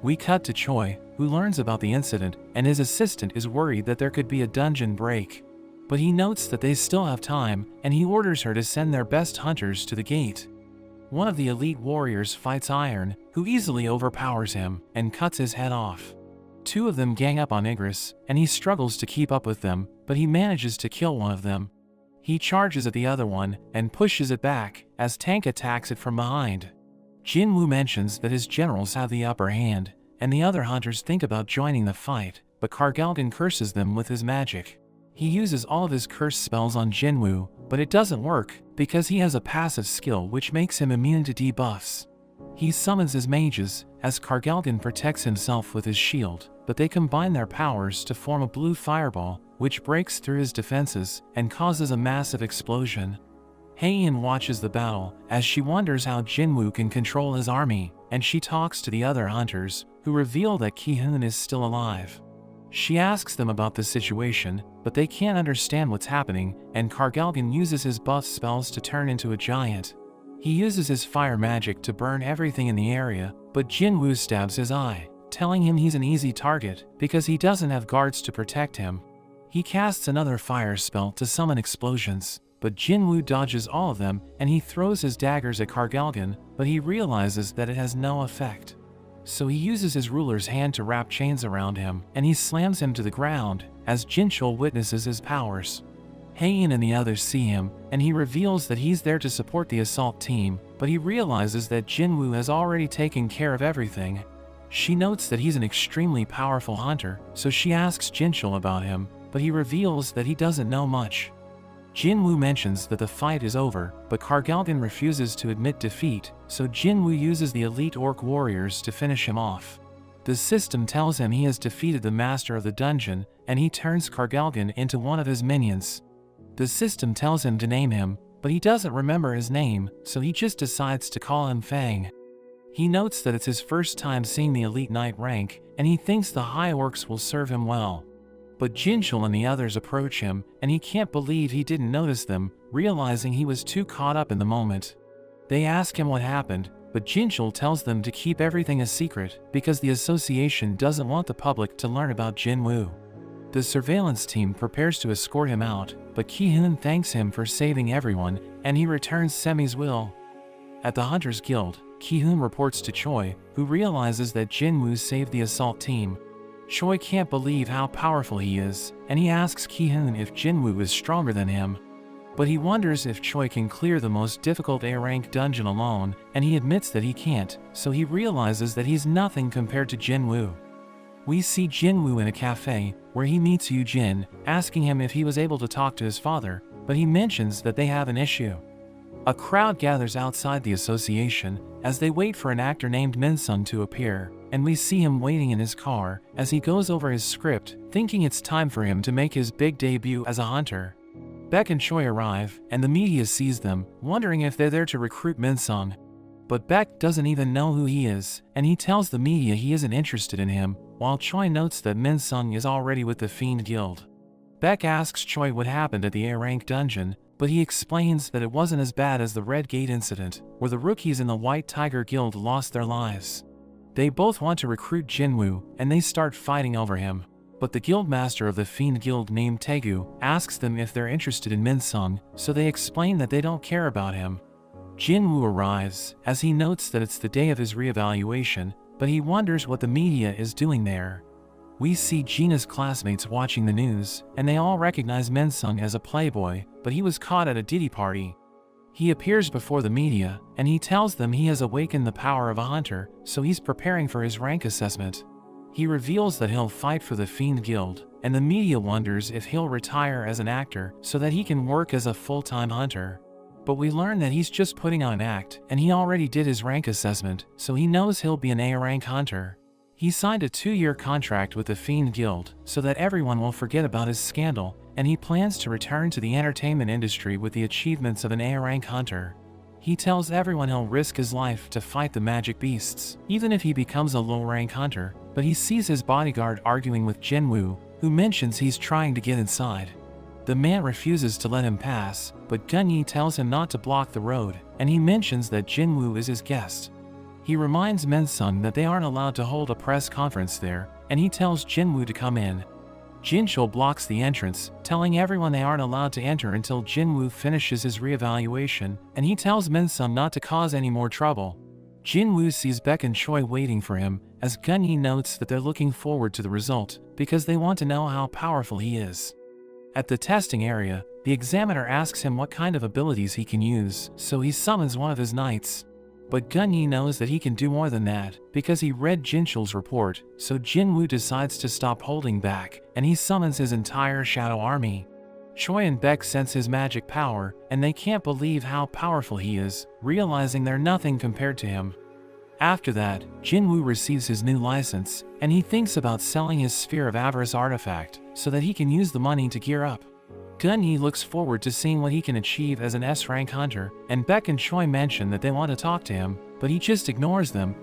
We cut to Choi, who learns about the incident, and his assistant is worried that there could be a dungeon break. But he notes that they still have time, and he orders her to send their best hunters to the gate. One of the elite warriors fights Iron, who easily overpowers him and cuts his head off. Two of them gang up on Igris, and he struggles to keep up with them, but he manages to kill one of them. He charges at the other one and pushes it back as Tank attacks it from behind. Jinwoo mentions that his generals have the upper hand, and the other hunters think about joining the fight, but Kargalgan curses them with his magic. He uses all of his curse spells on Jinwoo, but it doesn't work because he has a passive skill which makes him immune to debuffs. He summons his mages, as Kargalgan protects himself with his shield, but they combine their powers to form a blue fireball, which breaks through his defenses and causes a massive explosion. Heian watches the battle, as she wonders how Jinwoo can control his army, and she talks to the other hunters, who reveal that Ki-hun is still alive. She asks them about the situation, but they can't understand what's happening, and Kargalgan uses his buff spells to turn into a giant. He uses his fire magic to burn everything in the area, but Jinwoo stabs his eye, telling him he's an easy target because he doesn't have guards to protect him. He casts another fire spell to summon explosions, but Jinwoo dodges all of them and he throws his daggers at Kargalgan, but he realizes that it has no effect. So he uses his ruler's hand to wrap chains around him, and he slams him to the ground, as Jinchul witnesses his powers. Heian and the others see him, and he reveals that he's there to support the assault team, but he realizes that Jinwoo has already taken care of everything. She notes that he's an extremely powerful hunter, so she asks Jinchul about him, but he reveals that he doesn't know much. Jinwoo mentions that the fight is over, but Kargalgan refuses to admit defeat, so Jinwoo uses the elite orc warriors to finish him off. The system tells him he has defeated the master of the dungeon, and he turns Kargalgan into one of his minions. The system tells him to name him, but he doesn't remember his name, so he just decides to call him Fang. He notes that it's his first time seeing the elite knight rank, and he thinks the high orcs will serve him well. But Jinchul and the others approach him, and he can't believe he didn't notice them, realizing he was too caught up in the moment. They ask him what happened, but Jinchul tells them to keep everything a secret because the association doesn't want the public to learn about Jinwoo. The surveillance team prepares to escort him out, but Ki-hun thanks him for saving everyone, and he returns Semi's will. At the Hunters Guild, Ki-hun reports to Choi, who realizes that Jinwoo saved the assault team. Choi can't believe how powerful he is, and he asks Ki-hun if Jinwoo is stronger than him. But he wonders if Choi can clear the most difficult A-rank dungeon alone, and he admits that he can't, so he realizes that he's nothing compared to Jinwoo. We see Jinwoo in a cafe, where he meets Yu-jin, asking him if he was able to talk to his father, but he mentions that they have an issue. A crowd gathers outside the association, as they wait for an actor named Min-sung to appear, and we see him waiting in his car, as he goes over his script, thinking it's time for him to make his big debut as a hunter. Beck and Choi arrive, and the media sees them, wondering if they're there to recruit Min-sung. But Beck doesn't even know who he is, and he tells the media he isn't interested in him, while Choi notes that Min-sung is already with the Fiend Guild. Beck asks Choi what happened at the A-rank dungeon, but he explains that it wasn't as bad as the Red Gate incident, where the rookies in the White Tiger Guild lost their lives. They both want to recruit Jinwoo, and they start fighting over him. But the guildmaster of the Fiend Guild named Taegu asks them if they're interested in Min-sung, so they explain that they don't care about him. Jinwoo arrives, as he notes that it's the day of his reevaluation, but he wonders what the media is doing there. We see Gina's classmates watching the news, and they all recognize Min-sung as a playboy, but he was caught at a Diddy party. He appears before the media, and he tells them he has awakened the power of a hunter, so he's preparing for his rank assessment. He reveals that he'll fight for the Fiend Guild, and the media wonders if he'll retire as an actor so that he can work as a full-time hunter. But we learn that he's just putting on an act, and he already did his rank assessment, so he knows he'll be an A-rank hunter. He signed a 2-year contract with the Fiend Guild so that everyone will forget about his scandal, and he plans to return to the entertainment industry with the achievements of an A-rank hunter. He tells everyone he'll risk his life to fight the magic beasts, even if he becomes a low-rank hunter, but he sees his bodyguard arguing with Jinwoo, who mentions he's trying to get inside. The man refuses to let him pass, but Gunyi tells him not to block the road, and he mentions that Jinwoo is his guest. He reminds Mensung that they aren't allowed to hold a press conference there, and he tells Jinwoo to come in. Jinchul blocks the entrance, telling everyone they aren't allowed to enter until Jinwoo finishes his reevaluation, and he tells Mensung not to cause any more trouble. Jinwoo sees Baek and Choi waiting for him, as Gunyi notes that they're looking forward to the result, because they want to know how powerful he is. At the testing area, the examiner asks him what kind of abilities he can use, so he summons one of his knights. But Gunyi knows that he can do more than that, because he read Jinchul's report, so Jinwoo decides to stop holding back, and he summons his entire shadow army. Choi and Baek sense his magic power, and they can't believe how powerful he is, realizing they're nothing compared to him. After that, Jinwoo receives his new license, and he thinks about selling his Sphere of Avarice artifact, so that he can use the money to gear up. Gunyi looks forward to seeing what he can achieve as an S-rank hunter, and Baek and Choi mention that they want to talk to him, but he just ignores them.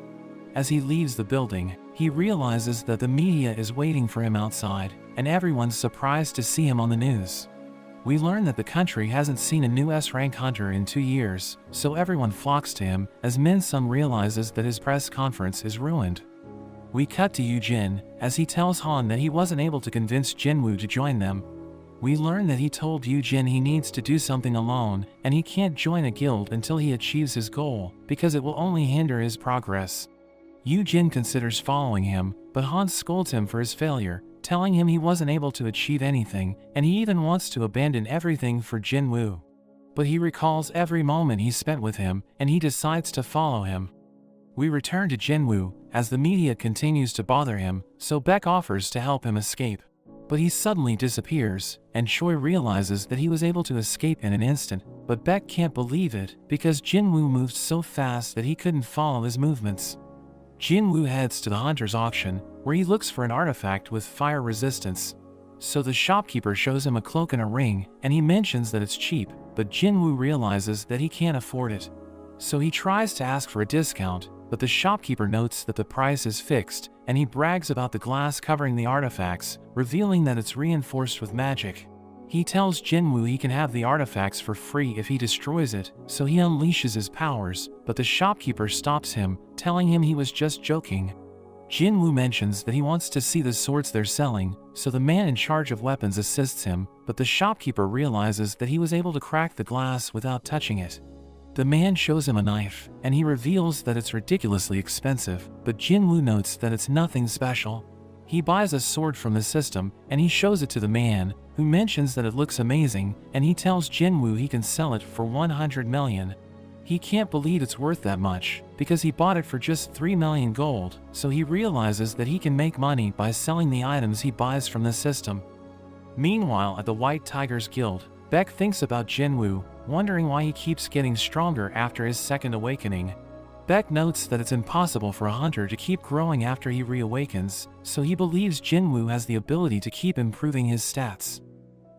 As he leaves the building, he realizes that the media is waiting for him outside, and everyone's surprised to see him on the news. We learn that the country hasn't seen a new S-rank hunter in 2 years, so everyone flocks to him, as Mensung realizes that his press conference is ruined. We cut to Yujin, as he tells Han that he wasn't able to convince Jinwoo to join them. We learn that he told Yujin he needs to do something alone, and he can't join a guild until he achieves his goal, because it will only hinder his progress. Yujin considers following him, but Han scolds him for his failure, telling him he wasn't able to achieve anything, and he even wants to abandon everything for Jinwoo. But he recalls every moment he spent with him, and he decides to follow him. We return to Jinwoo, as the media continues to bother him, so Baek offers to help him escape. But he suddenly disappears, and Choi realizes that he was able to escape in an instant, but Baek can't believe it, because Jinwoo moved so fast that he couldn't follow his movements. Jinwoo heads to the hunter's auction, where he looks for an artifact with fire resistance. So the shopkeeper shows him a cloak and a ring, and he mentions that it's cheap, but Jinwoo realizes that he can't afford it. So he tries to ask for a discount, but the shopkeeper notes that the price is fixed, and he brags about the glass covering the artifacts, revealing that it's reinforced with magic. He tells Jinwoo he can have the artifacts for free if he destroys it, so he unleashes his powers, but the shopkeeper stops him, telling him he was just joking. Jinwoo mentions that he wants to see the swords they're selling, so the man in charge of weapons assists him, but the shopkeeper realizes that he was able to crack the glass without touching it. The man shows him a knife, and he reveals that it's ridiculously expensive, but Jinwoo notes that it's nothing special. He buys a sword from the system, and he shows it to the man, who mentions that it looks amazing, and he tells Jinwoo he can sell it for 100 million. He can't believe it's worth that much, because he bought it for just 3 million gold, so he realizes that he can make money by selling the items he buys from the system. Meanwhile, at the White Tigers Guild, Baek thinks about Jinwoo, wondering why he keeps getting stronger after his second awakening. Baek notes that it's impossible for a hunter to keep growing after he reawakens, so he believes Jinwoo has the ability to keep improving his stats.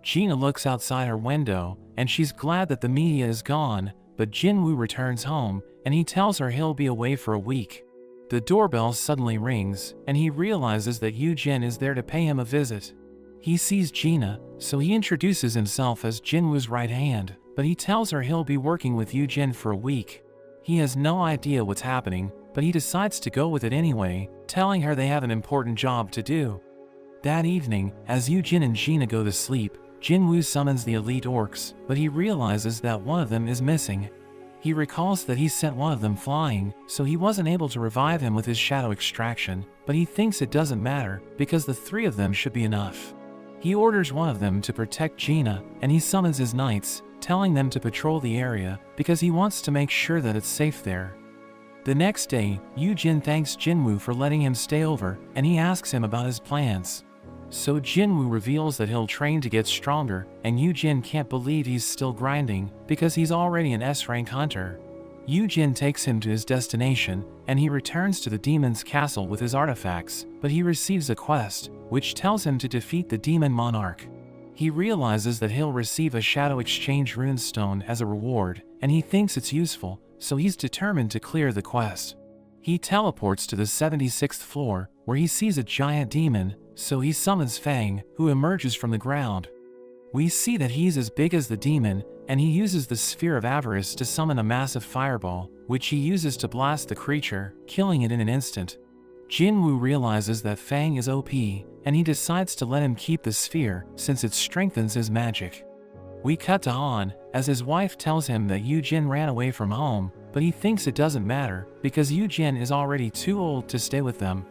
Gina looks outside her window, and she's glad that the media is gone, but Jinwoo returns home, and he tells her he'll be away for a week. The doorbell suddenly rings, and he realizes that Yujin is there to pay him a visit. He sees Gina, so he introduces himself as Jinwoo's right hand, but he tells her he'll be working with Yujin for a week. He has no idea what's happening, but he decides to go with it anyway, telling her they have an important job to do. That evening, as Yujin and Gina go to sleep, Jinwoo summons the elite orcs, but he realizes that one of them is missing. He recalls that he sent one of them flying, so he wasn't able to revive him with his shadow extraction, but he thinks it doesn't matter, because the 3 of them should be enough. He orders one of them to protect Gina, and he summons his knights, telling them to patrol the area, because he wants to make sure that it's safe there. The next day, Yu-jin thanks Jinwoo for letting him stay over, and he asks him about his plans. So Jinwoo reveals that he'll train to get stronger, and Yu-jin can't believe he's still grinding, because he's already an S-rank hunter. Yu-jin takes him to his destination, and he returns to the demon's castle with his artifacts, but he receives a quest, which tells him to defeat the demon monarch. He realizes that he'll receive a shadow exchange runestone as a reward, and he thinks it's useful, so he's determined to clear the quest. He teleports to the 76th floor, where he sees a giant demon, so he summons Fang, who emerges from the ground. We see that he's as big as the demon, and he uses the Sphere of Avarice to summon a massive fireball, which he uses to blast the creature, killing it in an instant. Jinwoo realizes that Fang is OP, and he decides to let him keep the sphere, since it strengthens his magic. We cut to Han, as his wife tells him that Yu-jin ran away from home, but he thinks it doesn't matter, because Yu-jin is already too old to stay with them.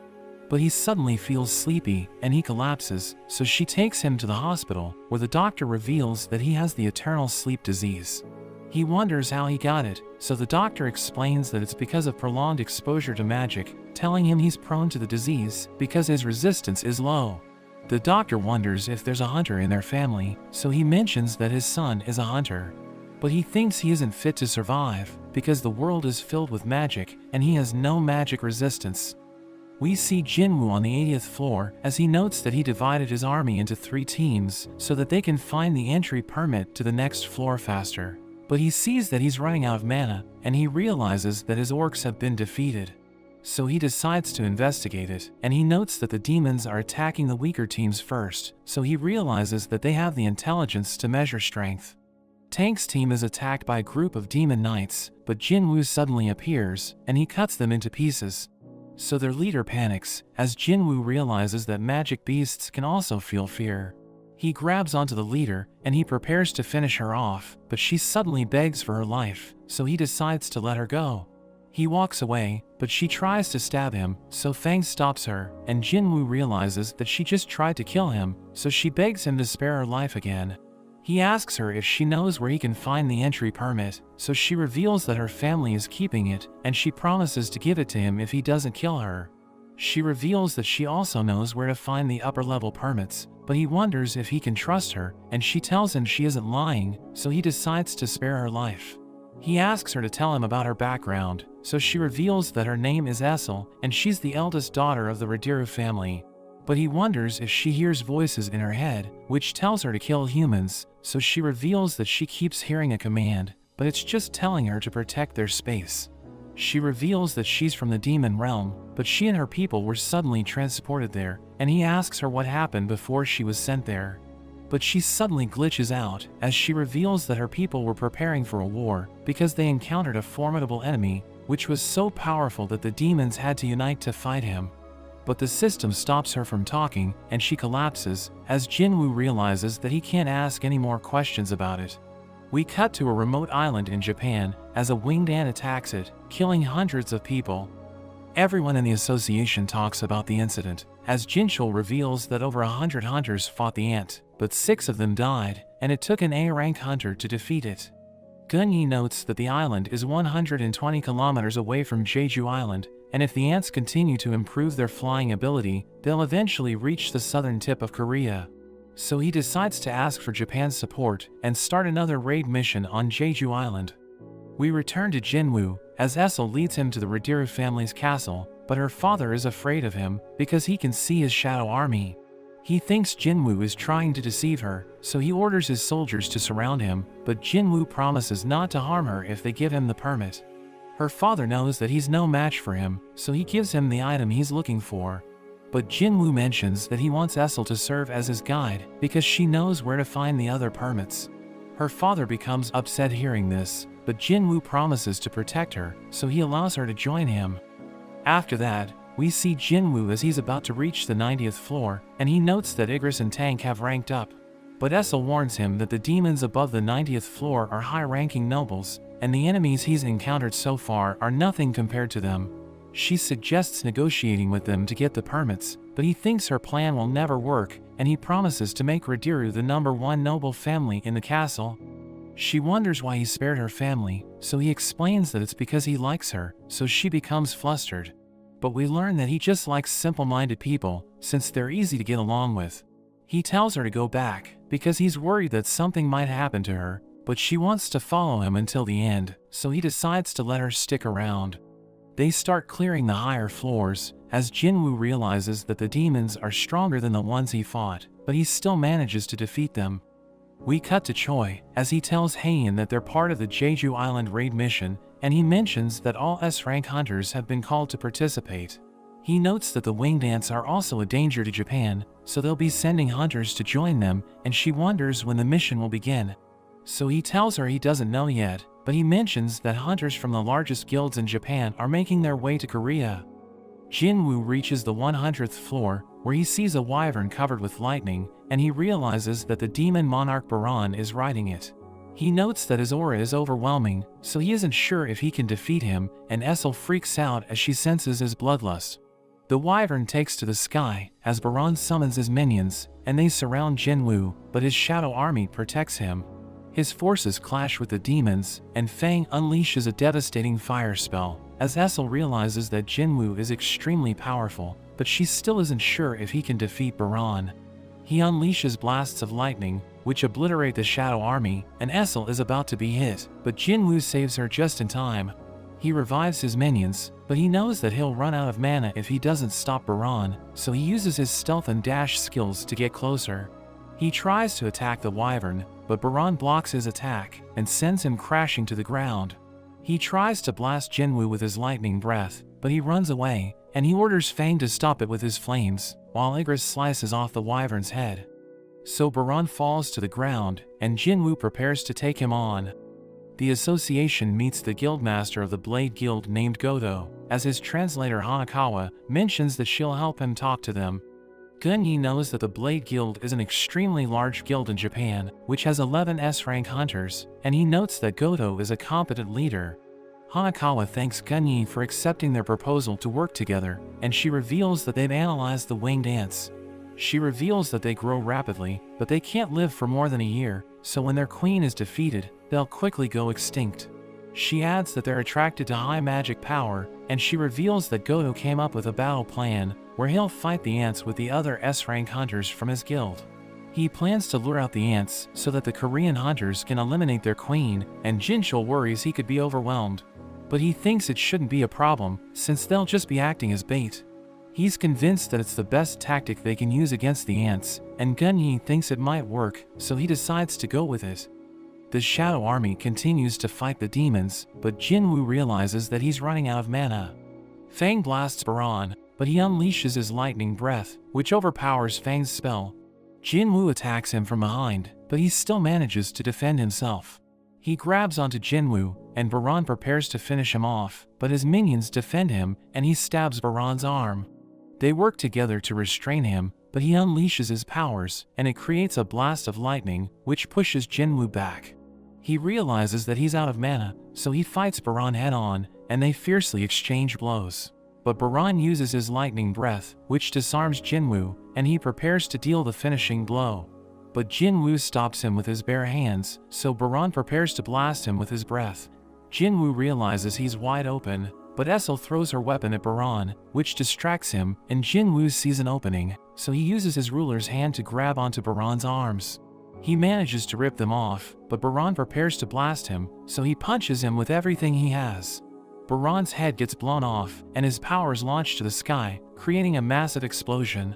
But he suddenly feels sleepy, and he collapses, so she takes him to the hospital, where the doctor reveals that he has the eternal sleep disease. He wonders how he got it, so the doctor explains that it's because of prolonged exposure to magic, telling him he's prone to the disease because his resistance is low. The doctor wonders if there's a hunter in their family, so he mentions that his son is a hunter. But he thinks he isn't fit to survive, because the world is filled with magic, and he has no magic resistance. We see Jinwoo on the 80th floor, as he notes that he divided his army into 3 teams, so that they can find the entry permit to the next floor faster. But he sees that he's running out of mana, and he realizes that his orcs have been defeated. So he decides to investigate it, and he notes that the demons are attacking the weaker teams first, so he realizes that they have the intelligence to measure strength. Tank's team is attacked by a group of demon knights, but Jinwoo suddenly appears, and he cuts them into pieces. So their leader panics, as Jinwoo realizes that magic beasts can also feel fear. He grabs onto the leader, and he prepares to finish her off, but she suddenly begs for her life, so he decides to let her go. He walks away, but she tries to stab him, so Fang stops her, and Jinwoo realizes that she just tried to kill him, so she begs him to spare her life again. He asks her if she knows where he can find the entry permit, so she reveals that her family is keeping it, and she promises to give it to him if he doesn't kill her. She reveals that she also knows where to find the upper-level permits, but he wonders if he can trust her, and she tells him she isn't lying, so he decides to spare her life. He asks her to tell him about her background, so she reveals that her name is Essel, and she's the eldest daughter of the Radiru family. But he wonders if she hears voices in her head, which tells her to kill humans, so she reveals that she keeps hearing a command, but it's just telling her to protect their space. She reveals that she's from the demon realm, but she and her people were suddenly transported there, and he asks her what happened before she was sent there. But she suddenly glitches out, as she reveals that her people were preparing for a war, because they encountered a formidable enemy, which was so powerful that the demons had to unite to fight him. But the system stops her from talking, and she collapses, as Jinwoo realizes that he can't ask any more questions about it. We cut to a remote island in Japan, as a winged ant attacks it, killing hundreds of people. Everyone in the association talks about the incident, as Jinchul reveals that over 100 hunters fought the ant, but 6 of them died, and it took an A-rank hunter to defeat it. Gunyi notes that the island is 120 kilometers away from Jeju Island, and if the ants continue to improve their flying ability, they'll eventually reach the southern tip of Korea. So he decides to ask for Japan's support and start another raid mission on Jeju Island. We return to Jinwoo, as Essel leads him to the Radiru family's castle, but her father is afraid of him because he can see his shadow army. He thinks Jinwoo is trying to deceive her, so he orders his soldiers to surround him, but Jinwoo promises not to harm her if they give him the permit. Her father knows that he's no match for him, so he gives him the item he's looking for. But Jinwoo mentions that he wants Essel to serve as his guide, because she knows where to find the other permits. Her father becomes upset hearing this, but Jinwoo promises to protect her, so he allows her to join him. After that, we see Jinwoo as he's about to reach the 90th floor, and he notes that Igris and Tank have ranked up. But Essel warns him that the demons above the 90th floor are high-ranking nobles, and the enemies he's encountered so far are nothing compared to them. She suggests negotiating with them to get the permits, but he thinks her plan will never work, and he promises to make Radiru the #1 noble family in the castle. She wonders why he spared her family, so he explains that it's because he likes her, so she becomes flustered. But we learn that he just likes simple-minded people, since they're easy to get along with. He tells her to go back, because he's worried that something might happen to her, but she wants to follow him until the end, so he decides to let her stick around. They start clearing the higher floors, as Jinwoo realizes that the demons are stronger than the ones he fought, but he still manages to defeat them. We cut to Choi, as he tells Haein that they're part of the Jeju Island raid mission, and he mentions that all S-rank hunters have been called to participate. He notes that the winged ants are also a danger to Japan, so they'll be sending hunters to join them, and she wonders when the mission will begin. So he tells her he doesn't know yet, but he mentions that hunters from the largest guilds in Japan are making their way to Korea. Jinwoo reaches the 100th floor, where he sees a wyvern covered with lightning, and he realizes that the demon monarch Baran is riding it. He notes that his aura is overwhelming, so he isn't sure if he can defeat him, and Essel freaks out as she senses his bloodlust. The wyvern takes to the sky, as Baran summons his minions, and they surround Jinwoo, but his shadow army protects him. His forces clash with the demons, and Fang unleashes a devastating fire spell, as Essel realizes that Jinwoo is extremely powerful, but she still isn't sure if he can defeat Baran. He unleashes blasts of lightning, which obliterate the shadow army, and Essel is about to be hit, but Jinwoo saves her just in time. He revives his minions, but he knows that he'll run out of mana if he doesn't stop Baran, so he uses his stealth and dash skills to get closer. He tries to attack the wyvern, but Baran blocks his attack and sends him crashing to the ground. He tries to blast Jinwoo with his lightning breath, but he runs away, and he orders Fang to stop it with his flames, while Igris slices off the wyvern's head. So Baran falls to the ground, and Jinwoo prepares to take him on. The association meets the guildmaster of the Blade Guild named Godo, as his translator Hanakawa mentions that she'll help him talk to them. Gunyi knows that the Blade Guild is an extremely large guild in Japan, which has 11 S-rank hunters, and he notes that Godo is a competent leader. Hanakawa thanks Gunyi for accepting their proposal to work together, and she reveals that they've analyzed the winged ants. She reveals that they grow rapidly, but they can't live for more than a year, so when their queen is defeated, they'll quickly go extinct. She adds that they're attracted to high magic power, and she reveals that Godo came up with a battle plan, where he'll fight the ants with the other S-rank hunters from his guild. He plans to lure out the ants so that the Korean hunters can eliminate their queen, and Jinchul worries he could be overwhelmed. But he thinks it shouldn't be a problem, since they'll just be acting as bait. He's convinced that it's the best tactic they can use against the ants, and Gunyi thinks it might work, so he decides to go with it. The Shadow Army continues to fight the demons, but Jinwoo realizes that he's running out of mana. Fang blasts Baran, but he unleashes his lightning breath, which overpowers Fang's spell. Jinwoo attacks him from behind, but he still manages to defend himself. He grabs onto Jinwoo, and Baran prepares to finish him off, but his minions defend him, and he stabs Baran's arm. They work together to restrain him, but he unleashes his powers, and it creates a blast of lightning, which pushes Jinwoo back. He realizes that he's out of mana, so he fights Baran head-on, and they fiercely exchange blows. But Baran uses his lightning breath, which disarms Jinwoo, and he prepares to deal the finishing blow. But Jinwoo stops him with his bare hands, so Baran prepares to blast him with his breath. Jinwoo realizes he's wide open, but Essel throws her weapon at Baran, which distracts him, and Jinwoo sees an opening, so he uses his ruler's hand to grab onto Baran's arms. He manages to rip them off, but Baran prepares to blast him, so he punches him with everything he has. Baran's head gets blown off, and his powers launch to the sky, creating a massive explosion.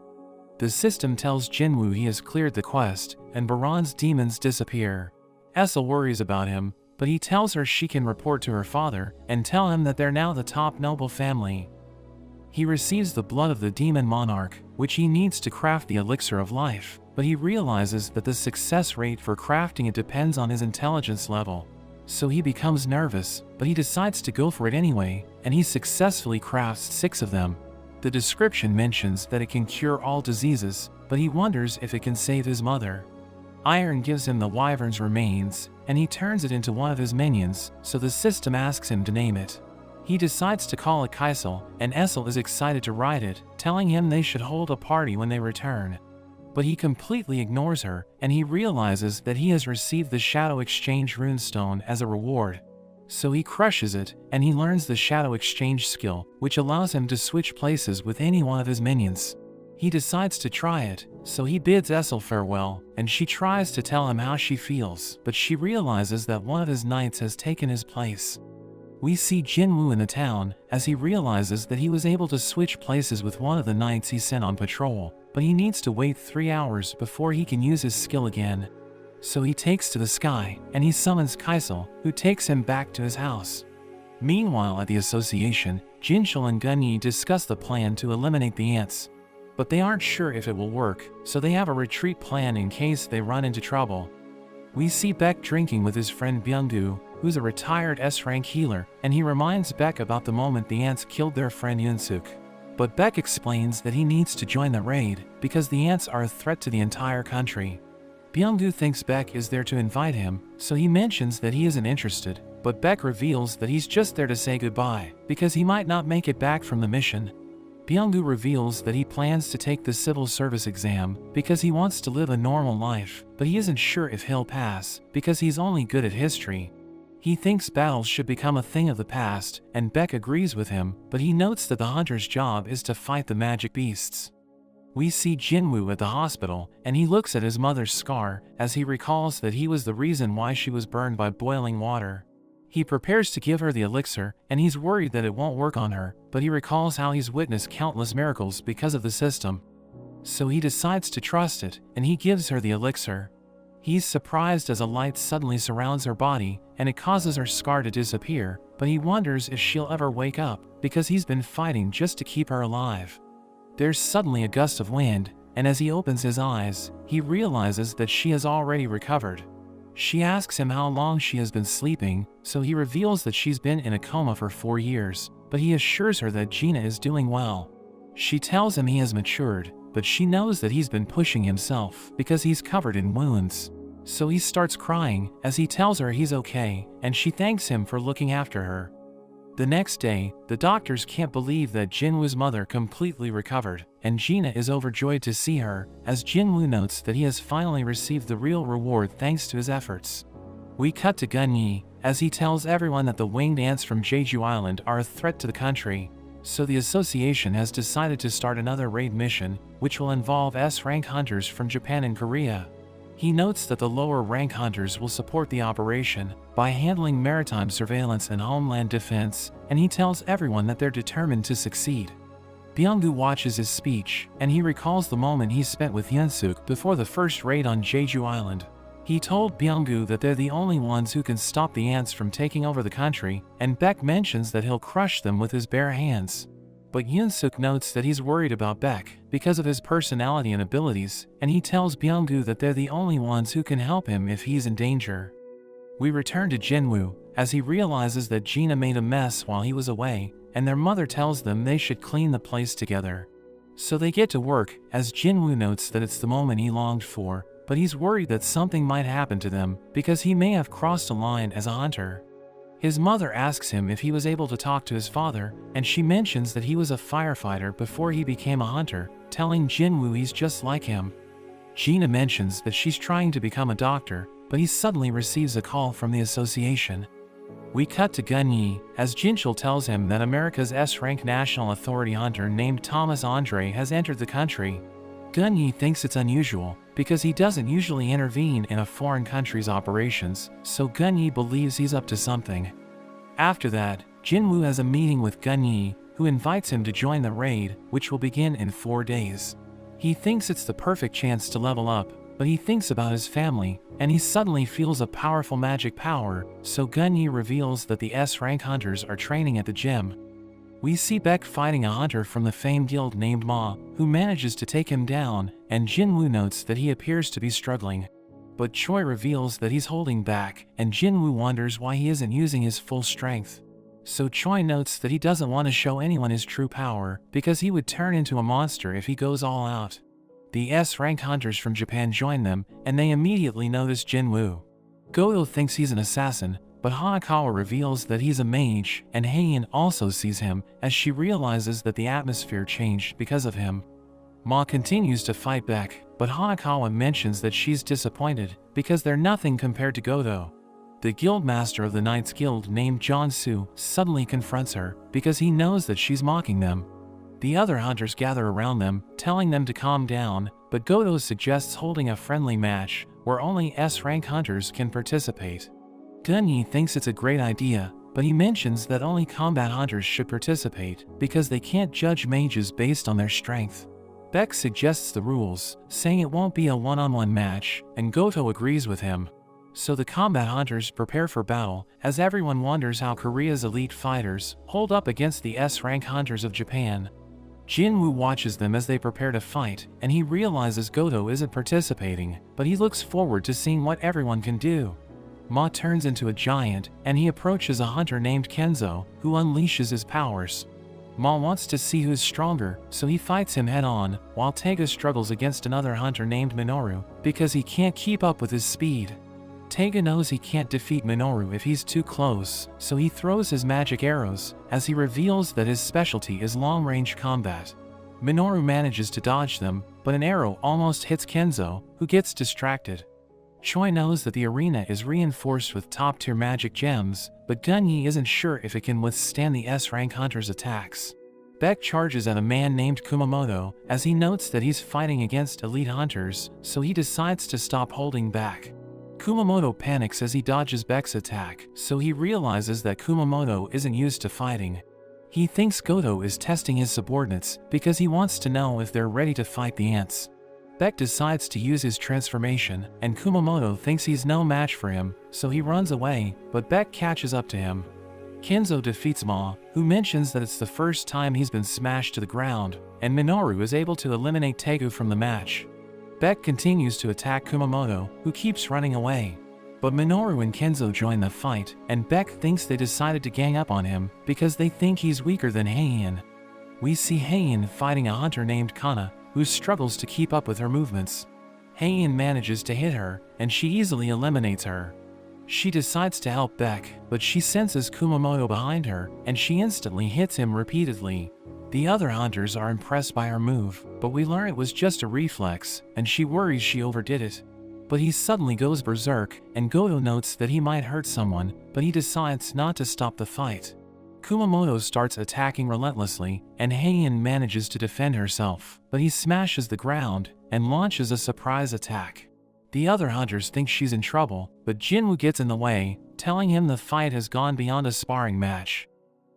The system tells Jinwoo he has cleared the quest, and Baran's demons disappear. Essel worries about him, but he tells her she can report to her father, and tell him that they're now the top noble family. He receives the blood of the demon monarch, which he needs to craft the elixir of life, but he realizes that the success rate for crafting it depends on his intelligence level. So he becomes nervous, but he decides to go for it anyway, and he successfully crafts 6 of them. The description mentions that it can cure all diseases, but he wonders if it can save his mother. Iron gives him the wyvern's remains, and he turns it into one of his minions, so the system asks him to name it. He decides to call it Kaisel, and Essel is excited to ride it, telling him they should hold a party when they return. but he completely ignores her, and he realizes that he has received the Shadow Exchange runestone as a reward. So he crushes it, and he learns the Shadow Exchange skill, which allows him to switch places with any one of his minions. He decides to try it, so he bids Essel farewell, and she tries to tell him how she feels, but she realizes that one of his knights has taken his place. We see Jinwoo in the town, as he realizes that he was able to switch places with one of the knights he sent on patrol, but he needs to wait 3 hours before he can use his skill again. So he takes to the sky, and he summons Kaisel, who takes him back to his house. Meanwhile at the association, Jinchul and Gunyi discuss the plan to eliminate the ants. But they aren't sure if it will work, so they have a retreat plan in case they run into trouble. We see Beck drinking with his friend Byungdu, who's a retired S-rank healer, and he reminds Beck about the moment the ants killed their friend Yunsuk. But Beck explains that he needs to join the raid, because the ants are a threat to the entire country. Byungdu thinks Beck is there to invite him, so he mentions that he isn't interested, but Beck reveals that he's just there to say goodbye, because he might not make it back from the mission. Byungdu reveals that he plans to take the civil service exam, because he wants to live a normal life, but he isn't sure if he'll pass, because he's only good at history. He thinks battles should become a thing of the past, and Beck agrees with him, but he notes that the hunter's job is to fight the magic beasts. We see Jinwoo at the hospital, and he looks at his mother's scar, as he recalls that he was the reason why she was burned by boiling water. He prepares to give her the elixir, and he's worried that it won't work on her, but he recalls how he's witnessed countless miracles because of the system. So he decides to trust it, and he gives her the elixir. He's surprised as a light suddenly surrounds her body, and it causes her scar to disappear, but he wonders if she'll ever wake up, because he's been fighting just to keep her alive. There's suddenly a gust of wind, and as he opens his eyes, he realizes that she has already recovered. She asks him how long she has been sleeping, so he reveals that she's been in a coma for 4 years, but he assures her that Gina is doing well. She tells him he has matured, but she knows that he's been pushing himself because he's covered in wounds. So he starts crying as he tells her he's okay, and she thanks him for looking after her. The next day, the doctors can't believe that Jinwoo's mother completely recovered, and Gina is overjoyed to see her, as Jinwoo notes that he has finally received the real reward thanks to his efforts. We cut to Gunyi, as he tells everyone that the winged ants from Jeju Island are a threat to the country, so the association has decided to start another raid mission, which will involve S-rank hunters from Japan and Korea. He notes that the lower-rank hunters will support the operation by handling maritime surveillance and homeland defense, and he tells everyone that they're determined to succeed. Byungdu watches his speech, and he recalls the moment he spent with Yunsuk before the first raid on Jeju Island. He told Byungdu that they're the only ones who can stop the ants from taking over the country, and Beck mentions that he'll crush them with his bare hands. But Yunsuk notes that he's worried about Beck because of his personality and abilities, and he tells Byungdu that they're the only ones who can help him if he's in danger. We return to Jinwoo, as he realizes that Gina made a mess while he was away, and their mother tells them they should clean the place together. So they get to work, as Jinwoo notes that it's the moment he longed for, but he's worried that something might happen to them because he may have crossed a line as a hunter. His mother asks him if he was able to talk to his father, and she mentions that he was a firefighter before he became a hunter, telling Jinwoo he's just like him. Gina mentions that she's trying to become a doctor, but he suddenly receives a call from the association. We cut to Gunyi, as Jinchul tells him that America's S-rank national authority hunter named Thomas Andre has entered the country. Gunyi thinks it's unusual, because he doesn't usually intervene in a foreign country's operations, so Gunyi believes he's up to something. After that, Jinwoo has a meeting with Gunyi, who invites him to join the raid, which will begin in 4 days. He thinks it's the perfect chance to level up, but he thinks about his family, and he suddenly feels a powerful magic power, so Gunyi reveals that the S-rank hunters are training at the gym. We see Beck fighting a hunter from the famed guild named Ma, who manages to take him down, and Jinwoo notes that he appears to be struggling. But Choi reveals that he's holding back, and Jinwoo wonders why he isn't using his full strength. So Choi notes that he doesn't want to show anyone his true power, because he would turn into a monster if he goes all out. The S-rank hunters from Japan join them, and they immediately notice Jinwoo. Goyo thinks he's an assassin, but Hanakawa reveals that he's a mage, and Heian also sees him, as she realizes that the atmosphere changed because of him. Ma continues to fight back, but Hanakawa mentions that she's disappointed because they're nothing compared to Goto. The guildmaster of the Knights Guild named Jansu suddenly confronts her because he knows that she's mocking them. The other hunters gather around them, telling them to calm down, but Goto suggests holding a friendly match where only S-rank hunters can participate. Gunyi thinks it's a great idea, but he mentions that only combat hunters should participate because they can't judge mages based on their strength. Beck suggests the rules, saying it won't be a one-on-one match, and Goto agrees with him. So the combat hunters prepare for battle, as everyone wonders how Korea's elite fighters hold up against the S-rank hunters of Japan. Jinwoo watches them as they prepare to fight, and he realizes Goto isn't participating, but he looks forward to seeing what everyone can do. Ma turns into a giant, and he approaches a hunter named Kenzo, who unleashes his powers. Ma wants to see who's stronger, so he fights him head-on, while Taiga struggles against another hunter named Minoru, because he can't keep up with his speed. Taiga knows he can't defeat Minoru if he's too close, so he throws his magic arrows, as he reveals that his specialty is long-range combat. Minoru manages to dodge them, but an arrow almost hits Kenzo, who gets distracted. Choi knows that the arena is reinforced with top-tier magic gems, but Gunyi isn't sure if it can withstand the S-rank hunter's attacks. Beck charges at a man named Kumamoto, as he notes that he's fighting against elite hunters, so he decides to stop holding back. Kumamoto panics as he dodges Beck's attack, so he realizes that Kumamoto isn't used to fighting. He thinks Goto is testing his subordinates because he wants to know if they're ready to fight the ants. Beck decides to use his transformation, and Kumamoto thinks he's no match for him, so he runs away, but Beck catches up to him. Kenzo defeats Ma, who mentions that it's the first time he's been smashed to the ground, and Minoru is able to eliminate Tegu from the match. Beck continues to attack Kumamoto, who keeps running away. But Minoru and Kenzo join the fight, and Beck thinks they decided to gang up on him because they think he's weaker than Heian. We see Heian fighting a hunter named Kana, who struggles to keep up with her movements. Heian manages to hit her, and she easily eliminates her. She decides to help Beck, but she senses Kumamoto behind her, and she instantly hits him repeatedly. The other hunters are impressed by her move, but we learn it was just a reflex, and she worries she overdid it. But he suddenly goes berserk, and Goto notes that he might hurt someone, but he decides not to stop the fight. Kumamoto starts attacking relentlessly, and Heian manages to defend herself, but he smashes the ground and launches a surprise attack. The other hunters think she's in trouble, but Jinwoo gets in the way, telling him the fight has gone beyond a sparring match.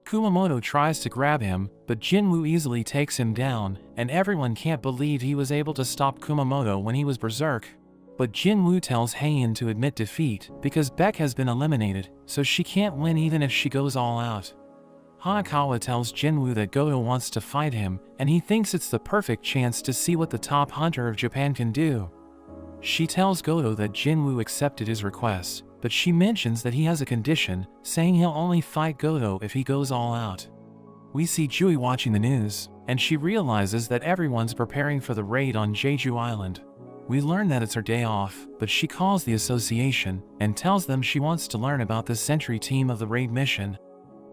Kumamoto tries to grab him, but Jinwoo easily takes him down, and everyone can't believe he was able to stop Kumamoto when he was berserk. But Jinwoo tells Heian to admit defeat because Beck has been eliminated, so she can't win even if she goes all out. Hanakawa tells Jinwoo that Goto wants to fight him, and he thinks it's the perfect chance to see what the top hunter of Japan can do. She tells Goto that Jinwoo accepted his request, but she mentions that he has a condition, saying he'll only fight Goto if he goes all out. We see Jui watching the news, and she realizes that everyone's preparing for the raid on Jeju Island. We learn that it's her day off, but she calls the association and tells them she wants to learn about the sentry team of the raid mission.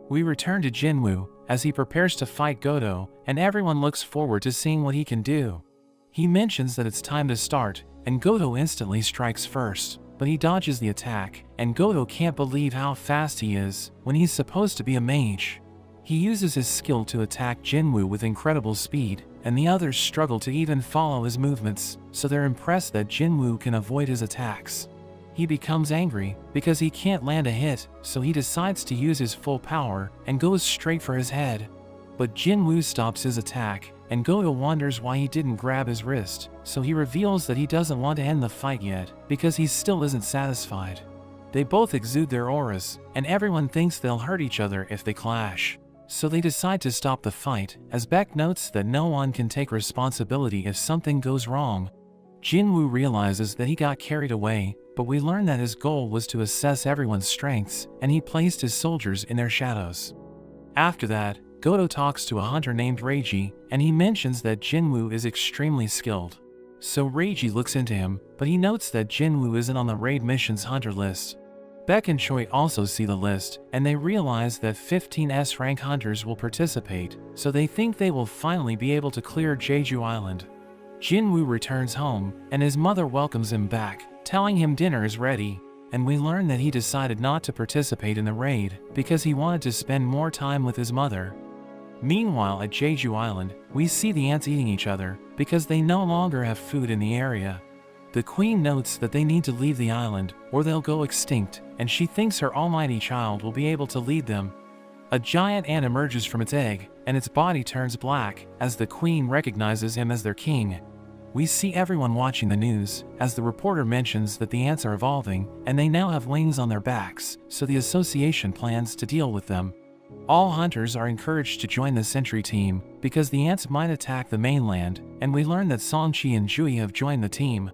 We return to Jinwoo, as he prepares to fight Goto, and everyone looks forward to seeing what he can do. He mentions that it's time to start, and Goto instantly strikes first, but he dodges the attack, and Goto can't believe how fast he is, when he's supposed to be a mage. He uses his skill to attack Jinwoo with incredible speed, and the others struggle to even follow his movements, so they're impressed that Jinwoo can avoid his attacks. He becomes angry because he can't land a hit, so he decides to use his full power and goes straight for his head. But Jinwoo stops his attack, and Goto wonders why he didn't grab his wrist, so he reveals that he doesn't want to end the fight yet because he still isn't satisfied. They both exude their auras, and everyone thinks they'll hurt each other if they clash. So they decide to stop the fight, as Beck notes that no one can take responsibility if something goes wrong. Jinwoo realizes that he got carried away, but we learn that his goal was to assess everyone's strengths, and he placed his soldiers in their shadows. After that, Goto talks to a hunter named Reiji, and he mentions that Jinwoo is extremely skilled. So Reiji looks into him, but he notes that Jinwoo isn't on the raid mission's hunter list. Beck and Choi also see the list, and they realize that 15 S-rank hunters will participate, so they think they will finally be able to clear Jeju Island. Jinwoo returns home, and his mother welcomes him back, telling him dinner is ready, and we learn that he decided not to participate in the raid because he wanted to spend more time with his mother. Meanwhile, at Jeju Island, we see the ants eating each other because they no longer have food in the area. The queen notes that they need to leave the island or they'll go extinct, and she thinks her almighty child will be able to lead them. A giant ant emerges from its egg, and its body turns black as the queen recognizes him as their king. We see everyone watching the news as the reporter mentions that the ants are evolving and they now have wings on their backs, so the association plans to deal with them. All hunters are encouraged to join the sentry team because the ants might attack the mainland, and we learn that Songchi and Jui have joined the team.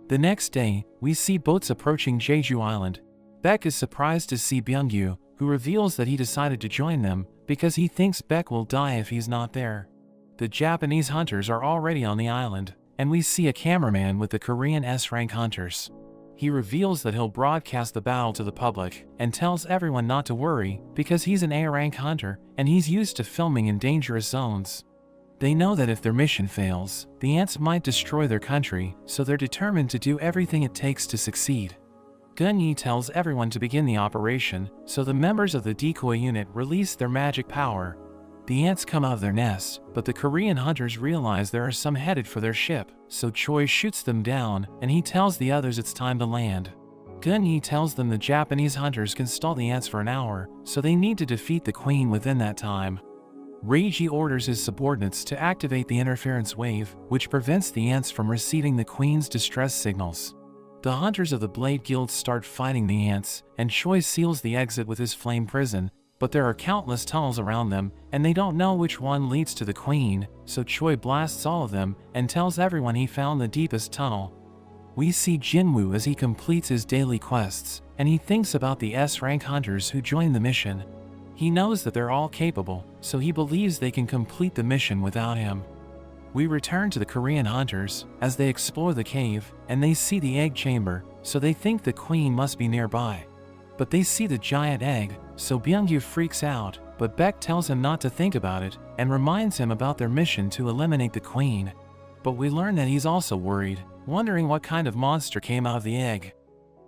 The next day, we see boats approaching Jeju Island. Baek is surprised to see Byungyu, who reveals that he decided to join them because he thinks Baek will die if he's not there. The Japanese hunters are already on the island, and we see a cameraman with the Korean S-rank hunters. He reveals that he'll broadcast the battle to the public and tells everyone not to worry because he's an A-rank hunter and he's used to filming in dangerous zones. They know that if their mission fails, the ants might destroy their country, so they're determined to do everything it takes to succeed. Gunyi tells everyone to begin the operation, so the members of the decoy unit release their magic power. The ants come out of their nest, but the Korean hunters realize there are some headed for their ship, so Choi shoots them down, and he tells the others it's time to land. Gunyi tells them the Japanese hunters can stall the ants for an hour, so they need to defeat the queen within that time. Reiji orders his subordinates to activate the interference wave, which prevents the ants from receiving the queen's distress signals. The hunters of the Blade Guild start fighting the ants, and Choi seals the exit with his flame prison, but there are countless tunnels around them, and they don't know which one leads to the queen, so Choi blasts all of them and tells everyone he found the deepest tunnel. We see Jinwoo as he completes his daily quests, and he thinks about the S-rank hunters who joined the mission. He knows that they're all capable, so he believes they can complete the mission without him. We return to the Korean hunters as they explore the cave, and they see the egg chamber, so they think the queen must be nearby. But they see the giant egg, so Byungyu freaks out, but Baek tells him not to think about it and reminds him about their mission to eliminate the queen. But we learn that he's also worried, wondering what kind of monster came out of the egg.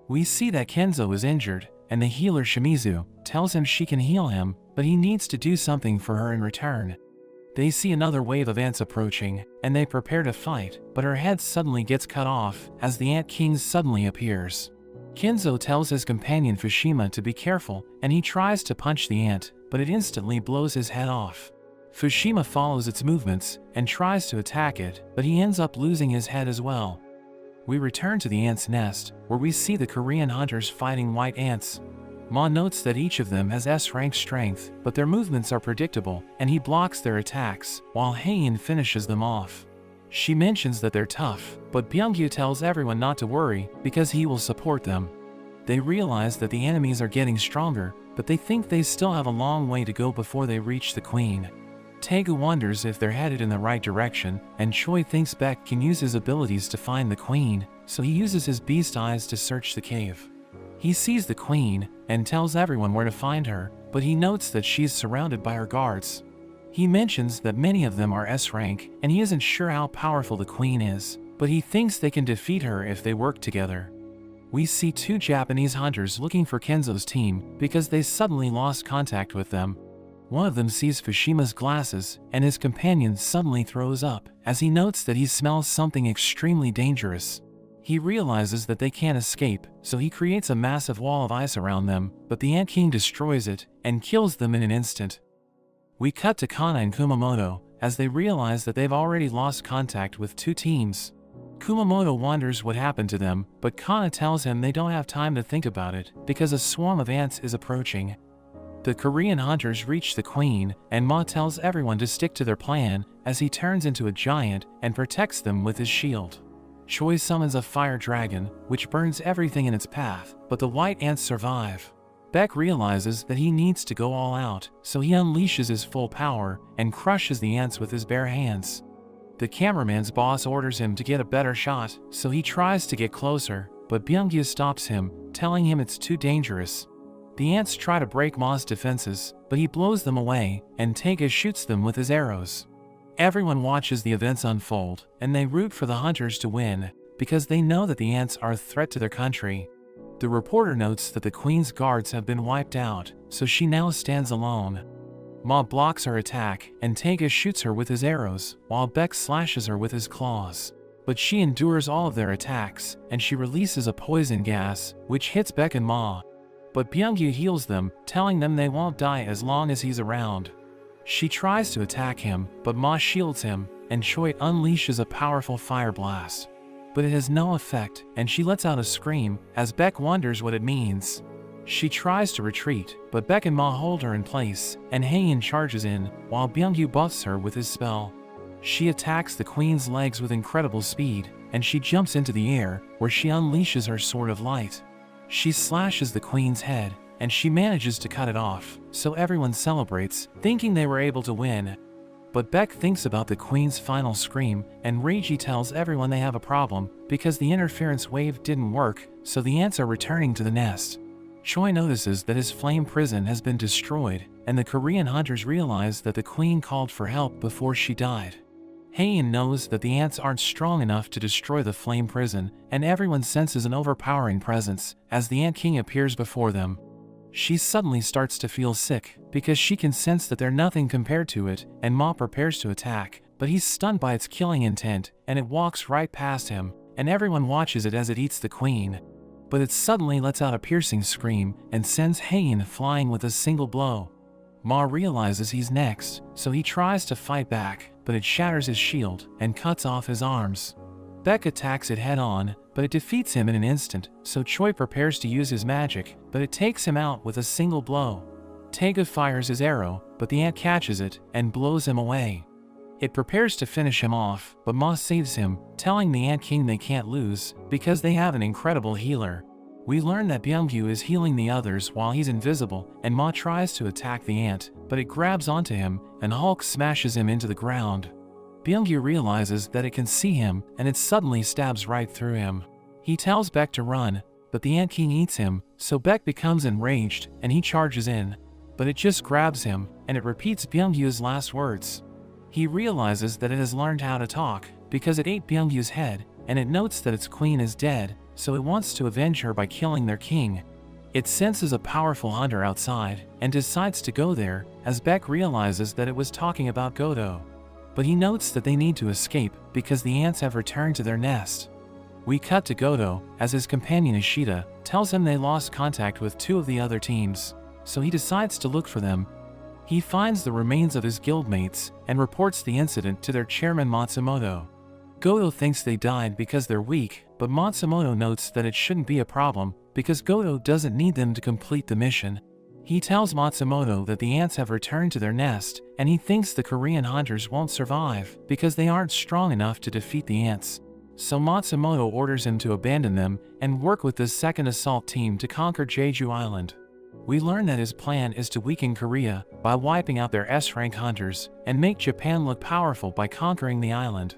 We see that Kenzo is injured, and the healer Shimizu tells him she can heal him, but he needs to do something for her in return. They see another wave of ants approaching, and they prepare to fight, but her head suddenly gets cut off as the Ant King suddenly appears. Kenzo tells his companion Fushima to be careful, and he tries to punch the ant, but it instantly blows his head off. Fushima follows its movements and tries to attack it, but he ends up losing his head as well. We return to the ant's nest, where we see the Korean hunters fighting white ants. Ma notes that each of them has S-rank strength, but their movements are predictable, and he blocks their attacks, while Heian finishes them off. She mentions that they're tough, but Byungyu tells everyone not to worry because he will support them. They realize that the enemies are getting stronger, but they think they still have a long way to go before they reach the queen. Taegu wonders if they're headed in the right direction, and Choi thinks Baek can use his abilities to find the queen, so he uses his beast eyes to search the cave. He sees the queen and tells everyone where to find her, but he notes that she's surrounded by her guards. He mentions that many of them are S-rank, and he isn't sure how powerful the queen is, but he thinks they can defeat her if they work together. We see two Japanese hunters looking for Kenzo's team because they suddenly lost contact with them. One of them sees Fushima's glasses, and his companion suddenly throws up as he notes that he smells something extremely dangerous. He realizes that they can't escape, so he creates a massive wall of ice around them, but the Ant King destroys it and kills them in an instant. We cut to Kana and Kumamoto as they realize that they've already lost contact with two teams. Kumamoto wonders what happened to them, but Kana tells him they don't have time to think about it because a swarm of ants is approaching. The Korean hunters reach the queen, and Ma tells everyone to stick to their plan as he turns into a giant and protects them with his shield. Choi summons a fire dragon, which burns everything in its path, but the white ants survive. Baek realizes that he needs to go all out, so he unleashes his full power and crushes the ants with his bare hands. The cameraman's boss orders him to get a better shot, so he tries to get closer, but Byungyu stops him, telling him it's too dangerous. The ants try to break Ma's defenses, but he blows them away, and Taega shoots them with his arrows. Everyone watches the events unfold, and they root for the hunters to win, because they know that the ants are a threat to their country. The reporter notes that the queen's guards have been wiped out, so she now stands alone. Ma blocks her attack, and Tega shoots her with his arrows, while Beck slashes her with his claws. But she endures all of their attacks, and she releases a poison gas, which hits Beck and Ma. But Byung-gu heals them, telling them they won't die as long as he's around. She tries to attack him, but Ma shields him, and Choi unleashes a powerful fire blast. But it has no effect, and she lets out a scream, as Beck wonders what it means. She tries to retreat, but Beck and Ma hold her in place, and Haein charges in, while Byung-gu buffs her with his spell. She attacks the queen's legs with incredible speed, and she jumps into the air, where she unleashes her sword of light. She slashes the queen's head, and she manages to cut it off, so everyone celebrates, thinking they were able to win. But Beck thinks about the queen's final scream, and Reiji tells everyone they have a problem, because the interference wave didn't work, so the ants are returning to the nest. Choi notices that his flame prison has been destroyed, and the Korean hunters realize that the queen called for help before she died. Haein knows that the ants aren't strong enough to destroy the flame prison, and everyone senses an overpowering presence as the Ant King appears before them. She suddenly starts to feel sick, because she can sense that they're nothing compared to it, and Ma prepares to attack, but he's stunned by its killing intent, and it walks right past him, and everyone watches it as it eats the queen. But it suddenly lets out a piercing scream, and sends Haein flying with a single blow. Ma realizes he's next, so he tries to fight back, but it shatters his shield, and cuts off his arms. Beck attacks it head-on, but it defeats him in an instant, so Choi prepares to use his magic, but it takes him out with a single blow. Tega fires his arrow, but the ant catches it, and blows him away. It prepares to finish him off, but Ma saves him, telling the Ant King they can't lose, because they have an incredible healer. We learn that Byung-gu is healing the others while he's invisible, and Ma tries to attack the ant, but it grabs onto him, and Hulk smashes him into the ground. Byung-gu realizes that it can see him, and it suddenly stabs right through him. He tells Beck to run, but the Ant King eats him, so Beck becomes enraged, and he charges in. But it just grabs him, and it repeats Byung-gu's last words. He realizes that it has learned how to talk, because it ate Byung-gu's head, and it notes that its queen is dead, so it wants to avenge her by killing their king. It senses a powerful hunter outside, and decides to go there, as Beck realizes that it was talking about Godo. But he notes that they need to escape, because the ants have returned to their nest. We cut to Godo, as his companion Ishida tells him they lost contact with two of the other teams, so he decides to look for them. He finds the remains of his guildmates, and reports the incident to their chairman Matsumoto. Godo thinks they died because they're weak, but Matsumoto notes that it shouldn't be a problem, because Godo doesn't need them to complete the mission. He tells Matsumoto that the ants have returned to their nest, and he thinks the Korean hunters won't survive, because they aren't strong enough to defeat the ants. So Matsumoto orders him to abandon them, and work with the second assault team to conquer Jeju Island. We learn that his plan is to weaken Korea, by wiping out their S-rank hunters, and make Japan look powerful by conquering the island.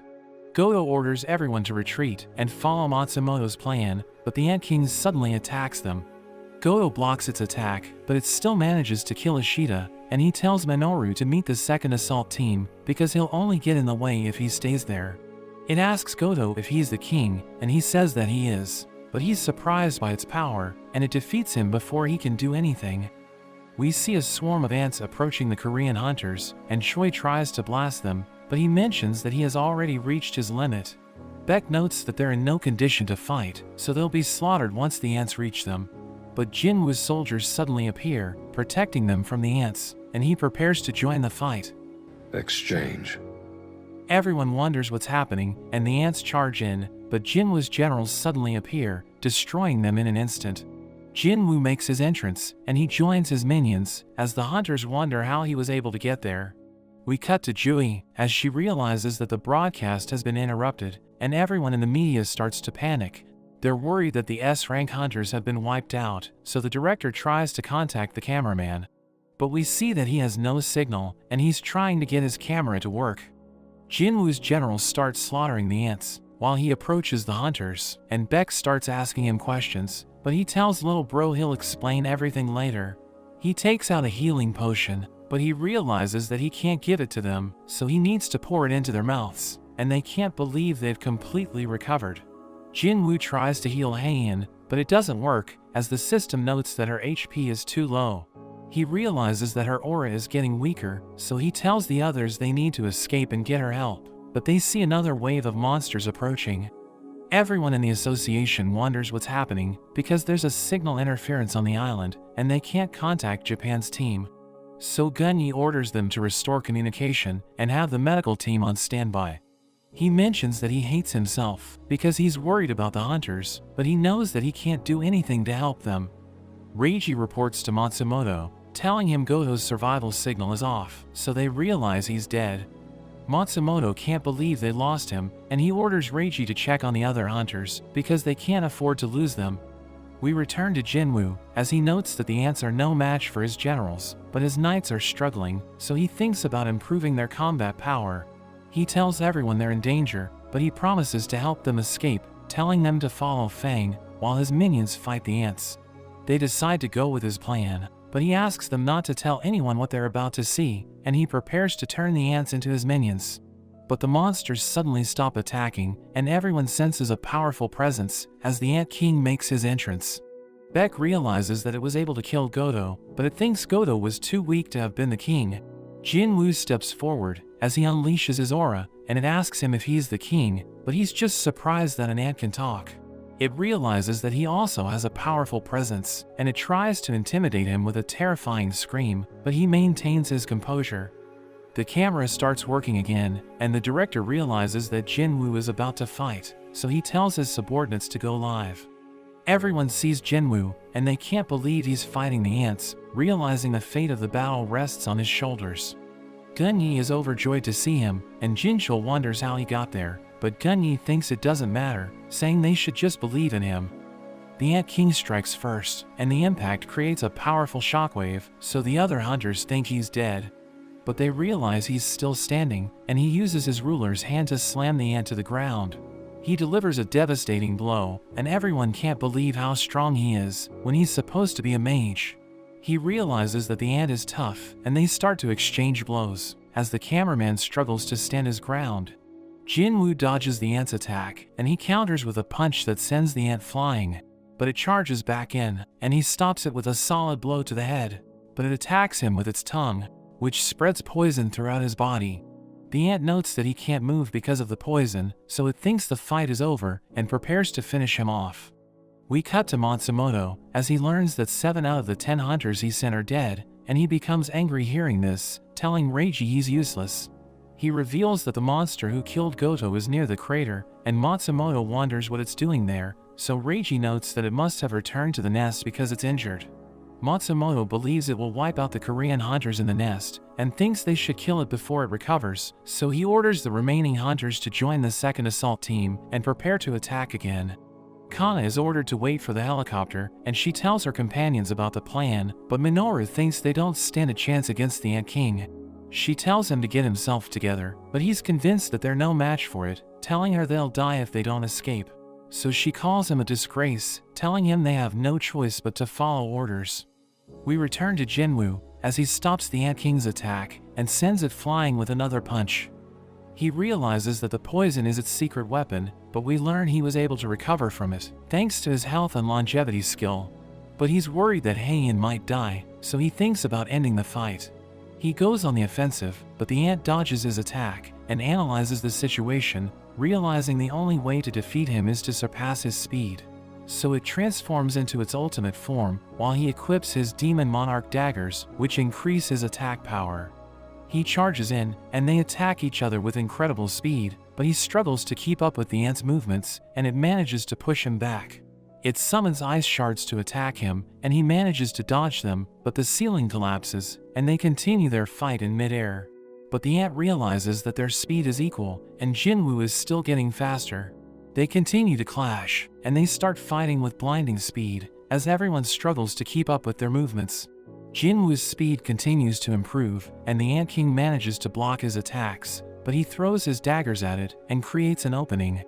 Godo orders everyone to retreat, and follow Matsumoto's plan, but the Ant King suddenly attacks them. Godo blocks its attack, but it still manages to kill Ishida, and he tells Minoru to meet the second assault team, because he'll only get in the way if he stays there. It asks Godo if he's the king, and he says that he is, but he's surprised by its power, and it defeats him before he can do anything. We see a swarm of ants approaching the Korean hunters, and Choi tries to blast them, but he mentions that he has already reached his limit. Beck notes that they're in no condition to fight, so they'll be slaughtered once the ants reach them. But Jinwoo's soldiers suddenly appear, protecting them from the ants, and he prepares to join the fight. Exchange. Everyone wonders what's happening, and the ants charge in, but Jinwoo's generals suddenly appear, destroying them in an instant. Jinwoo makes his entrance, and he joins his minions, as the hunters wonder how he was able to get there. We cut to Jui, as she realizes that the broadcast has been interrupted, and everyone in the media starts to panic. They're worried that the S-rank hunters have been wiped out, so the director tries to contact the cameraman. But we see that he has no signal, and he's trying to get his camera to work. Jinwoo's generals start slaughtering the ants, while he approaches the hunters, and Beck starts asking him questions, but he tells little bro he'll explain everything later. He takes out a healing potion, but he realizes that he can't give it to them, so he needs to pour it into their mouths, and they can't believe they've completely recovered. Jinwoo tries to heal Heian, but it doesn't work, as the system notes that her HP is too low. He realizes that her aura is getting weaker, so he tells the others they need to escape and get her help, but they see another wave of monsters approaching. Everyone in the association wonders what's happening, because there's a signal interference on the island, and they can't contact Japan's team. So Gunyi orders them to restore communication and have the medical team on standby. He mentions that he hates himself because he's worried about the hunters, but he knows that he can't do anything to help them. Reiji reports to Matsumoto, telling him Goto's survival signal is off, so they realize he's dead. Matsumoto can't believe they lost him, and he orders Reiji to check on the other hunters because they can't afford to lose them. We return to Jinwoo, as he notes that the ants are no match for his generals, but his knights are struggling, so he thinks about improving their combat power. He tells everyone they're in danger, but he promises to help them escape, telling them to follow Fang, while his minions fight the ants. They decide to go with his plan, but he asks them not to tell anyone what they're about to see, and he prepares to turn the ants into his minions. But the monsters suddenly stop attacking, and everyone senses a powerful presence as the Ant King makes his entrance. Beck realizes that it was able to kill Goto, but it thinks Goto was too weak to have been the king. Jinwoo steps forward as he unleashes his aura, and it asks him if he's the king, but he's just surprised that an ant can talk. It realizes that he also has a powerful presence, and it tries to intimidate him with a terrifying scream, but he maintains his composure. The camera starts working again, and the director realizes that Jinwoo is about to fight, so he tells his subordinates to go live. Everyone sees Jinwoo, and they can't believe he's fighting the ants, realizing the fate of the battle rests on his shoulders. Gunyi is overjoyed to see him, and Jinchul wonders how he got there, but Gunyi thinks it doesn't matter, saying they should just believe in him. The Ant King strikes first, and the impact creates a powerful shockwave, so the other hunters think he's dead. But they realize he's still standing, and he uses his ruler's hand to slam the ant to the ground. He delivers a devastating blow, and everyone can't believe how strong he is, when he's supposed to be a mage. He realizes that the ant is tough, and they start to exchange blows, as the cameraman struggles to stand his ground. Jinwoo dodges the ant's attack, and he counters with a punch that sends the ant flying. But it charges back in, and he stops it with a solid blow to the head. But it attacks him with its tongue, which spreads poison throughout his body. The ant notes that he can't move because of the poison, so it thinks the fight is over and prepares to finish him off. We cut to Matsumoto, as he learns that 7 out of the 10 hunters he sent are dead, and he becomes angry hearing this, telling Reiji he's useless. He reveals that the monster who killed Goto is near the crater, and Matsumoto wonders what it's doing there, so Reiji notes that it must have returned to the nest because it's injured. Matsumoto believes it will wipe out the Korean hunters in the nest, and thinks they should kill it before it recovers, so he orders the remaining hunters to join the second assault team and prepare to attack again. Kana is ordered to wait for the helicopter, and she tells her companions about the plan, but Minoru thinks they don't stand a chance against the Ant King. She tells him to get himself together, but he's convinced that they're no match for it, telling her they'll die if they don't escape. So she calls him a disgrace, telling him they have no choice but to follow orders. We return to Jinwoo, as he stops the Ant King's attack and sends it flying with another punch. He realizes that the poison is its secret weapon, but we learn he was able to recover from it, thanks to his health and longevity skill. But he's worried that Heian might die, so he thinks about ending the fight. He goes on the offensive, but the ant dodges his attack and analyzes the situation, realizing the only way to defeat him is to surpass his speed. So it transforms into its ultimate form, while he equips his Demon Monarch daggers, which increase his attack power. He charges in, and they attack each other with incredible speed, but he struggles to keep up with the ant's movements, and it manages to push him back. It summons ice shards to attack him, and he manages to dodge them, but the ceiling collapses, and they continue their fight in midair. But the ant realizes that their speed is equal, and Jinwoo is still getting faster. They continue to clash, and they start fighting with blinding speed, as everyone struggles to keep up with their movements. Jinwoo's speed continues to improve, and the Ant King manages to block his attacks, but he throws his daggers at it and creates an opening.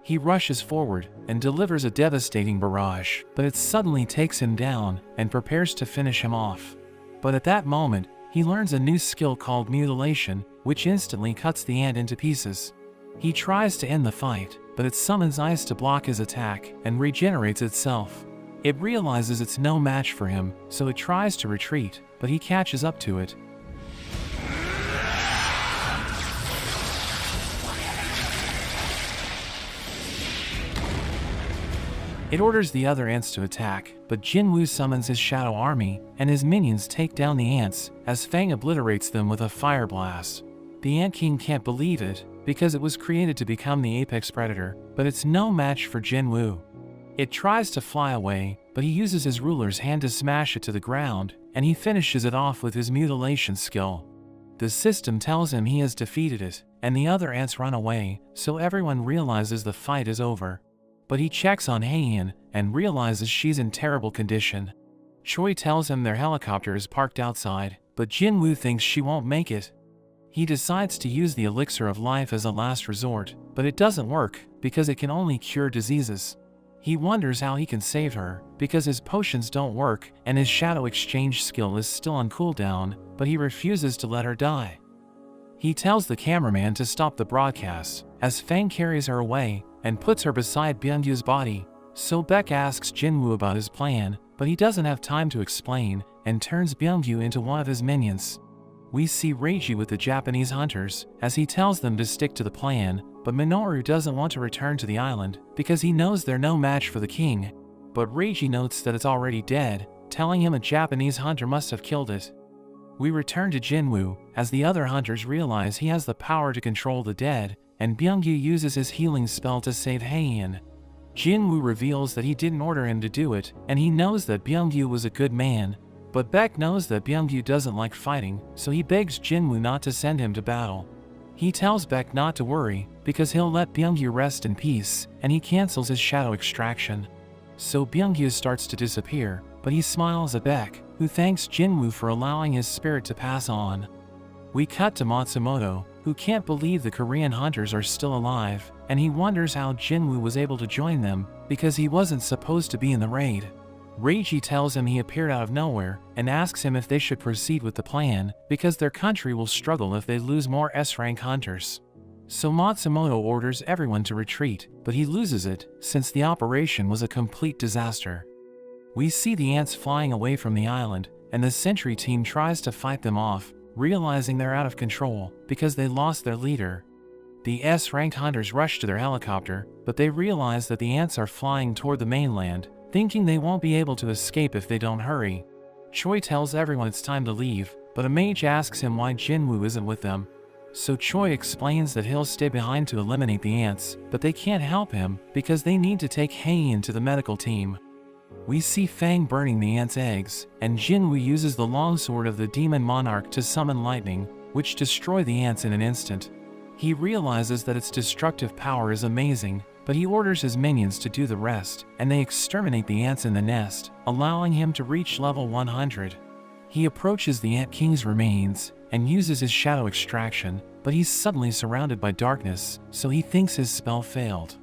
He rushes forward and delivers a devastating barrage, but it suddenly takes him down and prepares to finish him off. But at that moment, He learns a new skill called mutilation, which instantly cuts the ant into pieces. He tries to end the fight, but it summons ice to block his attack and regenerates itself. It realizes it's no match for him, so it tries to retreat, but he catches up to it. It orders the other ants to attack, but Jinwoo summons his shadow army, and his minions take down the ants, as Fang obliterates them with a fire blast. The Ant King can't believe it, because it was created to become the apex predator, but it's no match for Jinwoo. It tries to fly away, but he uses his ruler's hand to smash it to the ground, and he finishes it off with his mutilation skill. The system tells him he has defeated it, and the other ants run away, so everyone realizes the fight is over. But he checks on Haein and realizes she's in terrible condition. Choi tells him their helicopter is parked outside, but Jinwoo thinks she won't make it. He decides to use the elixir of life as a last resort, but it doesn't work because it can only cure diseases. He wonders how he can save her because his potions don't work and his shadow exchange skill is still on cooldown, but he refuses to let her die. He tells the cameraman to stop the broadcast as Fang carries her away and puts her beside Byunggyu's body, so Baek asks Jinwoo about his plan, but he doesn't have time to explain and turns Byungyu into one of his minions. We see Reiji with the Japanese hunters as he tells them to stick to the plan, but Minoru doesn't want to return to the island because he knows they're no match for the king. But Reiji notes that it's already dead, telling him a Japanese hunter must have killed it. We return to Jinwoo as the other hunters realize he has the power to control the dead, and Byungyu uses his healing spell to save Haein. Jinwoo reveals that he didn't order him to do it, and he knows that Byungyu was a good man. But Baek knows that Byungyu doesn't like fighting, so he begs Jinwoo not to send him to battle. He tells Baek not to worry, because he'll let Byungyu rest in peace, and he cancels his shadow extraction. So Byungyu starts to disappear, but he smiles at Baek, who thanks Jinwoo for allowing his spirit to pass on. We cut to Matsumoto, who can't believe the Korean hunters are still alive, and he wonders how Jinwoo was able to join them, because he wasn't supposed to be in the raid. Reiji tells him he appeared out of nowhere, and asks him if they should proceed with the plan, because their country will struggle if they lose more S-rank hunters. So Matsumoto orders everyone to retreat, but he loses it, since the operation was a complete disaster. We see the ants flying away from the island, and the sentry team tries to fight them off, realizing they're out of control, because they lost their leader. The S-ranked hunters rush to their helicopter, but they realize that the ants are flying toward the mainland, thinking they won't be able to escape if they don't hurry. Choi tells everyone it's time to leave, but a mage asks him why Jinwoo isn't with them. So Choi explains that he'll stay behind to eliminate the ants, but they can't help him because they need to take Haein to the medical team. We see Fang burning the ants' eggs, and Jinwoo uses the longsword of the demon monarch to summon lightning, which destroy the ants in an instant. He realizes that its destructive power is amazing, but he orders his minions to do the rest, and they exterminate the ants in the nest, allowing him to reach level 100. He approaches the Ant King's remains, and uses his shadow extraction, but he's suddenly surrounded by darkness, so he thinks his spell failed.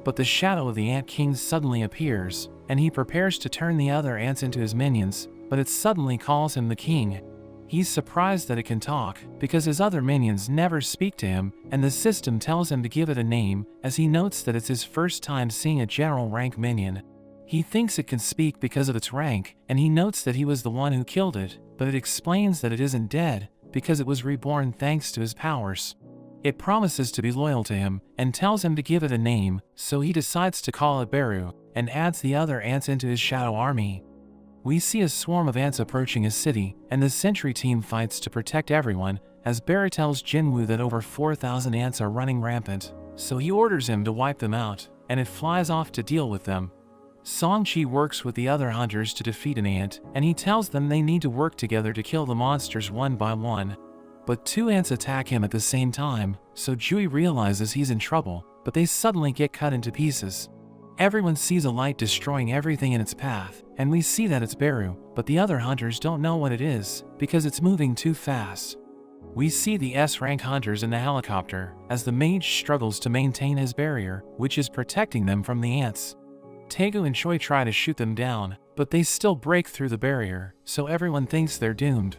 But the shadow of the Ant King suddenly appears, and he prepares to turn the other ants into his minions, but it suddenly calls him the king. He's surprised that it can talk, because his other minions never speak to him, and the system tells him to give it a name, as he notes that it's his first time seeing a general rank minion. He thinks it can speak because of its rank, and he notes that he was the one who killed it, but it explains that it isn't dead, because it was reborn thanks to his powers. It promises to be loyal to him, and tells him to give it a name, so he decides to call it Beru, and adds the other ants into his shadow army. We see a swarm of ants approaching his city, and the sentry team fights to protect everyone, as Beru tells Jinwoo that over 4,000 ants are running rampant, so he orders him to wipe them out, and it flies off to deal with them. Songchi works with the other hunters to defeat an ant, and he tells them they need to work together to kill the monsters one by one. But two ants attack him at the same time, so Jui realizes he's in trouble, but they suddenly get cut into pieces. Everyone sees a light destroying everything in its path, and we see that it's Beru, but the other hunters don't know what it is, because it's moving too fast. We see the S-rank hunters in the helicopter, as the mage struggles to maintain his barrier, which is protecting them from the ants. Taegu and Choi try to shoot them down, but they still break through the barrier, so everyone thinks they're doomed.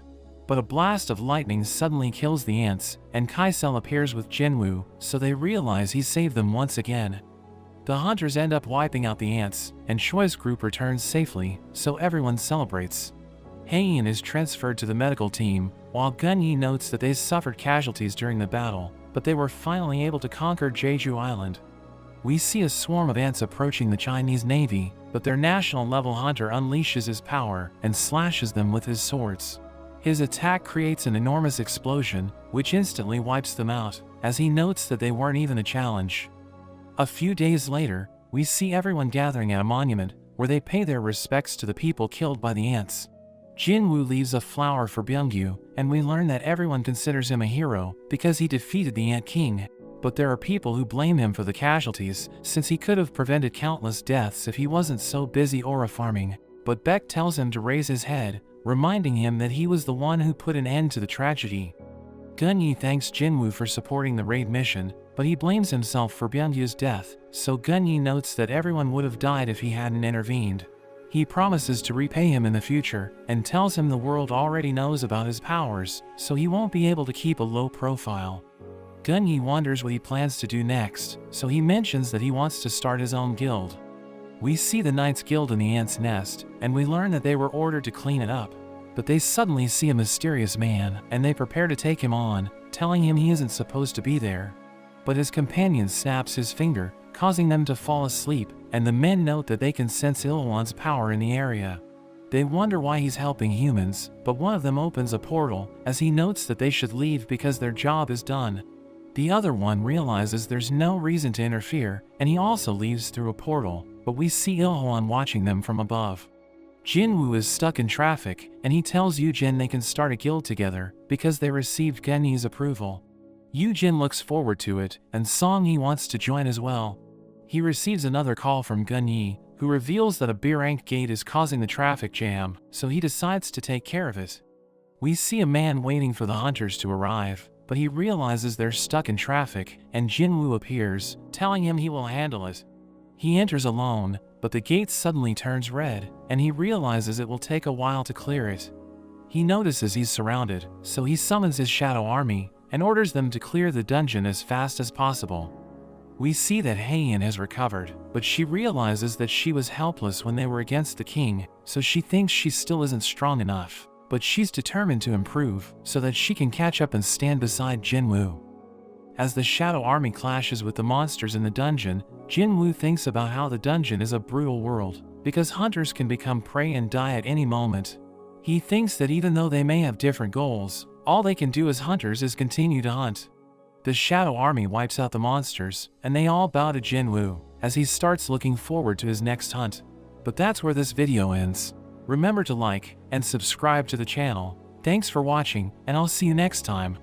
But a blast of lightning suddenly kills the ants, and Kaisel appears with Jinwoo, so they realize he saved them once again. The hunters end up wiping out the ants, and Choi's group returns safely, so everyone celebrates. Haein is transferred to the medical team, while Gunyi notes that they suffered casualties during the battle, but they were finally able to conquer Jeju Island. We see a swarm of ants approaching the Chinese Navy, but their national-level hunter unleashes his power and slashes them with his swords. His attack creates an enormous explosion, which instantly wipes them out, as he notes that they weren't even a challenge. A few days later, we see everyone gathering at a monument, where they pay their respects to the people killed by the ants. Jinwoo leaves a flower for Byungyu, and we learn that everyone considers him a hero because he defeated the Ant King. But there are people who blame him for the casualties, since he could have prevented countless deaths if he wasn't so busy aura farming. But Beck tells him to raise his head, reminding him that he was the one who put an end to the tragedy. Gunyi thanks Jinwoo for supporting the raid mission, but he blames himself for Byungyu's death, so Gunyi notes that everyone would have died if he hadn't intervened. He promises to repay him in the future, and tells him the world already knows about his powers, so he won't be able to keep a low profile. Gunyi wonders what he plans to do next, so he mentions that he wants to start his own guild. We see the Knights Guild in the Ant's Nest, and we learn that they were ordered to clean it up. But they suddenly see a mysterious man, and they prepare to take him on, telling him he isn't supposed to be there. But his companion snaps his finger, causing them to fall asleep, and the men note that they can sense Ilwan's power in the area. They wonder why he's helping humans, but one of them opens a portal, as he notes that they should leave because their job is done. The other one realizes there's no reason to interfere, and he also leaves through a portal, but we see Ilhwan watching them from above. Jinwoo is stuck in traffic, and he tells Yujin they can start a guild together, because they received Gunyi's approval. Yujin looks forward to it, and Songyi wants to join as well. He receives another call from Gunyi, who reveals that a B-rank gate is causing the traffic jam, so he decides to take care of it. We see a man waiting for the hunters to arrive, but he realizes they're stuck in traffic, and Jinwoo appears, telling him he will handle it. He enters alone, but the gate suddenly turns red, and he realizes it will take a while to clear it. He notices he's surrounded, so he summons his shadow army, and orders them to clear the dungeon as fast as possible. We see that Haein has recovered, but she realizes that she was helpless when they were against the king, so she thinks she still isn't strong enough, but she's determined to improve, so that she can catch up and stand beside Jinwoo. As the shadow army clashes with the monsters in the dungeon, Jinwoo thinks about how the dungeon is a brutal world, because hunters can become prey and die at any moment. He thinks that even though they may have different goals, all they can do as hunters is continue to hunt. The shadow army wipes out the monsters, and they all bow to Jinwoo, as he starts looking forward to his next hunt. But that's where this video ends. Remember to like and subscribe to the channel. Thanks for watching, and I'll see you next time.